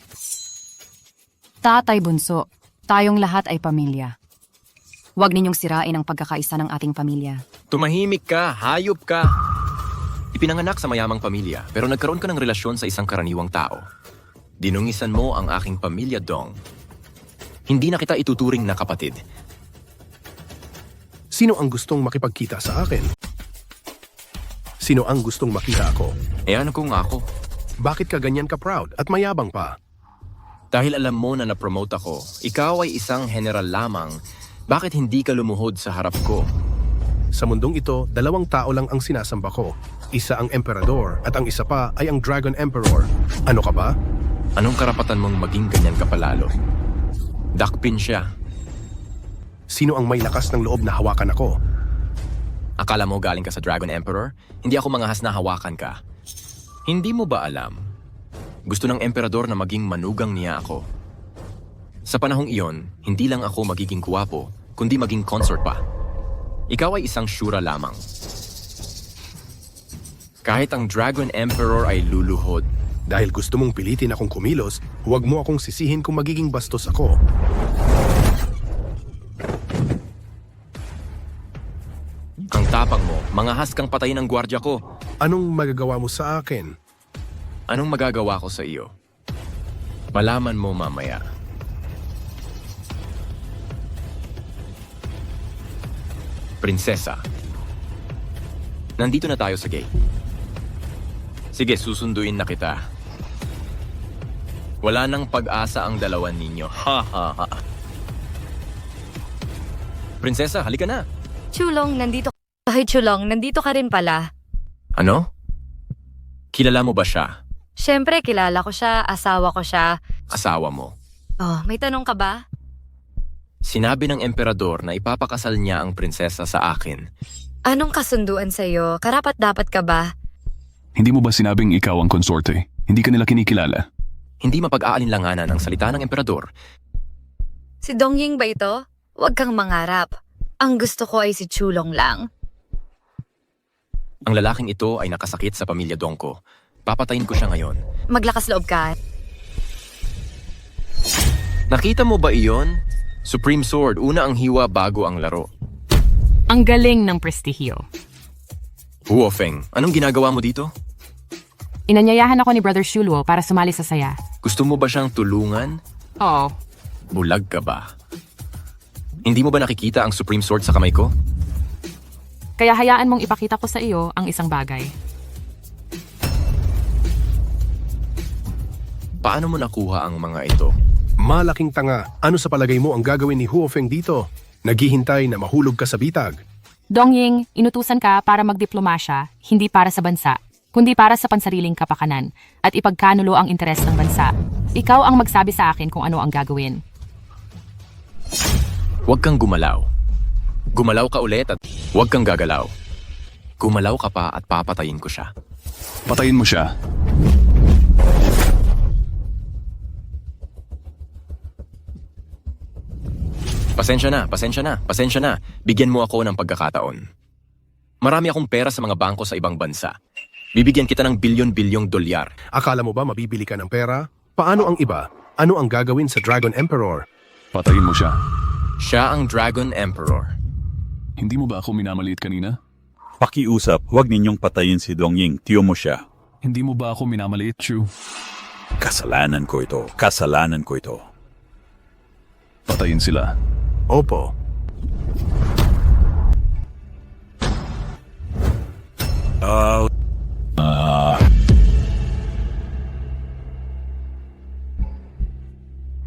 Tatay bunso, tayong lahat ay pamilya. Huwag ninyong sirain ang pagkakaisa ng ating pamilya. Tumahimik ka, hayop ka. Ipinanganak sa mayamang pamilya, pero nagkaroon ka ng relasyon sa isang karaniwang tao. Dinungisan mo ang aking pamilya Dong. Hindi na kita ituturing na kapatid. Sino ang gustong makipagkita sa akin? Sino ang gustong makita ako? Ano kung ako? Bakit ka ganyan ka-proud at mayabang pa? Dahil alam mo na na-promote ako, ikaw ay isang general lamang, bakit hindi ka lumuhod sa harap ko? Sa mundong ito, 2 tao lang ang sinasamba ko. Isa ang emperador at ang isa pa ay ang Dragon Emperor. Ano ka ba? Anong karapatan mong maging ganyan ka palalo? Dakpin siya. Sino ang may lakas ng loob na hawakan ako? Akala mo galing ka sa Dragon Emperor? Hindi ako mangahas na hawakan ka. Hindi mo ba alam? Gusto ng emperador na maging manugang niya ako. Sa panahong iyon, hindi lang ako magiging guwapo, kundi maging consort pa. Ikaw ay isang syura lamang. Kahit ang Dragon Emperor ay luluhod. Dahil gusto mong pilitin akong kumilos, huwag mo akong sisihin kung magiging bastos ako. Ang tapang mo, mangahas kang patayin ng gwardya ko. Anong magagawa mo sa akin? Anong magagawa ko sa iyo? Malaman mo mamaya. Prinsesa. Nandito na tayo sa gate. Sige, susunduin na kita. Wala nang pag-asa ang dalawan ninyo. Ha. Prinsesa, halika na. Chulong, nandito. Ay, Chulong, nandito ka rin pala. Ano? Kilala mo ba siya? Siyempre, kilala ko siya, asawa ko siya. Asawa mo. Oh, may tanong ka ba? Sinabi ng emperador na ipapakasal niya ang prinsesa sa akin. Anong kasunduan sa'yo? Karapat-dapat ka ba? Hindi mo ba sinabing ikaw ang konsorte? Hindi ka nila kinikilala? Hindi mapag-aalinlanganan ang salita ng emperador. Si Dong Ying ba ito? Huwag kang mangarap. Ang gusto ko ay si Chulong lang. Ang lalaking ito ay nakasakit sa pamilya Dong ko. Papatayin ko siya ngayon. Maglakas loob ka. Nakita mo ba iyon? Supreme Sword, una ang hiwa bago ang laro. Ang galing ng prestihiyo. Huofeng, anong ginagawa mo dito? Inanyayahan ako ni Brother Shulwo para sumali sa saya. Gusto mo ba siyang tulungan? Oo. Bulag ka ba? Hindi mo ba nakikita ang Supreme Sword sa kamay ko? Kaya hayaan mong ipakita ko sa iyo ang isang bagay. Paano mo nakuha ang mga ito? Malaking tanga. Ano sa palagay mo ang gagawin ni Huofeng dito? Naghihintay na mahulog ka sa bitag. Dongying, inutusan ka para magdiplomasya, hindi para sa bansa, kundi para sa pansariling kapakanan at ipagkanulo ang interes ng bansa. Ikaw ang magsabi sa akin kung ano ang gagawin. Huwag kang gumalaw. Gumalaw ka ulit at huwag kang gagalaw. Gumalaw ka pa at papatayin ko siya. Patayin mo siya. Pasensya na. Bigyan mo ako ng pagkakataon. Marami akong pera sa mga bangko sa ibang bansa. Bibigyan kita ng bilyon-bilyong dolyar. Akala mo ba mabibili ka ng pera? Paano ang iba? Ano ang gagawin sa Dragon Emperor? Patayin mo siya. Siya ang Dragon Emperor. Hindi mo ba ako minamaliit kanina? Pakiusap, huwag ninyong patayin si Dongying. Tiyo mo siya. Hindi mo ba ako minamaliit, Chu? Kasalanan ko ito. Kasalanan ko ito. Patayin sila. Opo.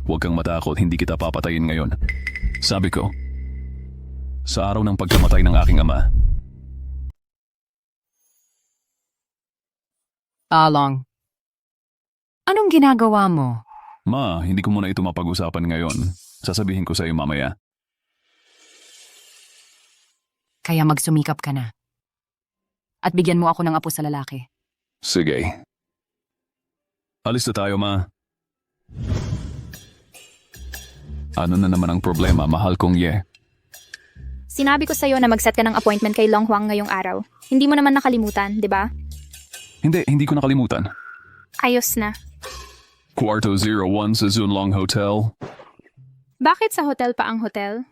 Huwag kang matakot, hindi kita papatayin ngayon. Sabi ko, sa araw ng pagkamatay ng aking ama. Along. Anong ginagawa mo? Ma, hindi ko muna ito mapag-usapan ngayon. Sasabihin ko sa iyo mamaya. Kaya magsumikap ka na. At bigyan mo ako ng apo sa lalaki. Sige. Alis na tayo, ma. Ano na naman ang problema, mahal kong Ye? Sinabi ko sa'yo na mag-set ka ng appointment kay Long Huang ngayong araw. Hindi mo naman nakalimutan, di ba? Hindi ko nakalimutan. Ayos na. Kwarto 01 sa Zunlong Hotel. Bakit sa hotel pa ang hotel?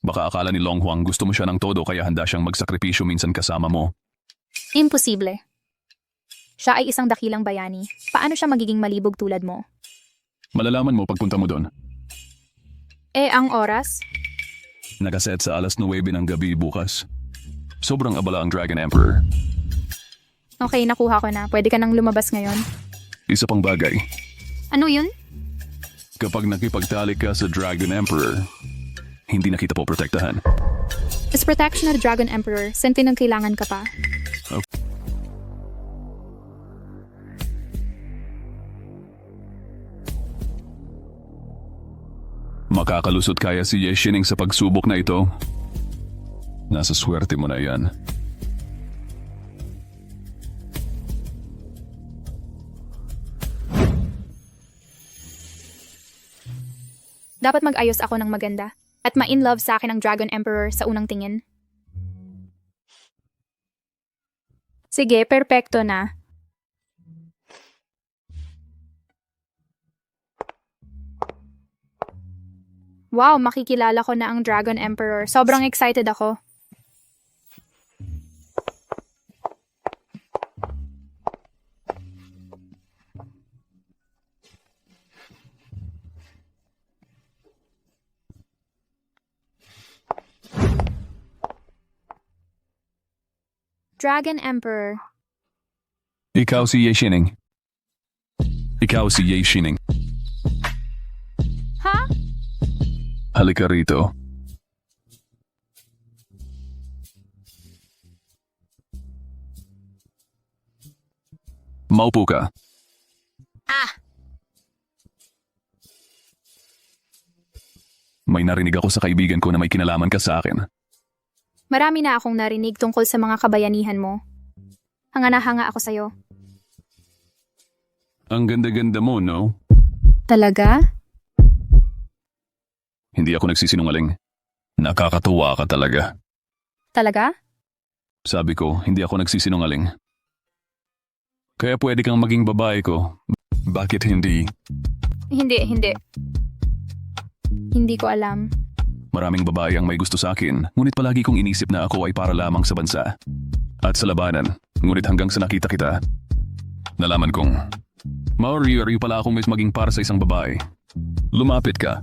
Baka akala ni Long Huang gusto mo siya ng todo kaya handa siyang magsakripisyo minsan kasama mo. Imposible. Siya ay isang dakilang bayani. Paano siya magiging malibog tulad mo? Malalaman mo pagpunta mo doon. Ang oras? Nakaset sa alas 9 ng gabi bukas. Sobrang abala ang Dragon Emperor. Okay, nakuha ko na. Pwede ka nang lumabas ngayon. Isa pang bagay. Ano yun? Kapag nakipagtalik ka sa Dragon Emperor, hindi na kita po protektahan. As protection of the Dragon Emperor, sentin ng kailangan ka pa. Okay. Makakalusot kaya si Ye Shining sa pagsubok na ito? Nasa swerte mo na yan. Dapat mag-ayos ako ng maganda at ma-in-love sa akin ang Dragon Emperor sa unang tingin. Sige, perpekto na. Wow, makikilala ko na ang Dragon Emperor. Sobrang excited ako. Dragon Emperor. Ikaw si Ye Shining. Ikaw si Ye Shining. Ha? Halika rito. Maupo ka. May narinig ako sa kaibigan ko na may kinalaman ka sa akin. Marami na akong narinig tungkol sa mga kabayanihan mo. Hanga na hanga ako sa'yo. Ang ganda-ganda mo, no? Talaga? Hindi ako nagsisinungaling. Nakakatuwa ka talaga. Talaga? Sabi ko, hindi ako nagsisinungaling. Kaya pwede kang maging babae ko. Bakit hindi? Hindi. Hindi ko alam. Maraming babae ang may gusto sa akin, ngunit palagi kong inisip na ako ay para lamang sa bansa. At sa labanan, ngunit hanggang sa nakita kita, nalaman kong, Maori pala akong mas maging para sa isang babae. Lumapit ka.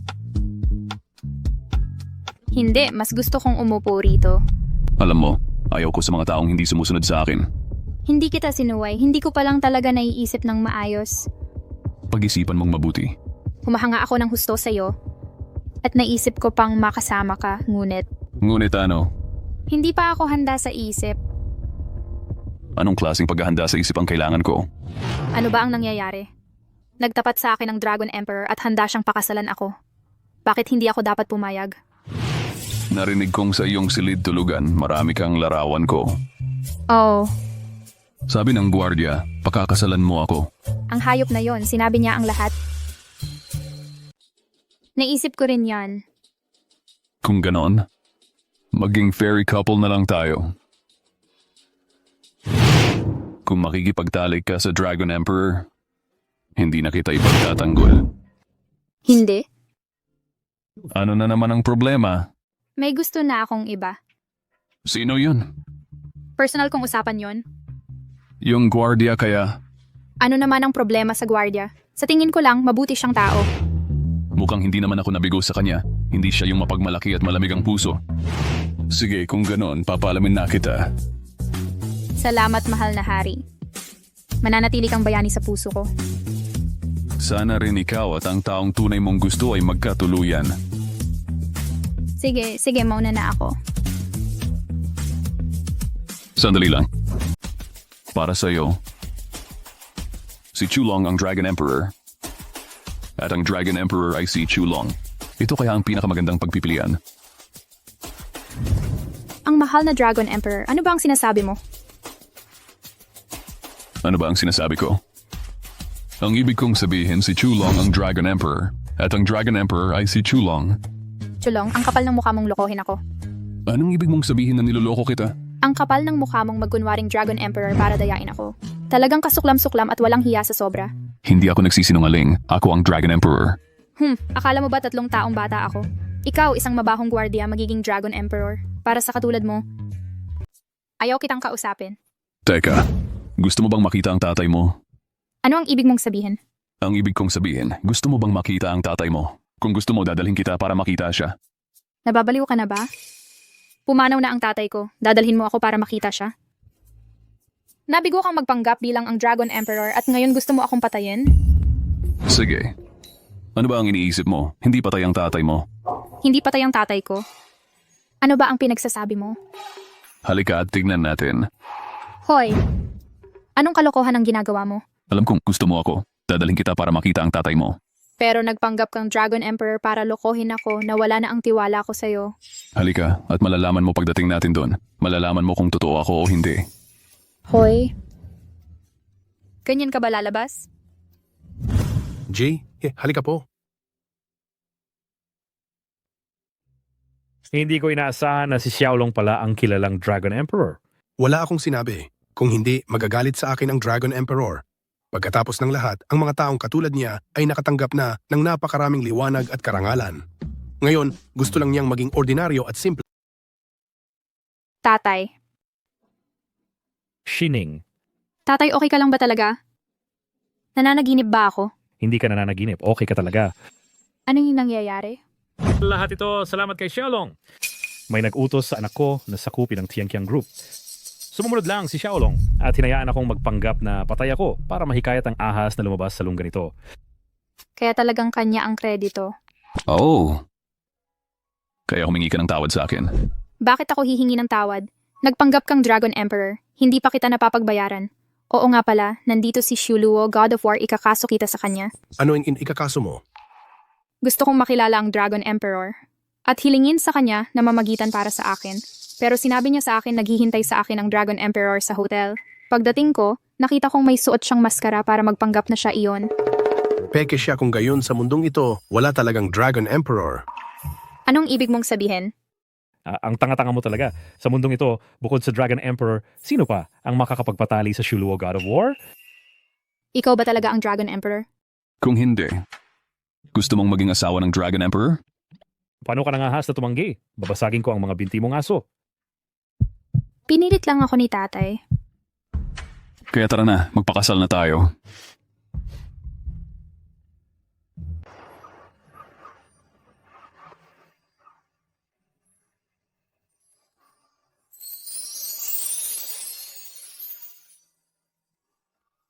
Hindi, mas gusto kong umupo rito. Alam mo, ayaw ko sa mga taong hindi sumusunod sa akin. Hindi kita sinuway, hindi ko pa lang talaga naiisip ng maayos. Pag-isipan mong mabuti. Humahanga ako ng husto sa'yo. At naisip ko pang makasama ka, ngunit Ngunit ano, hindi pa ako handa sa isip. anong klaseng paghahanda sa isip ang kailangan ko? Ano ba ang nangyayari? Nagtapat sa akin ang Dragon Emperor at handa siyang pakasalan ako. Bakit hindi ako dapat pumayag? Narinig kong sa iyong silid tulugan, marami kang larawan ko. Oh, Sabi ng gwardiya, pakakasalan mo ako. ang hayop na yon, sinabi niya ang lahat. Naisip ko rin yan. Kung ganon, maging fairy couple na lang tayo. Kung makikipagtalik ka sa Dragon Emperor, hindi na kita ipagtatanggol. Hindi. Ano na naman ang problema? May gusto na akong iba. Sino yun? Personal kong usapan yon. Yung gwardiya kaya? Ano naman ang problema sa gwardiya? Sa tingin ko lang, mabuti siyang tao. Mukhang hindi naman ako nabigo sa kanya. Hindi siya yung mapagmalaki at malamig ang puso. Sige, kung ganon, papalamin na kita. Salamat, mahal na hari. Mananatili kang bayani sa puso ko. Sana rin ikaw at ang taong tunay mong gusto ay magkatuluyan. Sige, mauna na ako. Sandali lang. Para sa'yo, si Chulong ang Dragon Emperor. At ang Dragon Emperor ay si Chulong. Ito kaya ang pinakamagandang pagpipilian. Ang mahal na Dragon Emperor, ano ba ang sinasabi mo? Ano ba ang sinasabi ko? Ang ibig kong sabihin si Chulong ang Dragon Emperor. At ang Dragon Emperor ay si Chulong. Chulong, ang kapal ng mukha mong lokohin ako. Anong ibig mong sabihin na niloloko kita? Ang kapal ng mukha mong magkunwaring Dragon Emperor para dayain ako. Talagang kasuklam-suklam at walang hiya sa sobra. Hindi ako nagsisinungaling. Ako ang Dragon Emperor. Akala mo ba 3 taong bata ako? Ikaw, isang mabahong gwardiya, magiging Dragon Emperor. Para sa katulad mo. Ayaw kitang kausapin. Teka, gusto mo bang makita ang tatay mo? Ano ang ibig mong sabihin? Ang ibig kong sabihin, gusto mo bang makita ang tatay mo? Kung gusto mo, dadalhin kita para makita siya. Nababaliw ka na ba? Pumanaw na ang tatay ko. Dadalhin mo ako para makita siya. Nabigo kang magpanggap bilang ang Dragon Emperor at ngayon gusto mo akong patayin? Sige. Ano ba ang iniisip mo? Hindi patay ang tatay mo. Hindi patay ang tatay ko. Ano ba ang pinagsasabi mo? Halika at tignan natin. Hoy! Anong kalokohan ang ginagawa mo? Alam kong gusto mo ako. Dadalhin kita para makita ang tatay mo. Pero nagpanggap kang Dragon Emperor para lokohin ako na wala na ang tiwala ko sa'yo. Halika at malalaman mo pagdating natin doon. Malalaman mo kung totoo ako o hindi. Hoy! Ganyan ka ba lalabas? Jay, halika po. Hindi ko inaasahan na si Xiaolong pala ang kilalang Dragon Emperor. Wala akong sinabi. Kung hindi, magagalit sa akin ang Dragon Emperor. Pagkatapos ng lahat, ang mga taong katulad niya ay nakatanggap na ng napakaraming liwanag at karangalan. Ngayon, gusto lang niyang maging ordinaryo at simple. Tatay. Shining, Tatay, okay ka lang ba talaga? Nananaginip ba ako? hindi ka nananaginip. Okay ka talaga. Ano yung nangyayari? Lahat ito, salamat kay Xiaolong. May nag-utos sa anak ko na sakupin ang Tianqiang Group. Sumunod lang si Xiaolong at hinayaan akong magpanggap na patay ako para mahikayat ang ahas na lumabas sa lungga nito. Kaya talagang kanya ang kredito. Oh. Kaya humingi ka ng tawad sa akin. Bakit ako hihingi ng tawad? Nagpanggap kang Dragon Emperor. Hindi pa kita napapagbayaran. Oo nga pala, nandito si Shuluo, God of War, ikakaso kita sa kanya. Ano ang ikakaso mo? Gusto kong makilala ang Dragon Emperor. At hilingin sa kanya na mamagitan para sa akin. Pero sinabi niya sa akin naghihintay sa akin ang Dragon Emperor sa hotel. Pagdating ko, nakita kong may suot siyang maskara para magpanggap na siya iyon. Peke siya kung gayon sa mundong ito, wala talagang Dragon Emperor. Anong ibig mong sabihin? Ang tanga-tanga mo talaga. Sa mundong ito, bukod sa Dragon Emperor, sino pa ang makakapagpatali sa Shuluo God of War? Ikaw ba talaga ang Dragon Emperor? Kung hindi, gusto mong maging asawa ng Dragon Emperor? Paano ka nangahas na tumanggi? Babasagin ko ang mga binti mong aso. Pinilit lang ako ni tatay. Kaya tara na, magpakasal na tayo.